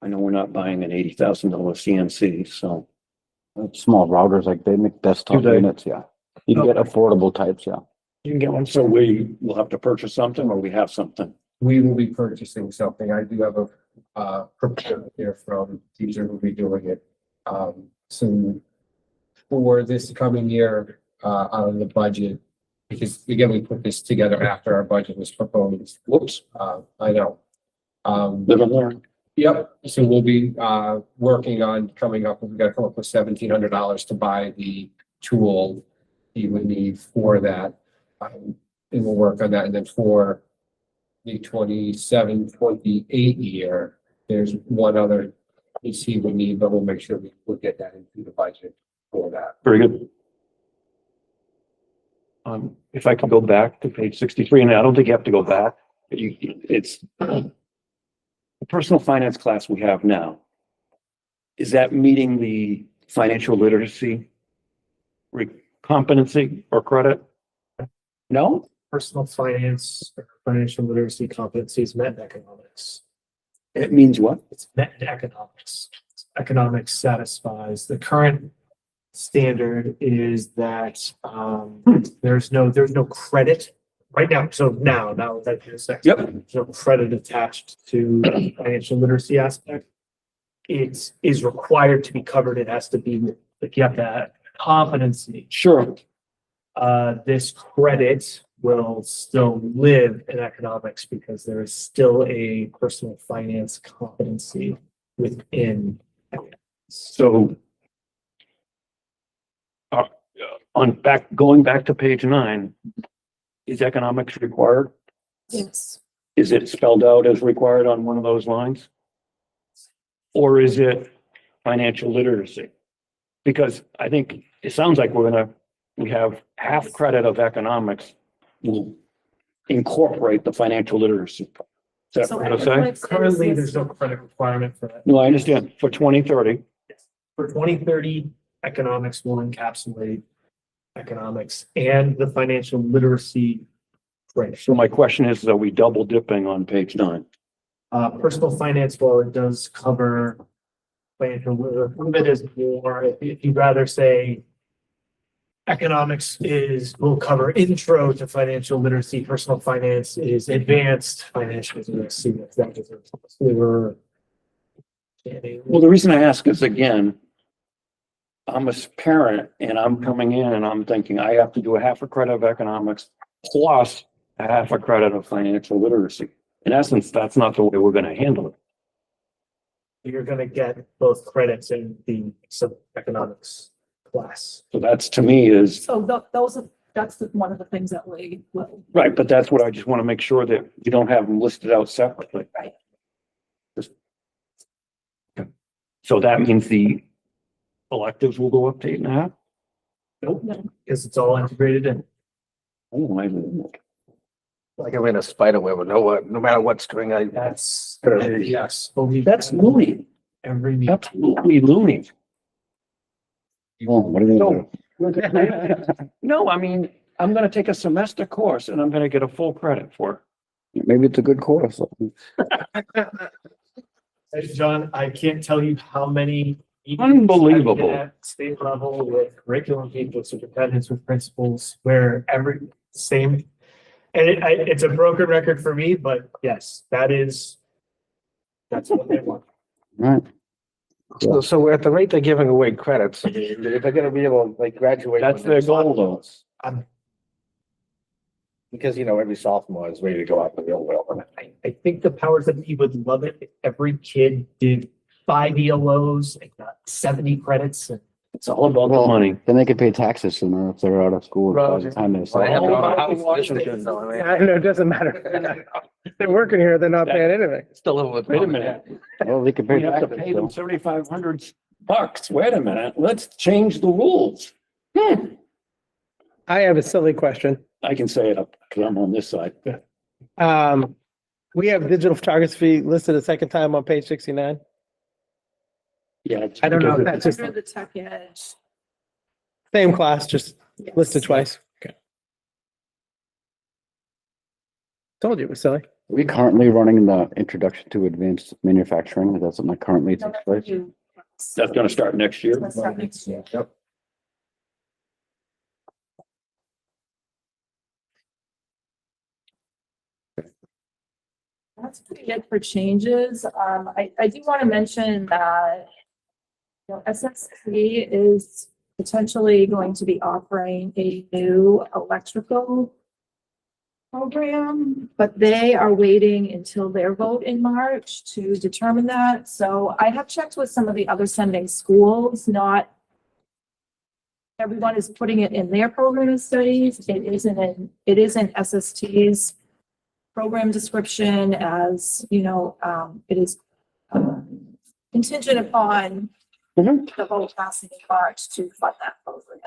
I know we're not buying an $80,000 CNC, so. Small routers, like they make desktop Do they? units, yeah. You can get affordable types, yeah. You can get one. So we will have to purchase something or we have something? We will be purchasing something. I do have a proposal here from teacher who will be doing it. So for this coming year, out of the budget, because again, we put this together after our budget was proposed. Whoops. I know. Live and learn. Yep, so we'll be working on coming up, we've got to come up with $1,700 to buy the tool you would need for that. And we'll work on that, and then for the 27-28 year, there's one other piece he would need, but we'll make sure we'll get that into the budget for that. Very good. If I could go back to page 63, and I don't think you have to go back, but it's the personal finance class we have now. Is that meeting the financial literacy competency or credit? No? Personal finance, or financial literacy competencies met in economics. It means what? It's met in economics. Economics satisfies the current standard is that there's no credit right now. So now that is sex. Yep. There's no credit attached to the financial literacy aspect. It is required to be covered. It has to be like you have to have competency. Sure. This credit will still live in economics because there is still a personal finance competency within economics. So going back to page 9, is economics required? Yes. Is it spelled out as required on one of those lines? Or is it financial literacy? Because I think it sounds like we have half credit of economics will incorporate the financial literacy. Is that what I'm saying? Currently, there's no credit requirement for that. No, I understand. For 2030. For 2030, economics will encapsulate economics and the financial literacy. Right. So my question is, are we double dipping on page 9? Personal finance, well, it does cover financial, a little bit is more, if you'd rather say economics will cover intro to financial literacy, personal finance is advanced financial literacy. If that is a clearer understanding. Well, the reason I ask is, again, I'm a parent and I'm coming in and I'm thinking I have to do a half a credit of economics plus a half a credit of financial literacy. In essence, that's not the way we're going to handle it. You're gonna get both credits in the economics class. So that's, to me, is So that's one of the things that we will. right, but that's what I just want to make sure that you don't have them listed out separately. Right. Okay. So that means the electives will go up to 8.5? Nope, because it's all integrated in. Oh, Like I'm in a spider web, no matter what's doing, That's, Yes. yes. that's loony. Every meeting. Absolutely loony. Oh, what are you gonna do? No, I mean, I'm going to take a semester course and I'm going to get a full credit for it. Maybe it's a good course. Hey, John, I can't tell you how many. meetings Unbelievable. I've been at State level with curriculum people, superintendents, with principals, where every same. And it's a broken record for me, but yes, that's what they want. Right. So at the rate they're giving away credits, I mean, if they're gonna be able to like graduate. That's within their goal, 5 though. months, Because, you know, every sophomore is ready to go out in the real world. I think the powers that be would love it if every kid did 5 ELOs, and got 70 credits. And It's all about the money. Then they could pay taxes sooner if they're out of school by the time they Well, I have start. no house. I know, it doesn't matter. If they're working here, they're not paying anything. Still a little bit. Wait a minute. Well, they could pay We have to taxes. pay them so. $7,500. Wait a minute, let's change the rules. I have a silly question. I can say it up because I'm on this side. We have digital photography listed a second time on page 69. Yeah. it's I don't know if because that's just Under the tech edge. same class, just Yes. listed twice. Okay. Told you it was silly. Are we currently running the introduction to advanced manufacturing? Is that something that currently No, takes that's place? you. That's gonna start next year. Let's start next year. Yep. That's pretty it for changes. I do want to mention that, you know, SSC is potentially going to be offering a new electrical program, but they are waiting until their vote in March to determine that. So I have checked with some of the other sending schools, not everyone is putting it in their program of studies. It is in SST's program description as, you know, it is contingent upon the vote passing in March to fund that program.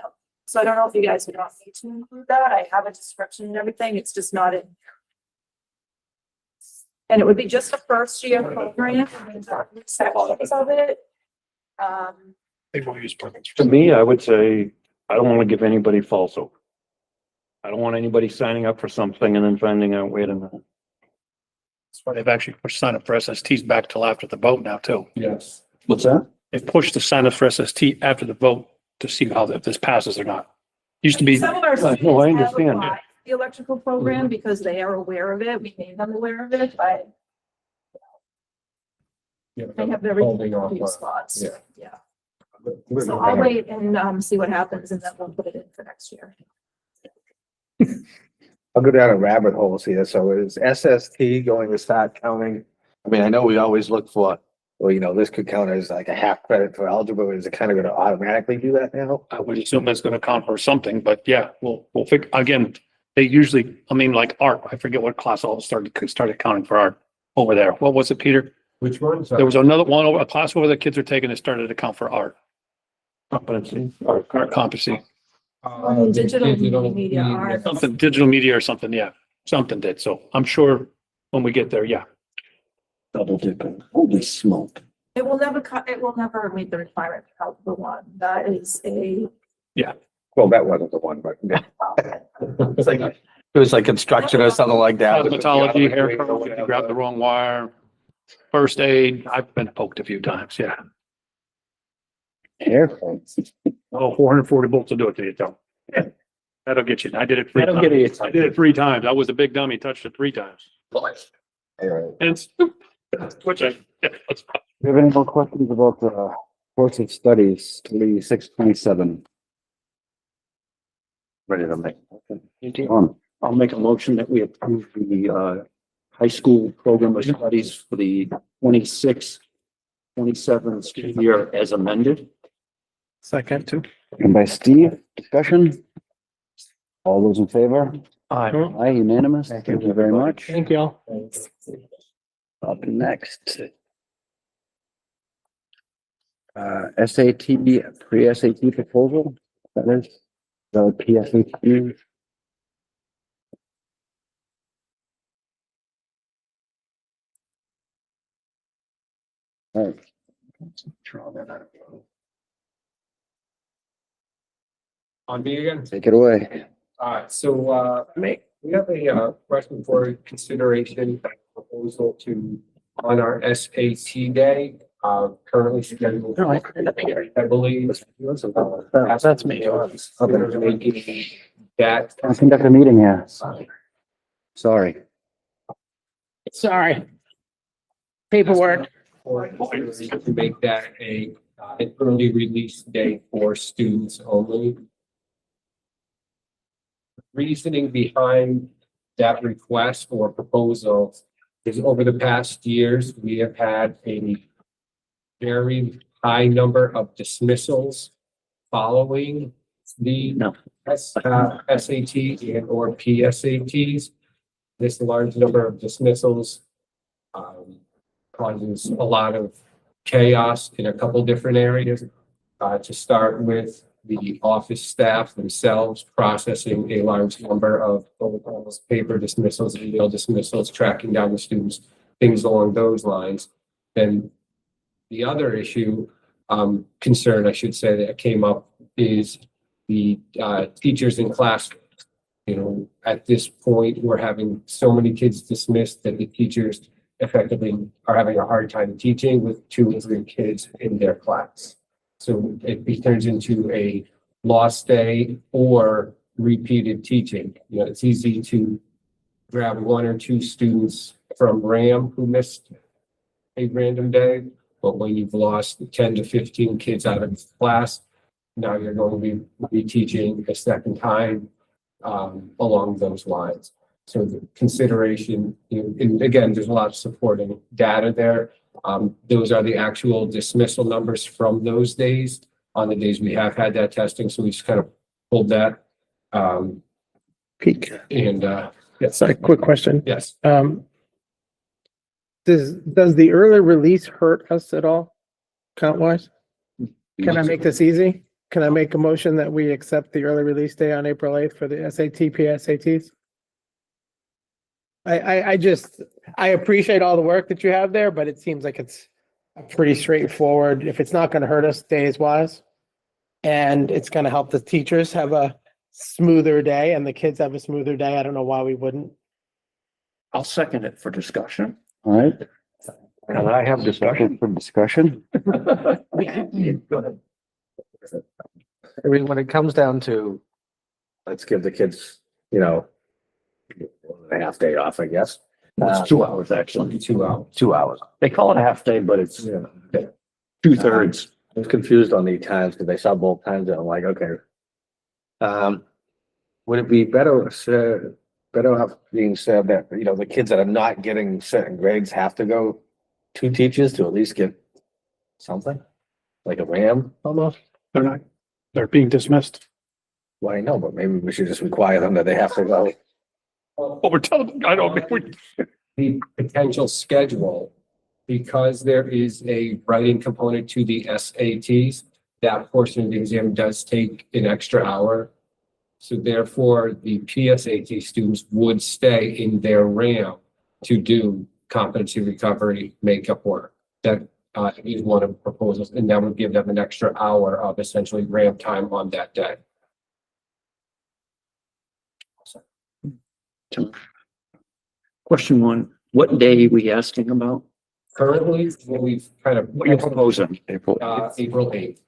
So I don't know if you guys would want me to include that. I have a description and everything. It's just not in. And it would be just a first year program, and sections of it. To me, I would say, I don't want to give anybody false hope. I don't want anybody signing up for something and then finding out, wait a minute. That's why they've actually pushed sign up for SSTs back till after the vote now too. Yes. What's that? They've pushed the sign up for SST after the vote to see how, if this passes or not. Used to be, Some of our no, I students have understand. applied for the electrical program because they are aware of it. We made them aware of it, but they have very Holding off few on- spots. yeah. Yeah. So I'll wait and see what happens and then we'll put it in for next year. I'll go down a rabbit holes here. So is SST going to start counting? I mean, I know we always look for, well, you know, this could count as like a half credit for algebra. Is it kind of going to automatically do that now? I would assume that's gonna count for something, but yeah, we'll figure, again, they usually, I mean, like art, I forget what class all started counting for art over there. What was it, Peter? Which ones? There was another one, a class over the kids are taking that started to count for art, Competency. or art competency, Digital media art. something, digital media or something, yeah, something did. So I'm sure when we get there, yeah. Double dipping. Holy smoke. It will never meet the requirement for Algebra 1. That is a. Well, that wasn't the one, but it's like, it was like construction or something like that. Cosmetology, hair color, if you grab the wrong wire, first aid, I've been poked a few times, yeah. Haircuts. Oh, 440 volts will do it to you, Tom. Yeah. That'll get you. I did it 3 That'll times. get you. I did it 3 times. I was a big dummy, touched it 3 times. Anyway, And it's, which I, yeah, that's, Do you have any more questions about the course of studies 26-27? ready to make. I'll make a motion that we approve the high school program of studies for the 26-27 school year as amended. Second too. And by Steve, discussion? All those in favor? Aye. Aye, unanimous. Thank you very much. Thank you all. Up next. SAT, pre-SAT proposal, that is, the PSAT. All right, Draw that out. On me again? take it away. So, we have a question for consideration proposal to, on our SAT day, currently scheduled. I believe. That's me. Making that. I'll conduct a meeting here. Sorry. Sorry. Paperwork. To make that an early release day for students only. Reasoning behind that request or proposal is over the past years, we have had a very high number of dismissals following the No. SAT and or PSATs. This large number of dismissals causes a lot of chaos in a couple different areas. To start with, the office staff themselves processing a large number of paper dismissals, email dismissals, tracking down the students, things along those lines. Then the other issue, concern, I should say, that came up is the teachers in classrooms. You know, at this point, we're having so many kids dismissed that the teachers effectively are having a hard time teaching with 2 or 3 kids in their class. So it turns into a lost day or repeated teaching. You know, it's easy to grab 1 or 2 students from RAM who missed a random day, but when you've lost 10 to 15 kids out of class, now you're going to be teaching a second time along those lines. So the consideration, you know, and again, there's a lot of supporting data there. Those are the actual dismissal numbers from those days on the days we have had that testing. So we just kind of pulled that. Peak. And yes, Sorry, quick question. yes. Does the early release hurt us at all, count wise? Can I make this easy? Can I make a motion that we accept the early release day on April 8th for the SAT, PSATs? I appreciate all the work that you have there, but it seems like it's pretty straightforward. If it's not gonna hurt us days wise, and it's gonna help the teachers have a smoother day and the kids have a smoother day, I don't know why we wouldn't. I'll second it for discussion. All right. And I have discussion. For discussion. Go ahead. I mean, when it comes down to, let's give the kids, you know, a half day off, I guess. It's 2 hours, actually. 2 hours. 2 hours. They call it a half day, but it's Yeah. 2/3. I was confused on the times because I saw both times and I'm like, okay. Would it be better have being said that, you know, the kids that are not getting certain grades have to go to teachers to at least get something? Like a RAM almost? They're being dismissed. Well, I know, but maybe we should just require them that they have to go. Oh, we're telling them, I don't think The potential schedule, because there is a writing component to the SATs, that portion of the exam does take an extra hour. So therefore, the PSAT students would stay in their RAM to do competency recovery makeup work. That is one of the proposals, and that would give them an extra hour of essentially RAM time on that day. Question 1, what day are we asking about? Currently, what we've kind of. What you're proposing? April 8th.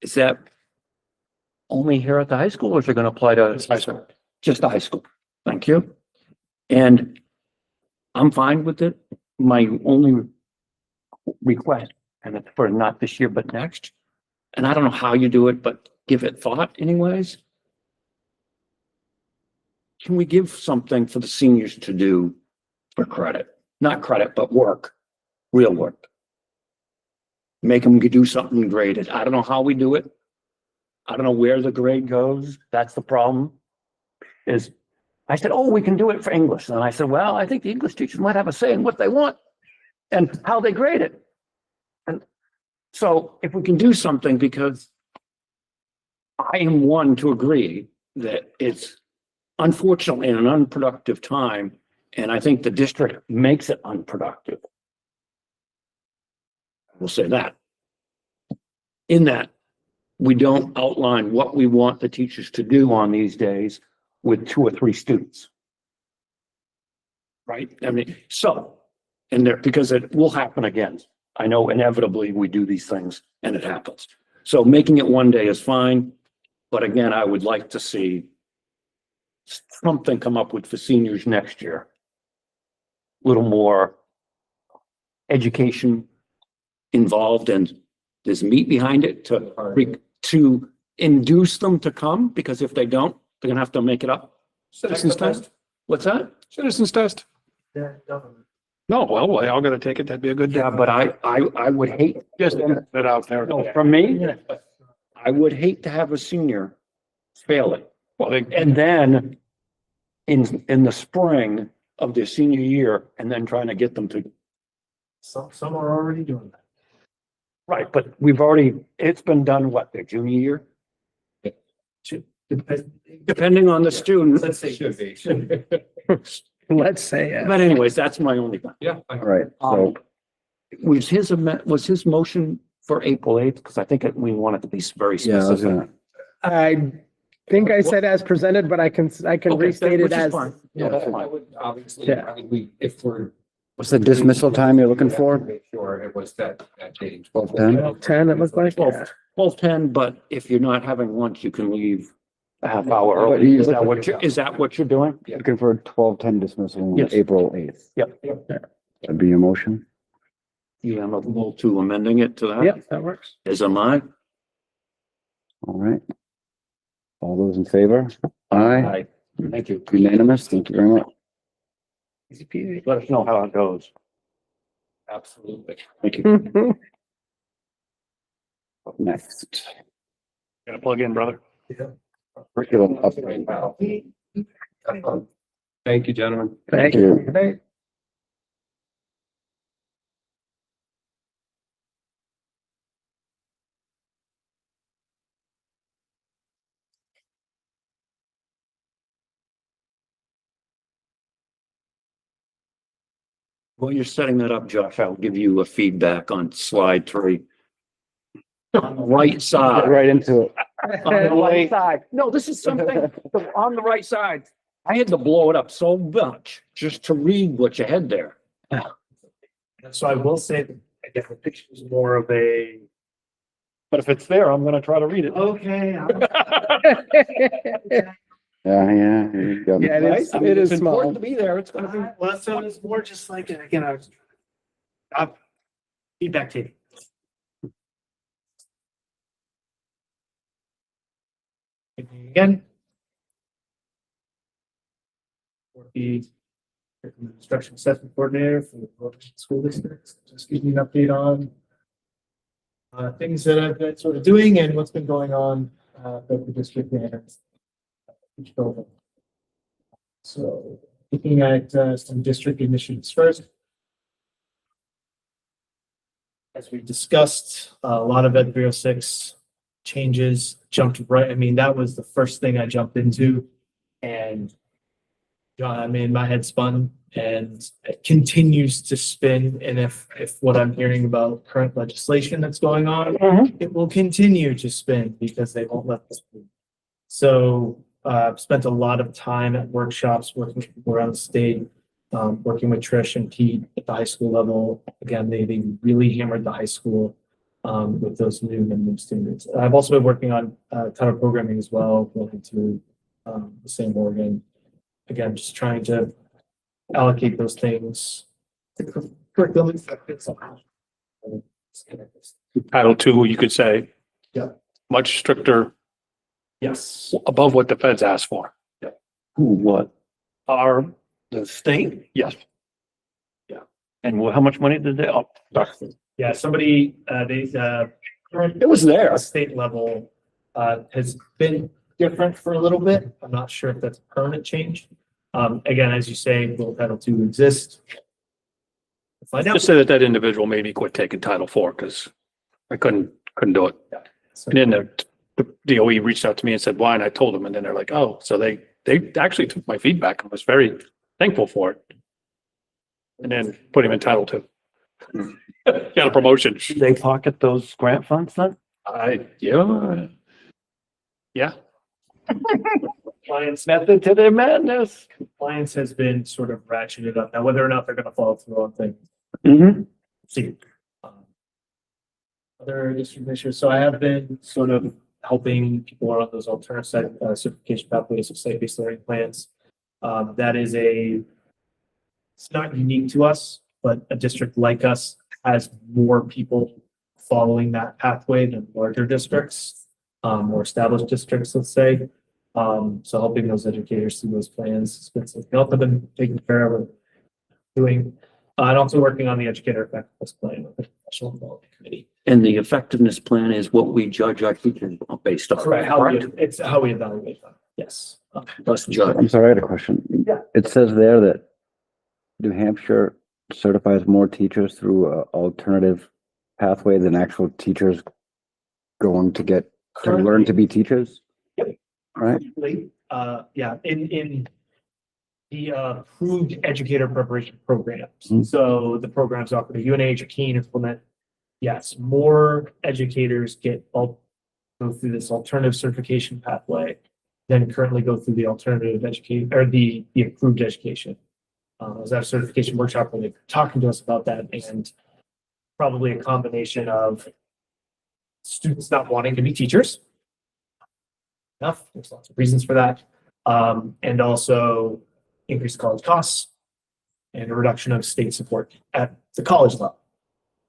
Is that only here at the high school or is it gonna apply to? High school. Just the high school. Thank you. And I'm fine with it. My only request, and it's for not this year, but next, and I don't know how you do it, but give it thought anyways. Can we give something for the seniors to do for credit? Not credit, but work, real work. Make them do something graded. I don't know how we do it. I don't know where the grade goes. That's the problem. Is I said, oh, we can do it for English. And I said, well, I think the English teachers might have a say in what they want and how they grade it. And so if we can do something, because I am one to agree that it's unfortunately an unproductive time, and I think the district makes it unproductive. We'll say that. In that, we don't outline what we want the teachers to do on these days with 2 or 3 students. Right? I mean, so, and there, because it will happen again. I know inevitably we do these things and it happens. So making it one day is fine. But again, I would like to see something come up with for seniors next year. A little more education involved, and there's meat behind it to induce them to come, because if they don't, they're gonna have to make it up. Citizens test? What's that? Citizens test. Yeah, definitely. No, well, we all gotta take it. That'd be a good. Yeah, but I would hate, Just that out there. no, for me, I would hate to have a senior fail it. Well, they, And then in the spring of their senior year, and then trying to get them to, Some are already doing that. right, but we've already, it's been done, what, their junior year? Depending on the student. Let's say. Should be. Let's say it. But anyways, that's my only thing. Yeah. All right, so Was his motion for April 8th? Because I think we want it to be very yeah, I was specific. gonna, I think I said as presented, but I can Okay, restate it which is as. fine. Yeah, No, that's I fine. would obviously, Yeah. I mean, if we're. what's the dismissal time you're looking for? Make sure it was that date. 12:10? 10, it looked like. Well, Yeah. 12:10, but if you're not having lunch, you can leave a half hour But early. you- Is that what you're doing? Looking for a 12:10 dismissal on Yes. April 8th. Yep. That'd be your motion? You am able to amending it to that? Yep, that works. As am I. All right. All those in favor? Aye. Thank you. Unanimous. Thank you very much. Let us know how it goes. Absolutely. Thank you. Up next, gotta plug in, brother. curriculum update. Thank you, gentlemen. Thank you. you. While you're setting that up, Josh, I'll give you a feedback on slide 3. On the right Get side. right into it. On the right side. No, this is something on the right side. I had to blow it up so much just to read what you had there. So I will say, that, again, the picture is more of a, But if it's there, I'm gonna try to read it. okay. Yeah, you got me. Yeah, Right? I mean, it is it's important small. to be there. It's gonna be. Well, so it's more just like, again, feedback tape. Again. The instruction assessment coordinator for the Wilmington School District, just give you an update on things that I've been sort of doing and what's been going on at the district and each building. So looking at some district initiatives first. As we discussed, a lot of Ed 306 changes jumped right. I mean, that was the first thing I jumped into. And I mean, my head spun and it continues to spin. And if what I'm hearing about current legislation that's going on, it will continue to spin because they won't let this be. So I've spent a lot of time at workshops working with people around the state, working with Trish and Pete at the high school level. Again, they really hammered the high school with those new minimum standards. I've also been working on a ton of programming as well, going to the same Oregon. Again, just trying to allocate those things to curriculum effective somehow. Title II, you could say. Yeah. Much stricter, Yes. above what the feds ask for. Who, what? Our, The state? yes, And how much money did they, oh, Yeah, somebody, current it was there. state level has been different for a little bit. I'm not sure if that's a permanent change. Again, as you say, will Title II exist? Find out. just say that individual made me quit taking Title IV because I couldn't do it. So- And then the DOE reached out to me and said, why? And I told them, and then they're like, oh, so they actually took my feedback and was very thankful for it. And then put him in Title II. Got a promotion. Did they pocket those grant funds then? Yeah. Compliance, Method to their madness. compliance has been sort of ratcheted up. Now, whether or not they're gonna follow through on things, Mm-hmm. see. Other district issues. So I have been sort of helping people on those alternative site certification pathways of site-based learning plans. That is it's not unique to us, but a district like us has more people following that pathway than larger districts, more established districts, let's say. So helping those educators through those plans has been something else I've been taking care of and doing. And also working on the educator effectiveness plan with the professional development committee. And the effectiveness plan is what we judge our teachers based on. Correct. It's how we evaluate them. Yes. Us judge. I'm sorry, I had a question. Yeah. It says there that New Hampshire certifies more teachers through a alternative pathway than actual teachers going to get to learn to be teachers. Yep. Right? Yeah, in the approved educator preparation programs. Mhm. So the programs offered at UNH or Keene implement. Yes, more educators go through this alternative certification pathway than currently go through the alternative education or the approved education. I was at a certification workshop where they were talking to us about that, and probably a combination of students not wanting to be teachers. Enough, there's lots of reasons for that. And also increased college costs and a reduction of state support at the college level.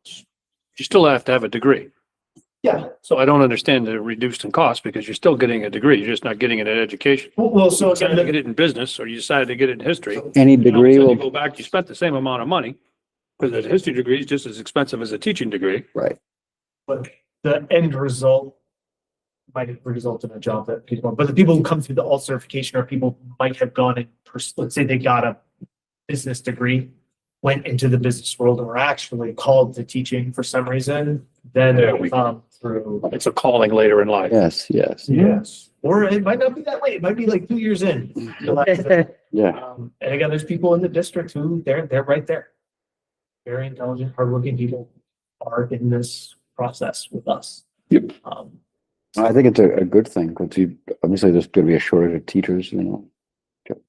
You still have to have a degree. Yeah. So I don't understand the reduced in cost because you're still getting a degree. You're just not getting it in education. Well, so You decided to again, get it in business or you decided to get it in history. Any And all of a degree sudden will, You go back, you spent the same amount of money because a history degree is just as expensive as a teaching degree. right. but the end result might result in a job that people, but the people who come through the alt certification are people who might have gone in, let's say they got a business degree, went into the business world and were actually called to teaching for some reason, then There they we come through. It's a calling later in life. Yes, yes. Yes, or it might not be that late. It might be like 2 years in. Yeah. And again, there's people in the district who they're right there. Very intelligent, hardworking people are in this process with us. Yep. I think it's a good thing because obviously there's going to be a shortage of teachers, you know.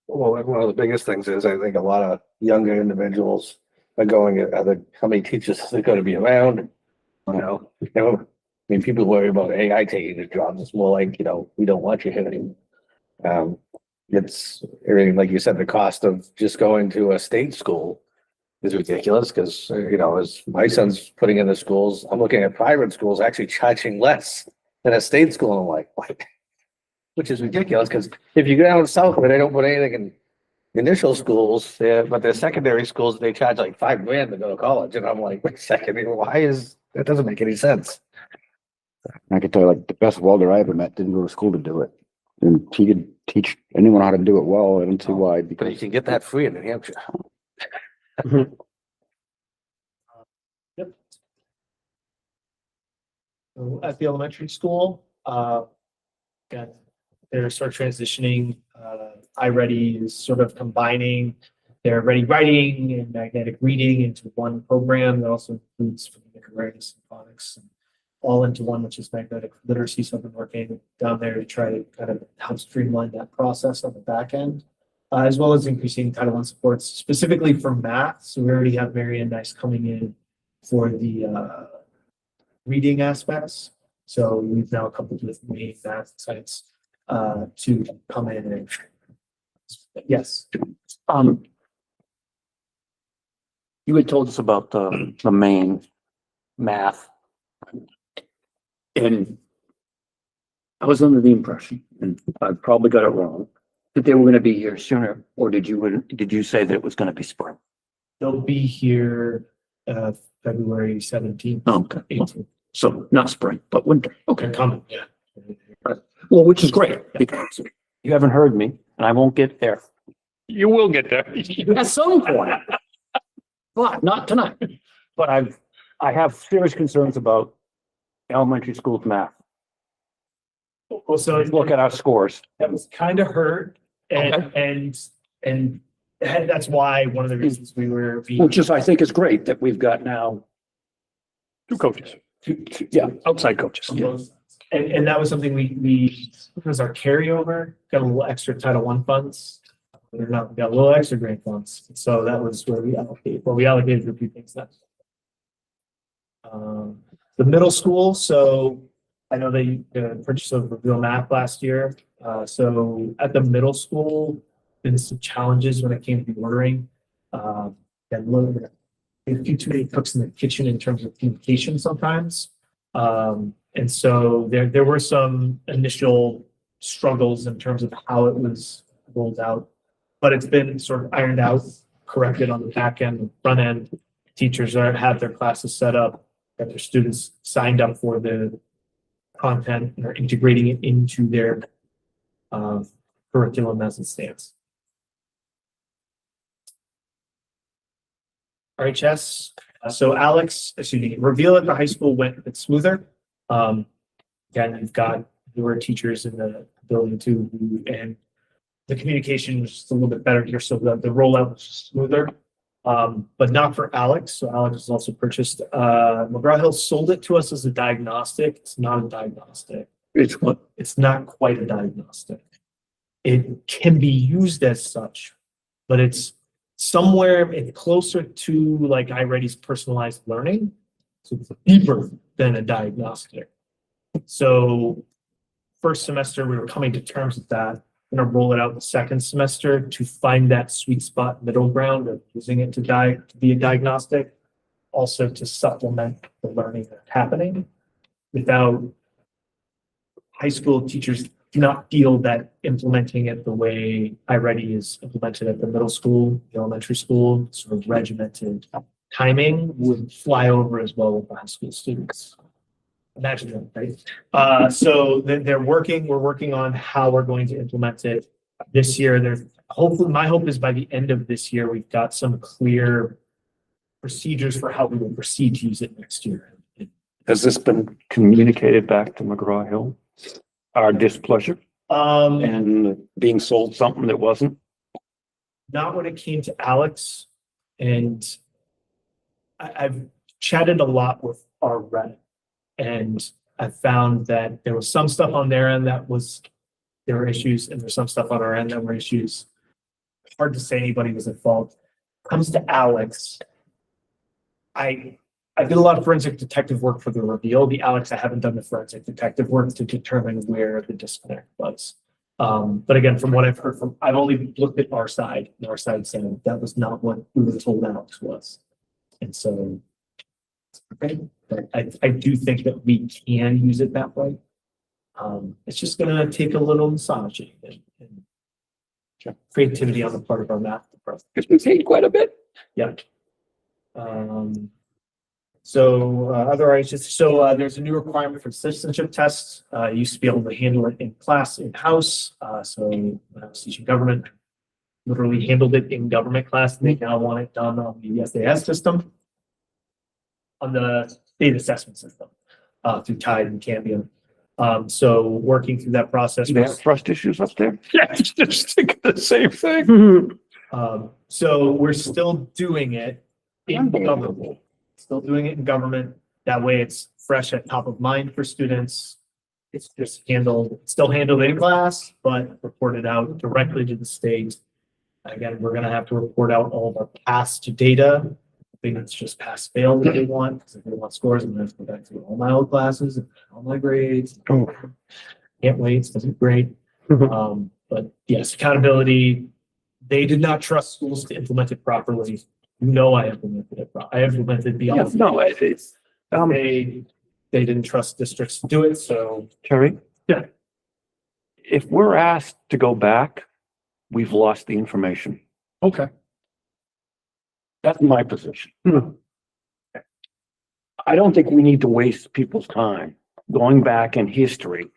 Well, one of the biggest things is I think a lot of younger individuals are going, how many teachers are going to be around? I mean, people worry about AI taking the jobs. It's more like, we don't want you here anymore. It's everything, like you said, the cost of just going to a state school is ridiculous because, as my son's putting in the schools, I'm looking at private schools actually charging less than a state school. And I'm like, what? Which is ridiculous because if you go down south where they don't put anything in initial schools, but their secondary schools, they charge like $5,000 to go to college. And I'm like, wait a second, that doesn't make any sense. I could tell you, like, the best welder I ever met didn't go to school to do it. And he could teach anyone how to do it well. I don't see why, But you because can get that free in New Hampshire. Yep. So at the elementary school, again, they're sort of transitioning. iReady is sort of combining their Ready Writing and magnetic reading into one program that also includes phonemic awareness and phonics and all into one, which is magnetic literacy. So I've been working down there to try to kind of help streamline that process on the back end, as well as increasing Title I supports specifically for math. So we already have Marianne Nice coming in for the reading aspects. So we've now coupled with main math sites to come in and yes. You had told us about the main math. And I was under the impression, and I probably got it wrong, that they were gonna be here sooner, or did you say that it was gonna be spring? They'll be here February 17th, Oh, okay, 18th. so not spring, but winter. They're coming, yeah. Well, which is great, because you haven't heard me, and I won't get there. You will get there. At some point. But not tonight. But I have serious concerns about elementary school math. Well, so Look at our scores. that was kind of heard and that's why one of the reasons we were being. Which is, I think is great that we've got now Two coaches, yeah. outside coaches. Yeah. And that was something we it was our carryover, got a little extra Title I funds. We got a little extra grant funds. So that was where we allocated for a few things then. The middle school, so I know they purchased a Reveal Math last year. So at the middle school, been some challenges when it came to ordering. And a few too many cooks in the kitchen in terms of communication sometimes. And so there were some initial struggles in terms of how it was rolled out. But it's been sort of ironed out, corrected on the back end, the front end. Teachers have their classes set up, got their students signed up for the content and are integrating it into their curriculum as it stands. RHS. So Alex, excuse me, reveal at the high school went a bit smoother. Again, you've got newer teachers in the building too, and the communication was just a little bit better here, so the rollout was smoother. But not for Alex. So Alex has also purchased, McGraw-Hill sold it to us as a diagnostic. It's not a diagnostic. It's what? It's not quite a diagnostic. It can be used as such, but it's somewhere it's closer to like iReady's personalized learning. So it's deeper than a diagnostic. So first semester, we were coming to terms with that. I'm gonna roll it out the second semester to find that sweet spot middle ground of using it to be a diagnostic, also to supplement the learning that's happening without high school teachers do not feel that implementing it the way iReady is implemented at the middle school, the elementary school, sort of regimented timing would fly over as well with the high school students. Imagine that, right? So we're working on how we're going to implement it this year. There's hopefully, my hope is by the end of this year, we've got some clear procedures for how we will proceed to use it next year. Has this been communicated back to McGraw-Hill? Our displeasure and being sold something that wasn't? Not when it came to Alex, and I've chatted a lot with our rep, and I found that there was some stuff on their end there were issues, and there's some stuff on our end that were issues. Hard to say anybody was at fault. Comes to Alex, I did a lot of forensic detective work for the reveal. The Alex, I haven't done the forensic detective work to determine where the disconnect was. But again, from what I've heard I've only looked at our side, and our side saying that was not what we were told Alex was. And so, okay, but I do think that we can use it that way. It's just gonna take a little massaging and creativity on the part of our math department. Because we paid quite a bit. Yeah. There's a new requirement for citizenship tests. I used to be able to handle it in class, in-house. So when I was teaching government, literally handled it in government class. They now want it done on the SAS system, on the state assessment system, through TIDE and Cambium. So working through that process. They have trust issues up there? Yeah, just thinking the same thing. So we're still doing it in government. Still doing it in government. That way it's fresh at top of mind for students. It's just still handled in class, but reported out directly to the state. Again, we're gonna have to report out all of our past data. I think it's just pass fail that they want, because if they want scores, I'm gonna have to go back to all my old classes, and all my grades. Can't wait, it's gonna be great. But yes, accountability. They did not trust schools to implement it properly. I implemented it. I implemented beyond. They didn't trust districts to do it, so. Terry? Yeah. If we're asked to go back, we've lost the information. Okay. That's my position. I don't think we need to waste people's time going back in history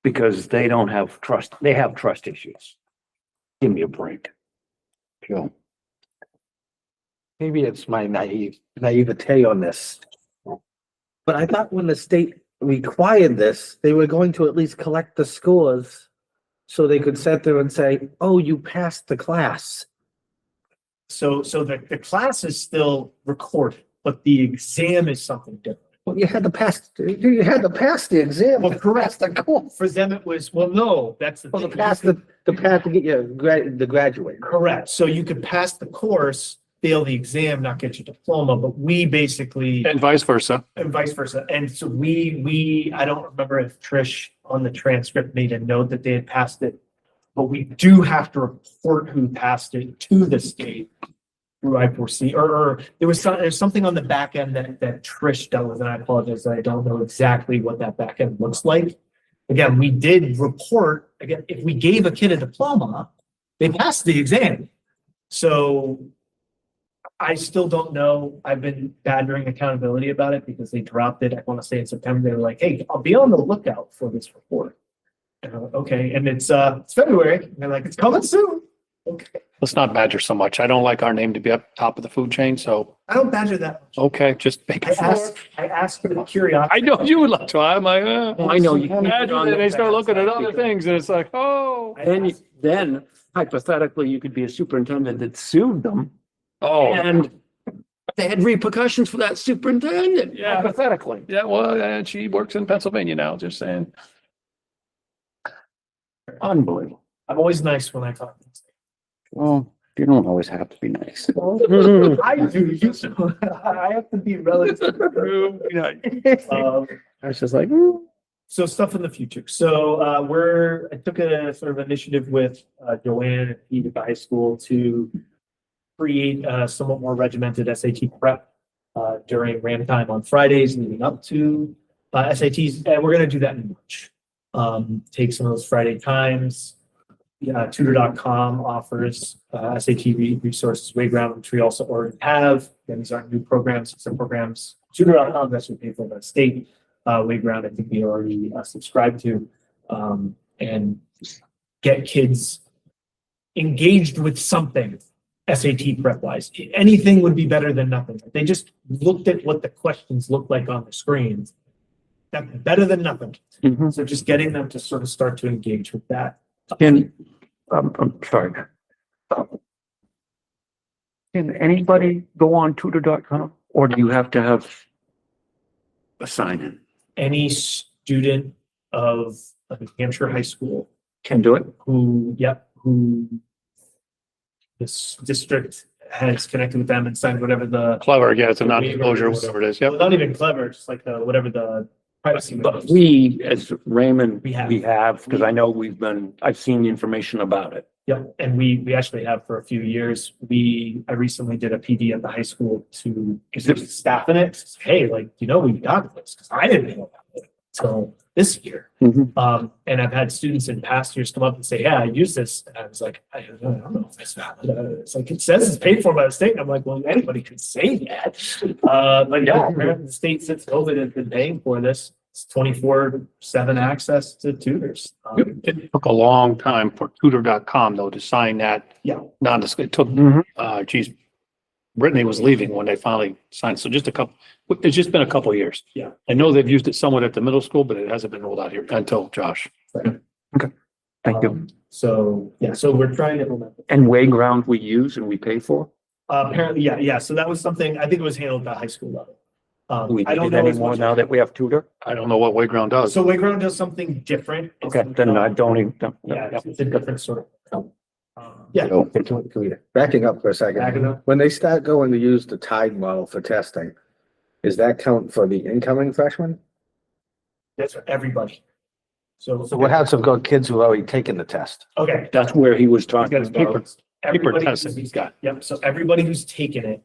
because they don't have trust. They have trust issues. Give me a break. Sure. Maybe it's my naivete on this. But I thought when the state required this, they were going to at least collect the scores so they could sit there and say, oh, you passed the class. So the class is still recorded, but the exam is something different. Well, you had to pass the exam. Well, correct. The course. For them, it was, well, no, that's the Well, thing. to pass to get you the graduate. Correct. So you could pass the course, fail the exam, not get your diploma, but we basically. And vice versa. And vice versa. And so I don't remember if Trish on the transcript made a note that they had passed it, but we do have to report who passed it to the state through I4C, or there's something on the back end that Trish dealt with, and I apologize, I don't know exactly what that back end looks like. again, we did report, again, if we gave a kid a diploma, they passed the exam. So I still don't know. I've been badgering accountability about it because they dropped it. I want to say in September, they were like, hey, I'll be on the lookout for this report. And I'm like, okay, and it's February, and they're like, it's coming soon. Okay, Let's not badger so much. I don't like our name to be up top of the food chain, so, I don't badger that much. okay, just make it. I asked for the curiosity. I know you would love to. I'm like, I know you. Badger, and they start looking at other things and it's like, oh. Then hypothetically, you could be a superintendent that sued them Oh, and they had repercussions for that superintendent, Yeah. hypothetically. yeah, well, she works in Pennsylvania now, just saying. Unbelievable. I'm always nice when I talk. Well, you don't always have to be nice. I do, you know, I have to be relative. I was just like, So stuff in the future. So I took a sort of initiative with Joanne and Pete at the high school to create a somewhat more regimented SAT prep during RAM time on Fridays leading up to SATs. And we're going to do that in March. Take some of those Friday times. Tutor.com offers SAT resources, Wayground, which we also already have. Again, these aren't new programs, some programs. Tutor.com, that's what paid for by the state. Wayground, I think we already subscribe to, and get kids engaged with something SAT prep wise. Anything would be better than nothing. If they just looked at what the questions look like on the screens. That's better than nothing. Mhm. So just getting them to sort of start to engage with that. Can, I'm sorry. Can anybody go on tutor.com or do you have to have a sign in? Any student of New Hampshire high school Can do it? who this district has connected with them and signed whatever the, Clever, yeah, it's a non-disclosure, whatever it is, well, yep. not even clever, just like whatever the privacy. But was. we, as Raymond, We have. we have, because I know I've seen the information about it. Yep, and we actually have for a few years. I recently did a PD at the high school to, because there's staff in it. Hey, like, we've got this, because I didn't know about it until this year. Mhm. And I've had students in past years come up and say, yeah, I use this. And I was like, I don't know if it's valid. It's like, it says it's paid for by the state. And I'm like, well, anybody could say that. But yeah, apparently the state since COVID has been paying for this. It's 24/7 access to tutors. It took a long time for tutor.com though to sign that. Yeah. It took, Mhm. Brittany was leaving when they finally signed. So it's just been a couple of years. Yeah. I know they've used it somewhat at the middle school, but it hasn't been rolled out here until Josh. Thank you. So we're trying to implement it. And Wayground we use and we pay for? Apparently, yeah. So that was something, I think it was handled at the high school level. We I don't need it know as anymore much- now that we have tutor? I don't know what Wayground does. So Wayground does something different. It's- Okay, then I don't even. Yeah, it's a different sort of. Yeah. So, Backing up for a Backing second, up. when they start going to use the Tide model for testing, is that count for the incoming freshmen? That's for everybody. So what happens if got kids who've already taken the test? Okay. That's where he was You talking guys about. paper- everybody testing who's- he's got. Yep, so everybody who's taken it,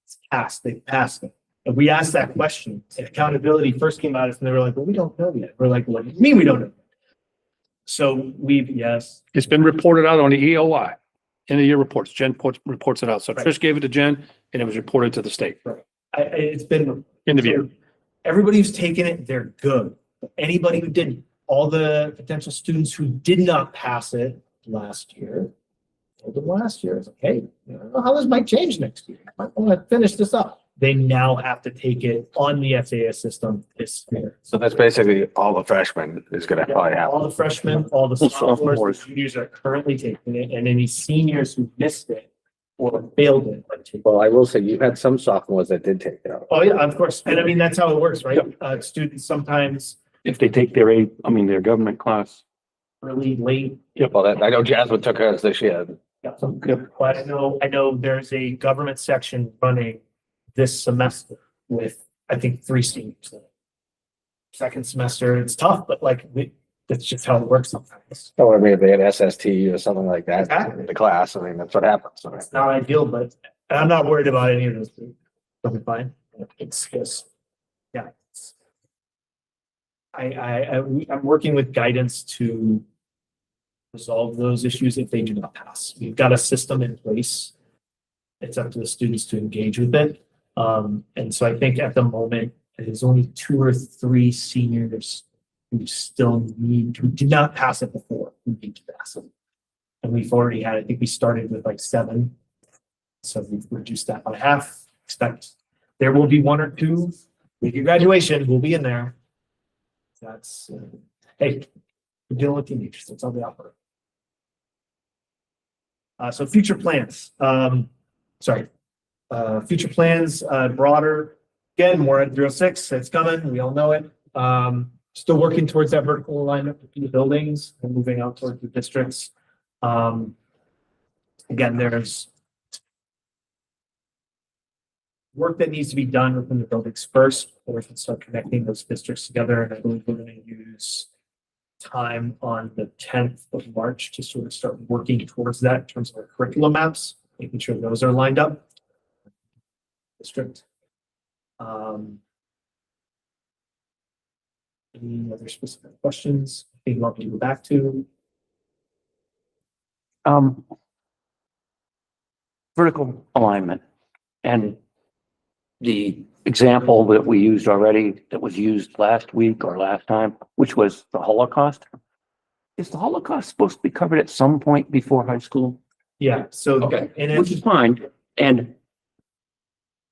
it's passed, they passed it. And we asked that question, and accountability first came out, and they were like, well, we don't know yet. We're like, what do you mean we don't know? So yes, It's been reported out on the EOI, end of year reports. Jen reports it out. So Right. Trish gave it to Jen and it was reported to the state. it's been. End of year. Everybody who's taken it, they're good. Anybody who didn't, all the potential students who did not pass it last year, told them last year, it's like, hey, I don't know how this might change next year. I might want to finish this up. They now have to take it on the FAS system this year. So that's basically all the freshmen is gonna probably have. All the freshmen, all the All sophomores, sophomores. the juniors are currently taking it, and any seniors who missed it or failed it. are taking it. Well, I will say you had some sophomores that did take it out. Oh, yeah, of course. And I mean, that's how it works, right? Students sometimes If they take their their government class. early, late. Well, I know Jasmine took hers this year. Yeah, but I know there's a government section running this semester with, I think, 3 seniors. Second semester, it's tough, but that's just how it works sometimes. So I mean, if they had SST or something like that. Exactly. The class, I mean, that's what happens. I mean, It's not ideal, but I'm not worried about any of those. They'll be fine. It's just, yeah. I'm working with guidance to resolve those issues if they do not pass. We've got a system in place. It's up to the students to engage with it. And so I think at the moment, there's only 2 or 3 seniors who did not pass it before, who need to pass it. And we've already had, I think we started with like 7. So we've reduced that by half. Expect there will be 1 or 2 with your graduation, we'll be in there. That's, hey, we're dealing with teenagers, that's all they offer. So future plans, future plans, broader, again, more at 06, it's coming, we all know it. Still working towards that vertical alignment between the buildings and moving out towards the districts. Again, there's work that needs to be done within the buildings first, before we can start connecting those districts together. And I believe we're going to use time on the 10th of March to sort of start working towards that in terms of our curriculum maps, making sure those are lined up. District. Any other specific questions? Anything you want me to go back to? Vertical alignment and the example that we used already, that was used last week or last time, which was the Holocaust. Is the Holocaust supposed to be covered at some point before high school? Yeah, so Okay, and which is fine. And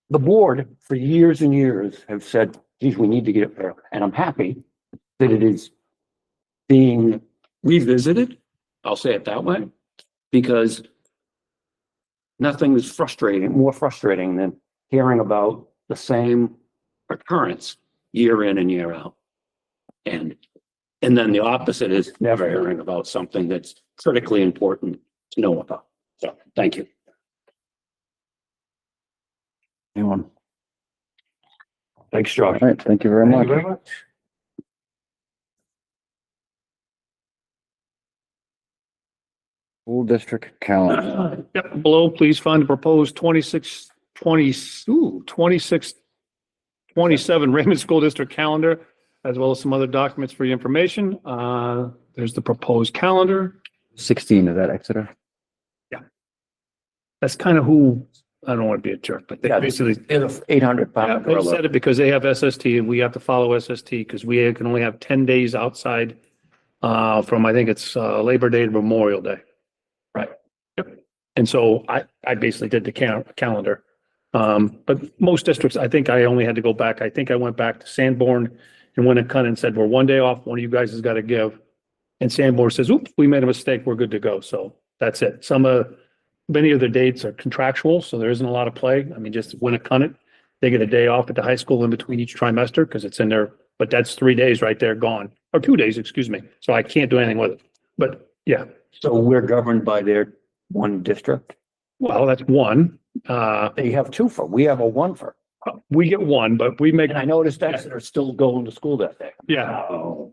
the board for years and years have said, geez, we need to get it there. And I'm happy that it is being revisited. I'll say it that way, because nothing is more frustrating than hearing about the same occurrence year in and year out. And then the opposite is never hearing about something that's critically important to know about. So, thank you. Anyone? Thanks, Josh. All right, thank you very much. School district calendar. Yep, below, please find the proposed 26-27 Raymond School District calendar, as well as some other documents for your information. There's the proposed calendar. 16, is that Exeter? That's kind of who, I don't want to be a jerk, but they basically. 800 pound They said it because they have SST and we have to follow SST because we can only have 10 days outside from, I think it's Labor Day to Memorial Day. Right. Yep. And so I basically did the calendar. But most districts, I think I only had to go back. I think I went back to Sanborn and Winnicott and said, we're 1 day off. One of you guys has got to give. And Sanborn says, oops, we made a mistake. We're good to go. So that's it. Many of the dates are contractual, so there isn't a lot of play. I mean, just Winnicott, they get a day off at the high school in between each trimester because it's in there, but that's 3 days right there gone, or 2 days, excuse me. So I can't do anything with it. But yeah. So we're governed by their one district? Well, that's one. They have 2 for, we have a 1 for. We get 1, but we make, And I noticed Exeter still going to school that day. yeah.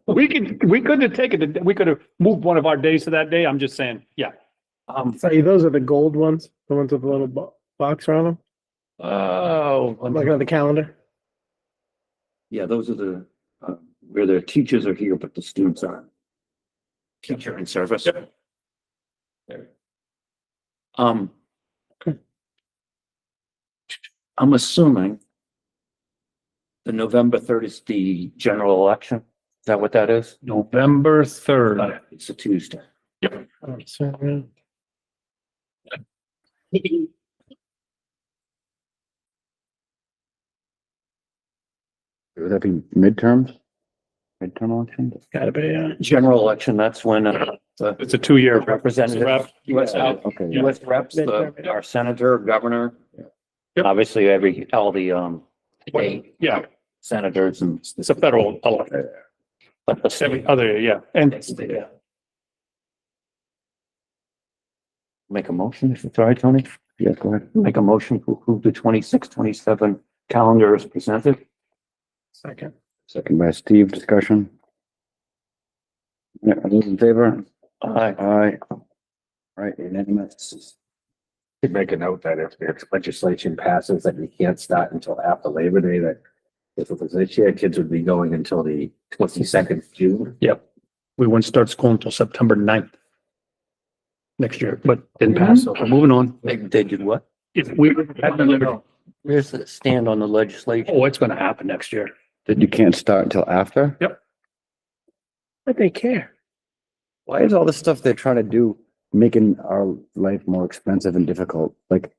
We could have taken it, we could have moved one of our days to that day. I'm just saying, yeah. So those are the gold ones, the ones with the little box around them, Oh, like on the calendar. Yeah, those are the, where the teachers are here, but the students aren't. Teacher in service. Yep. Okay. I'm assuming the November 3rd is the general election. Is that what that is? November 3rd. It's a Tuesday. Yep. Would that be midterms? Midterm elections? Gotta be, General election, that's when it's a 2-year representative, US, Okay, yeah. US reps, our senator, governor. Yep. Obviously, all the state Yeah, senators and. it's a federal election. But the Every state, other, yeah, and make a motion, if it's all right, Tony? Yes, go ahead. Make a motion to approve the 26-27 calendar as presented. second. Second by Steve, discussion. Yeah, all those in favor? Aye. Right, unanimous. Could make a note that if legislation passes that you can't start until after Labor Day, that If it was this year, kids would be going until the 22nd of June. Yep. We wouldn't start school until September 9th next year, but didn't pass, so we're moving on. They did what? If we had been, Where's the stand on the legislation? oh, it's gonna happen next year. That you can't start until after? But they care. Why is all this stuff they're trying to do making our life more expensive and difficult? Like,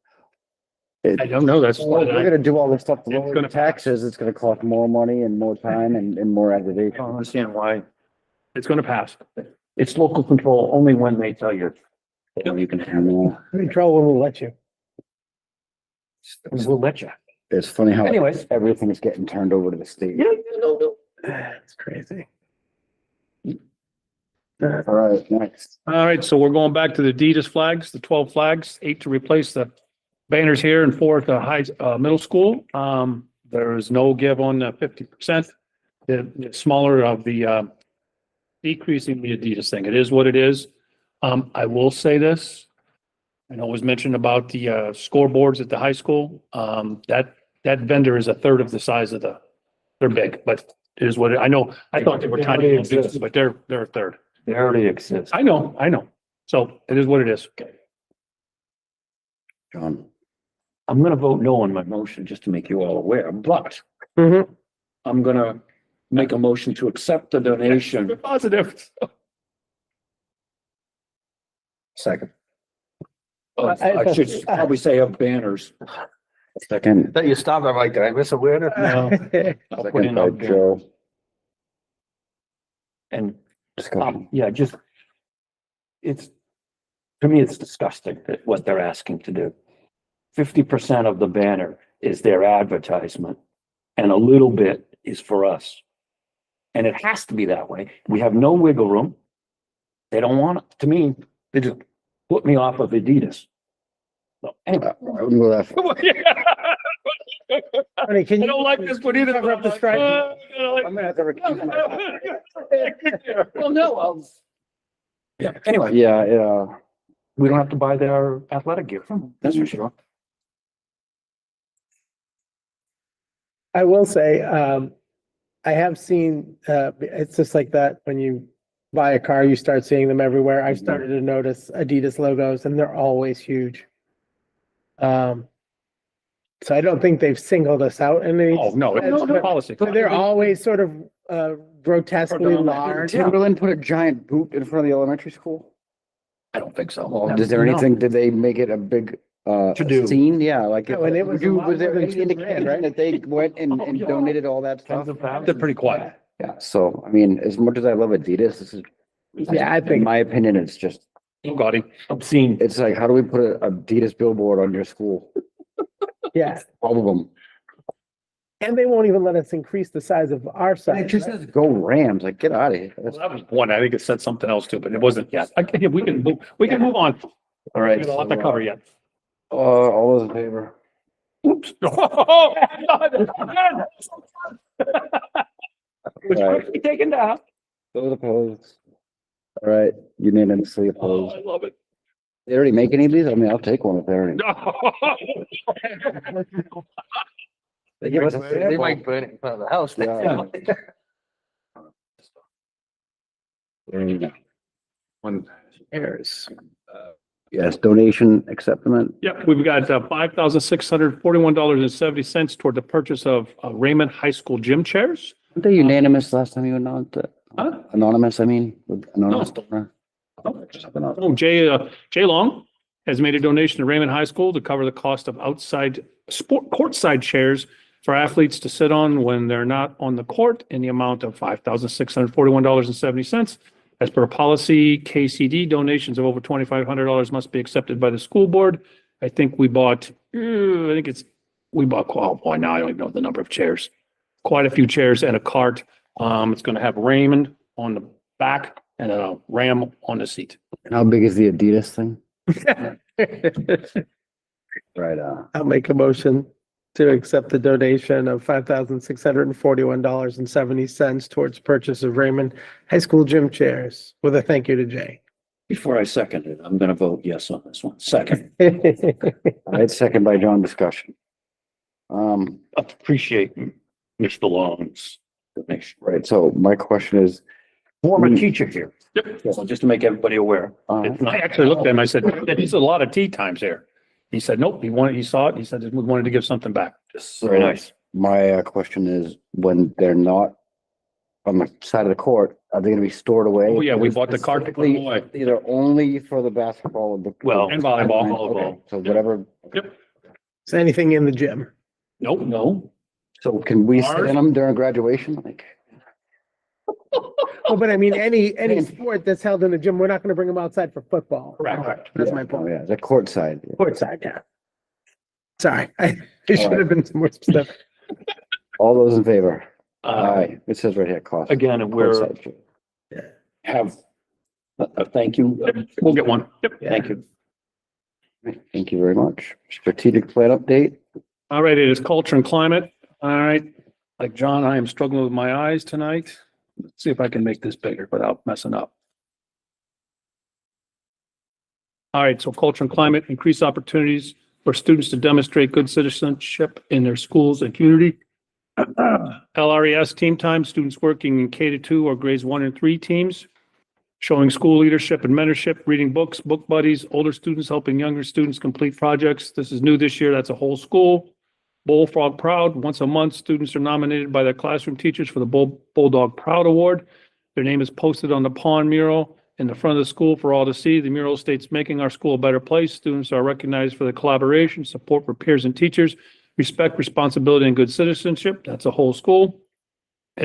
I don't know, that's well, what we're I gonna do all this stuff to It's lower gonna the taxes. It's gonna cost more money and more time and more I aggravation. don't understand why. It's gonna pass. It's local control only when they tell you. You can have it. Control when we let you. We'll let you. It's funny how Anyways. everything is getting turned over to the state. No. It's crazy. All right, next. All right, so we're going back to the Adidas flags, the 12 flags, 8 to replace the banners here and 4 at the middle school. There is no give on the 50%. The smaller of the decreasing the Adidas thing. It is what it is. I will say this. I know it was mentioned about the scoreboards at the high school. That vendor is a third of the size of they're big, but it is what I know. I thought they were tiny, little business, but they're a third. They already exist. I know. So it is what it is. Okay. John. I'm gonna vote no on my motion, just to make you all aware, but Mm-hmm. I'm gonna make a motion to accept the donation. We're positive. Second. I should probably say of banners. Second, That you stopped, I'm like, did I miss a word? No, I'll put second in by of banners. Joe. And, Discussion. yeah, just, it's, to me, it's disgusting that what they're asking to do. 50% of the banner is their advertisement and a little bit is for us. And it has to be that way. We have no wiggle room. They don't want it. To me, they just put me off of Adidas. So anyway, I wouldn't go that far. Honey, can I you? don't like this one either. Cover up the stripe. I'm gonna have to recuse myself. well, no, yeah, anyway, Yeah, we don't have to buy their athletic gear from them, that's for sure. I will say, I have seen, it's just like that, when you buy a car, you start seeing them everywhere. I started to notice Adidas logos and they're always huge. So I don't think they've singled us out in any. Oh, no, it's sense, but- policy. But they're always sort of, grotesquely large. Timberland put a giant boot in front of the elementary school? I don't think so. Well, is there No. anything, did they make it a big, To-do. scene? Yeah, like, Yeah, and it was a lot was there more than any 2 grand, indication right? that they went and Oh, yeah. donated all that stuff? They're pretty quiet. Yeah, so, I mean, as much as I love Adidas, this is, Yeah, I in think, my opinion, it's just, Oh, got him. Obscene. it's like, how do we put a Adidas billboard on your school? yeah, All of them. and they won't even let us increase the size of our It size. just right? says go Rams, like, get out of here. Well, that was one. I think it said something else too, but it wasn't yet. Okay, we can move on. All right. We got a lot to cover yet. All those in favor? Oops. Which Right. quickly taken down. Those opposed? All right, unanimously Oh, opposed. I love it. They already make any of these? I mean, I'll take one if they're already. They might burn it in front of the house. Yeah. There you go. One. Errors. Yes, donation acceptance. Yep, we've got $5,641.70 toward the purchase of Raymond High School gym chairs. Weren't they unanimous last time you announced it? Huh? Anonymous, I mean, with anonymous No. donor? Something else. Oh, Jay Long has made a donation to Raymond High School to cover the cost of outside courtside chairs for athletes to sit on when they're not on the court in the amount of $5,641.70. As per policy, KCD, donations of over $2,500 must be accepted by the school board. I think we bought, well, boy, now I don't even know the number of chairs. Quite a few chairs and a cart. It's going to have Raymond on the back and a Ram on the seat. And how big is the Adidas thing? Right, I'll make a motion to accept the donation of $5,641.70 towards purchase of Raymond High School gym chairs with a thank you to Jay. Before I second it, I'm gonna vote yes on this one. Second, all right, second by John, discussion. appreciate Mr. Long's donation. Right, so my question is, Former teacher here. So just to make everybody aware. uh, I actually looked at him, I said, there's a lot of tea times here. He said, nope, he saw it, he said, we wanted to give something back. Just very nice. my question is, when they're not on the side of the court, are they gonna be stored away? Oh, yeah, we bought the cart to put them away. These are only for the basketball. Or the. Well, and volleyball. Okay, so whatever, Is anything in the gym? Nope, no. so can we sit in them during graduation? Like, Oh, but I mean, any sport that's held in the gym, we're not gonna bring them outside for football. Correct. That's yeah, my oh, point. yeah, the court side. Courtside, yeah. Sorry, I should have been more specific. All those in favor? Uh, Aye, it says right here, cost. again, and we're, Courtside. have a thank you. We'll get one. Yep, thank you. Thank you very much. Strategic plan update. All right, it is culture and climate. All right. Like John, I am struggling with my eyes tonight. Let's see if I can make this bigger without messing up. All right, so culture and climate, increase opportunities for students to demonstrate good citizenship in their schools and community. LRES team time, students working in K-2 or grades 1 and 3 teams, showing school leadership and mentorship, reading books, book buddies, older students helping younger students complete projects. This is new this year. That's a whole school. Bullfrog Proud, once a month, students are nominated by their classroom teachers for the Bulldog Proud Award. Their name is posted on the pond mural in the front of the school for all to see. The mural states, making our school a better place. Students are recognized for the collaboration, support for peers and teachers, respect, responsibility, and good citizenship. That's a whole school.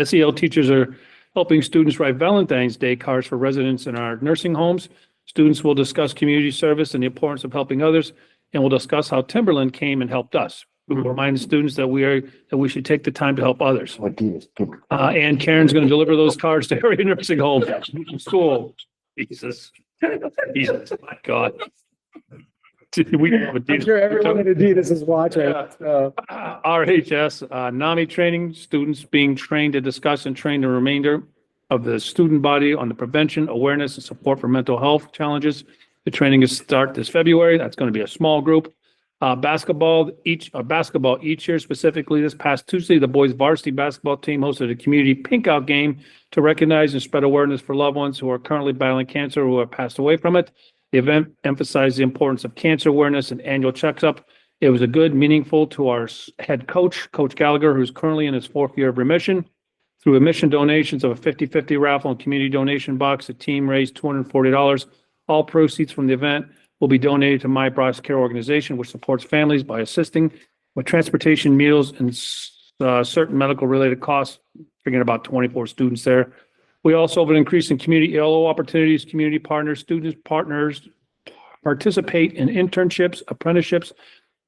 SEL teachers are helping students write Valentine's Day cards for residents in our nursing homes. Students will discuss community service and the importance of helping others, and will discuss how Timberland came and helped us. We will remind the students that we should take the time to help others. What do you? And Karen's going to deliver those cards to area nursing homes, school. Jesus, my God. We have a I'm sure everyone at Adidas is watching. So. RHS, NAMI training, students being trained to discuss and train the remainder of the student body on the prevention, awareness, and support for mental health challenges. The training is start this February. That's going to be a small group. Basketball each year, specifically this past Tuesday, the boys varsity basketball team hosted a community pink out game to recognize and spread awareness for loved ones who are currently battling cancer or who have passed away from it. The event emphasized the importance of cancer awareness and annual checkup. It was a good, meaningful to our head coach, Coach Gallagher, who's currently in his 4th year of remission. Through admission donations of a 50-50 raffle and community donation box, the team raised $240. All proceeds from the event will be donated to My Bros Care organization, which supports families by assisting with transportation, meals, and certain medical related costs, figuring about 24 students there. We also have an increase in community ELO opportunities, community partners, students, partners participate in internships, apprenticeships,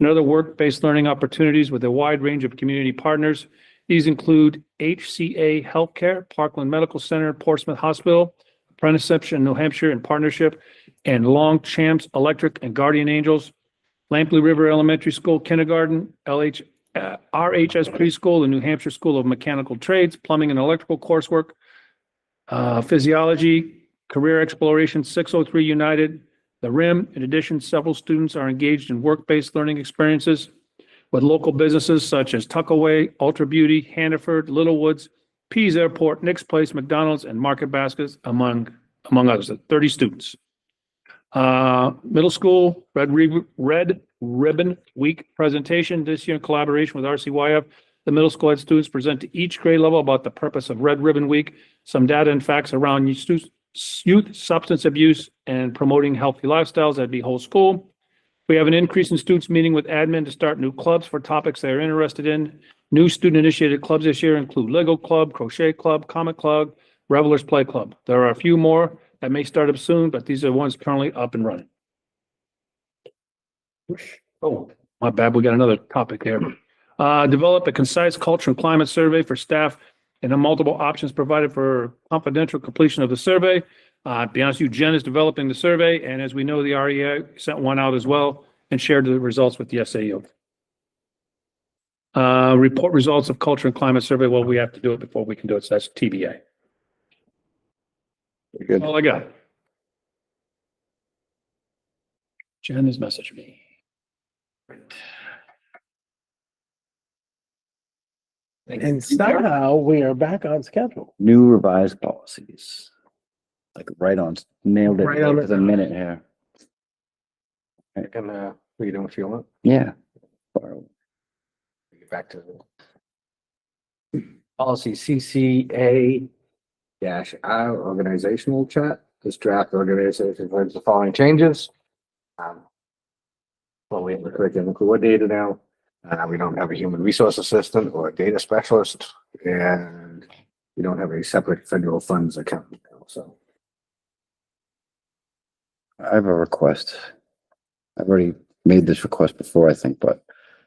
and other work-based learning opportunities with a wide range of community partners. These include HCA Healthcare, Parkland Medical Center, Portsmouth Hospital, Apprenticeship in New Hampshire in partnership, and Longchamps Electric and Guardian Angels, Lampley River Elementary School Kindergarten, RHS Preschool, the New Hampshire School of Mechanical Trades, Plumbing and Electrical coursework, Physiology, Career Exploration, 603 United, the RIM. In addition, several students are engaged in work-based learning experiences with local businesses such as Tuckaway, Ultra Beauty, Hannaford, Little Woods, Pease Airport, Nick's Place, McDonald's, and Market Baskets, among others, 30 students. Middle school, Red Ribbon Week presentation this year in collaboration with RCYF. The middle school ed students present to each grade level about the purpose of Red Ribbon Week, some data and facts around youth substance abuse and promoting healthy lifestyles. That'd be whole school. We have an increase in students meeting with admin to start new clubs for topics they are interested in. New student-initiated clubs this year include Lego Club, Crochet Club, Comic Club, Revelers Play Club. There are a few more that may start up soon, but these are the ones currently up and running. Oh, my bad. We got another topic there. Develop a concise culture and climate survey for staff and the multiple options provided for confidential completion of the survey. To be honest with you, Jen is developing the survey, and as we know, the REA sent one out as well and shared the results with the SAU. Report results of culture and climate survey. Well, we have to do it before we can do it, so that's TBA. Good. All I got. Jen has messaged me. And somehow we are back on schedule. New revised policies. Like right on, nailed it Right on to the minute here. I can, read them if you want. Yeah. Get back to the policy CCA dash R organizational chat. This draft organization includes the following changes. Well, we have a curriculum coordinator now. We don't have a human resource assistant or a data specialist, and we don't have a separate federal funds account now, so. I have a request. I've already made this request before, I think, but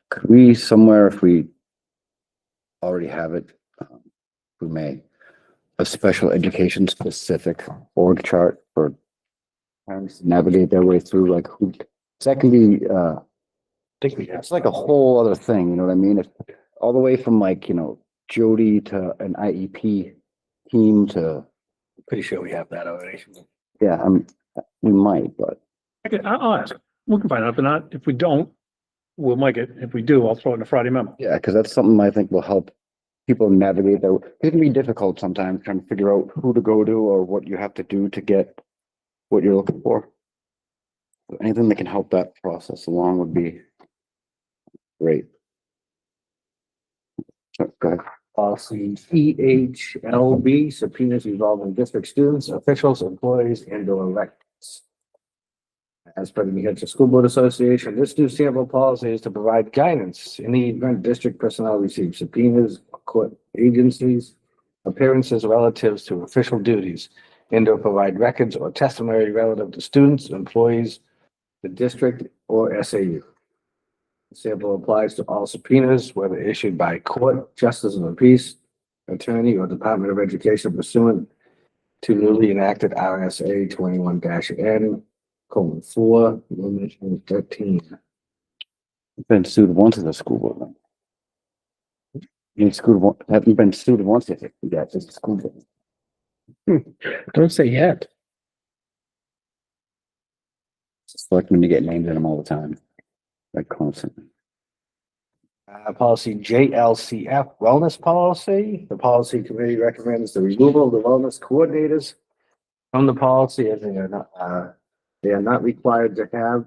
could we somewhere, if we already have it, we may, a special education specific org chart for parents to navigate their way through, like who, that can be, Think we have. it's like a whole other thing, you know what I mean? If, all the way from like, Jody to an IEP team to, Pretty sure we have that already. yeah, we might, but Okay, I'll ask. We can find out. If not, if we don't, we'll make it. If we do, I'll throw it in a Friday memo. yeah, because that's something I think will help people navigate that. It can be difficult sometimes trying to figure out who to go to or what you have to do to get what you're looking for. Anything that can help that process along would be great. Go ahead. Policy EHLB, subpoenas involving district students, officials, employees, and or electeds. As per the New Hampshire School Board Association, this new sample policy is to provide guidance in the event district personnel receive subpoenas, court agencies, appearances relatives to official duties, and or provide records or testimony relative to students, employees, the district, or SAU. The sample applies to all subpoenas, whether issued by court, justice of the peace, attorney, or Department of Education pursuant to newly enacted RSA 21-N:4, Roman 13. Been sued once as a school board member. You school one, haven't been sued once yet. Yeah, it's a school board. Don't say yet. It's like when you get named in them all the time. Like constantly. Policy JLCF wellness policy. The policy committee recommends the removal of the wellness coordinators from the policy as they are not required to have.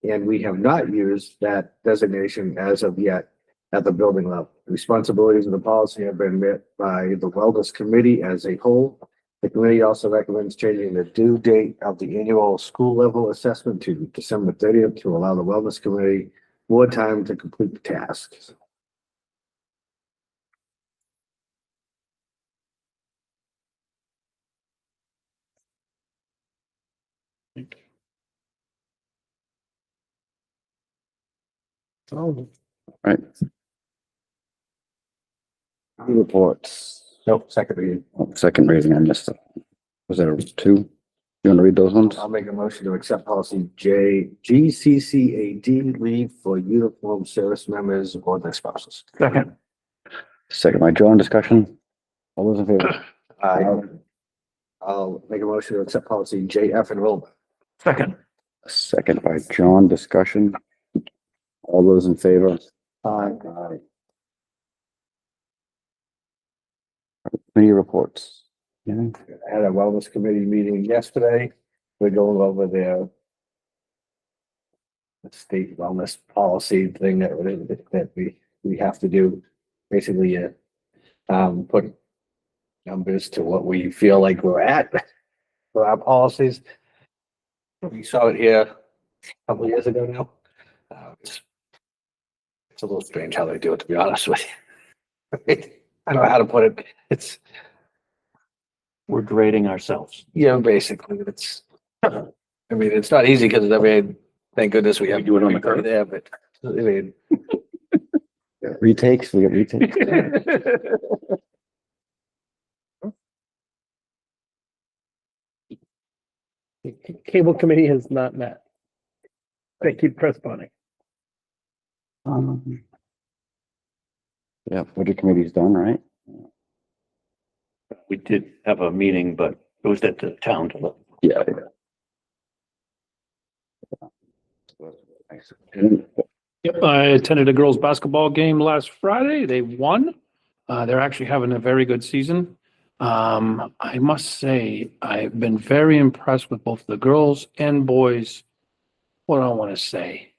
And we have not used that designation as of yet at the building level. The responsibilities of the policy have been met by the wellness committee as a whole. The committee also recommends changing the due date of the annual school level assessment to December 30th to allow the wellness committee more time to complete the tasks. Oh, Right. Reports. Nope, second reading. Oh, second reading, I missed it. Was there two? You want to read those ones? I'll make a motion to accept policy GCCAD leave for uniform service members or their spouses. Second. Second by John, discussion. All those in favor? I'll make a motion to accept policy JF enrollment. Second. Second by John, discussion. All those in favor? Aye. Committee reports. Yeah. I had a wellness committee meeting yesterday. We're going over their state wellness policy thing that we have to do. Basically, put numbers to what we feel like we're at for our policies. We saw it here a couple of years ago now. It's a little strange how they do it, to be honest with you. I don't know how to put it. It's, We're grading ourselves. yeah, basically, it's, I mean, it's not easy because I mean, thank goodness we have. We do it on the everybody curve. there, but I mean. Retakes, we get retakes. Cable committee has not met. They keep postponing. Yeah, budget committee's done, right? We did have a meeting, but it was at the town to look. Yeah. Yep, I attended a girls' basketball game last Friday. They won. They're actually having a very good season. I must say, I've been very impressed with both the girls and boys. What do I want to say?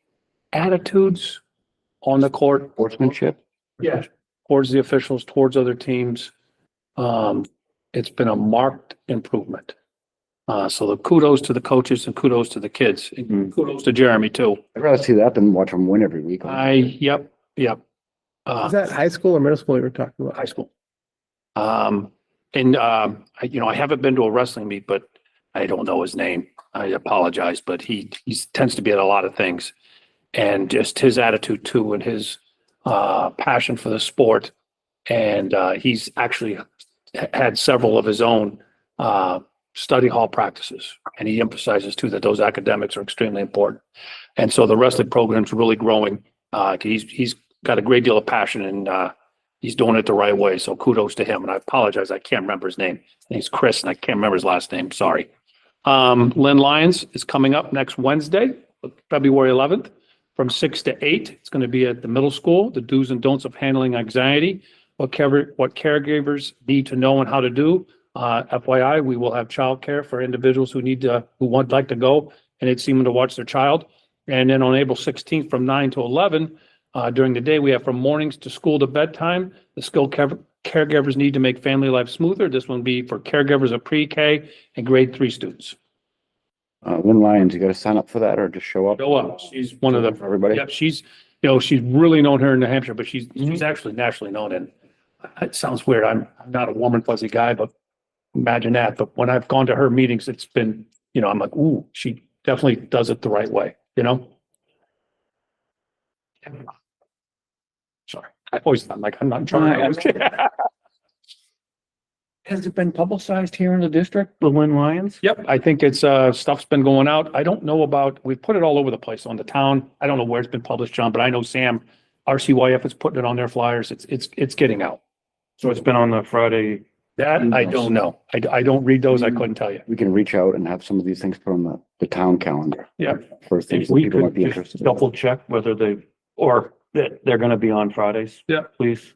Attitudes on the court. Sportsmanship? Yeah. Towards the officials, towards other teams. It's been a marked improvement. So the kudos to the coaches and kudos to the kids. And kudos to Jeremy too. I'd rather see that than watch them win every week. Yep. Is that high school or middle school you were talking about? High school. I haven't been to a wrestling meet, but I don't know his name. I apologize, but he tends to be at a lot of things. And just his attitude too, and his passion for the sport. And he's actually had several of his own study hall practices. And he emphasizes too that those academics are extremely important. And so the wrestling program's really growing. He's got a great deal of passion, and he's doing it the right way. So kudos to him. And I apologize, I can't remember his name. He's Chris, and I can't remember his last name. Sorry. Lynn Lyons is coming up next Wednesday, February 11th, from 6 to 8. It's going to be at the middle school, the do's and don'ts of handling anxiety, what caregivers need to know and how to do. FYI, we will have childcare for individuals who would like to go and it's seeming to watch their child. And then on April 16th from 9 to 11, during the day, we have from mornings to school to bedtime. The skilled caregivers need to make family life smoother. This one will be for caregivers of pre-K and grade 3 students. Lynn Lyons, you gotta sign up for that or just show up? Show up. She's one of the, For everybody? yep, she's really known here in New Hampshire, but she's actually nationally known. And it sounds weird. I'm not a warm and fuzzy guy, but imagine that. But when I've gone to her meetings, it's been, I'm like, ooh, she definitely does it the right way, Sorry. I'm not trying to. Has it been publicized here in the district, the Lynn Lyons? Yep, I think it's, stuff's been going out. I don't know we've put it all over the place on the town. I don't know where it's been published, John, but I know Sam, RCYF is putting it on their flyers. It's getting out. So it's been on the Friday. That I don't know. I don't read those. I couldn't tell you. We can reach out and have some of these things put on the town calendar. Yeah. For things If that we people might could be just interested in. double check whether or that they're gonna be on Fridays. Yeah. Please.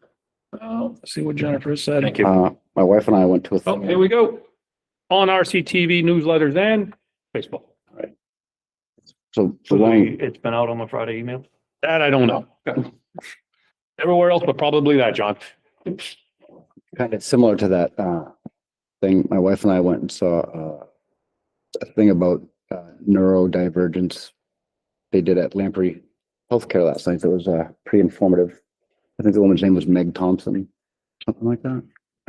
Let's see what Jennifer said. Thank you. My wife and I went to a Oh, thing. here we go. On RCTV newsletters and Facebook. So So Wayne, it's been out on the Friday email? That I don't know. Everywhere else, but probably that, John. kind of similar to that thing, my wife and I went and saw a thing about neurodivergence they did at Lamprey Healthcare last night. That was pretty informative. I think the woman's name was Meg Thompson, something like that.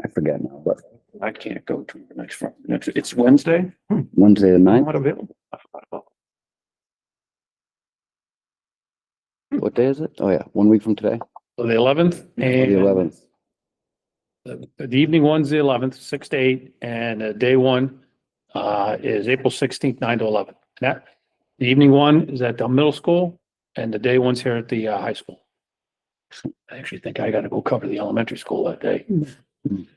I forget now, but I can't go to the next, it's Wednesday? Wednesday the I'm 9th. not available. I forgot about What day is it? Oh yeah, 1 week from today, So the 11th the and 11th. the evening one's the 11th, 6 to 8, and day one is April 16th, 9 to 11. The evening one is at the middle school and the day one's here at the high school. I actually think I gotta go cover the elementary school that day. Good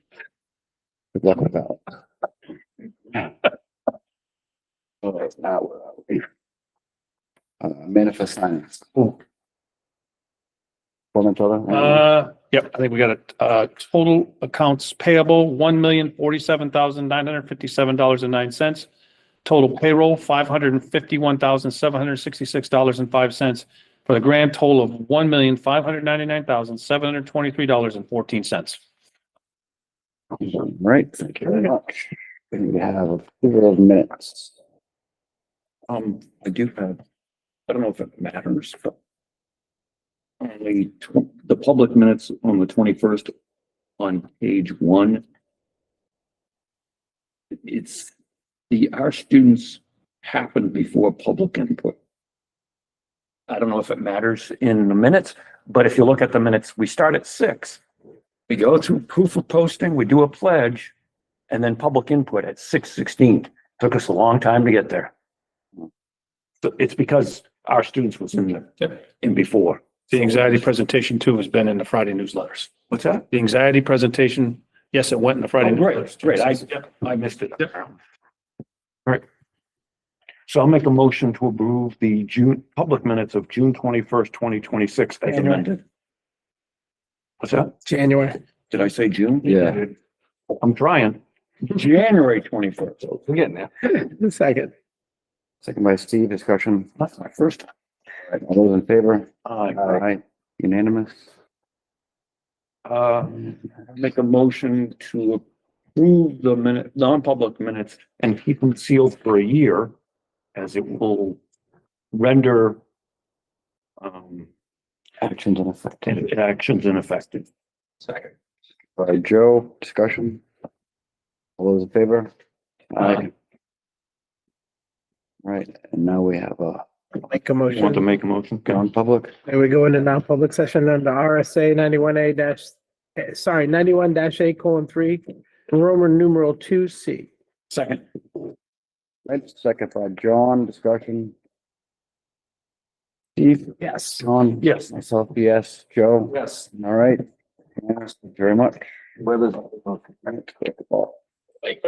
luck with that. Oh, that's not where I would be. Manifest signs. Yep, I think we got a total accounts payable, $1,047,957.09. Total payroll, $551,766.05 for the grand total of $1,599,723.14. Right, thank you very much. We have a few of minutes. I do have, I don't know if it matters, but the public minutes on the 21st on page 1. Our students happened before public input. I don't know if it matters in the minutes, but if you look at the minutes, we start at 6. We go through proof of posting, we do a pledge, and then public input at 6:16. Took us a long time to get there. So it's because our students was in before. The anxiety presentation too has been in the Friday newsletters. What's that? The anxiety presentation, yes, it went in the Friday. Oh, great, newsletters. great. I missed it. Yep. Right. So I'll make a motion to approve the public minutes of June 21st, 2026 as amended. What's that? January. Did I say June? Yeah. I'm trying. January 21st. We're getting there. Second. Second by Steve, discussion. That's my first time. All those in favor? Aye. Aye. Unanimous? Make a motion to approve the non-public minutes and keep them sealed for a year as it will render Actions in effect. actions ineffective. Second. By Joe, discussion. All those in favor? Aye. Right, and now we have a Make a Want to motion. make a motion? Go on. non-public. And we go into non-public session under RSA 91A-3, Roman numeral 2C. Second. Right, second by John, discussion. Steve, Yes. John, Yes. myself, yes, Joe, Yes. all right. Yes, thank you very much. Right.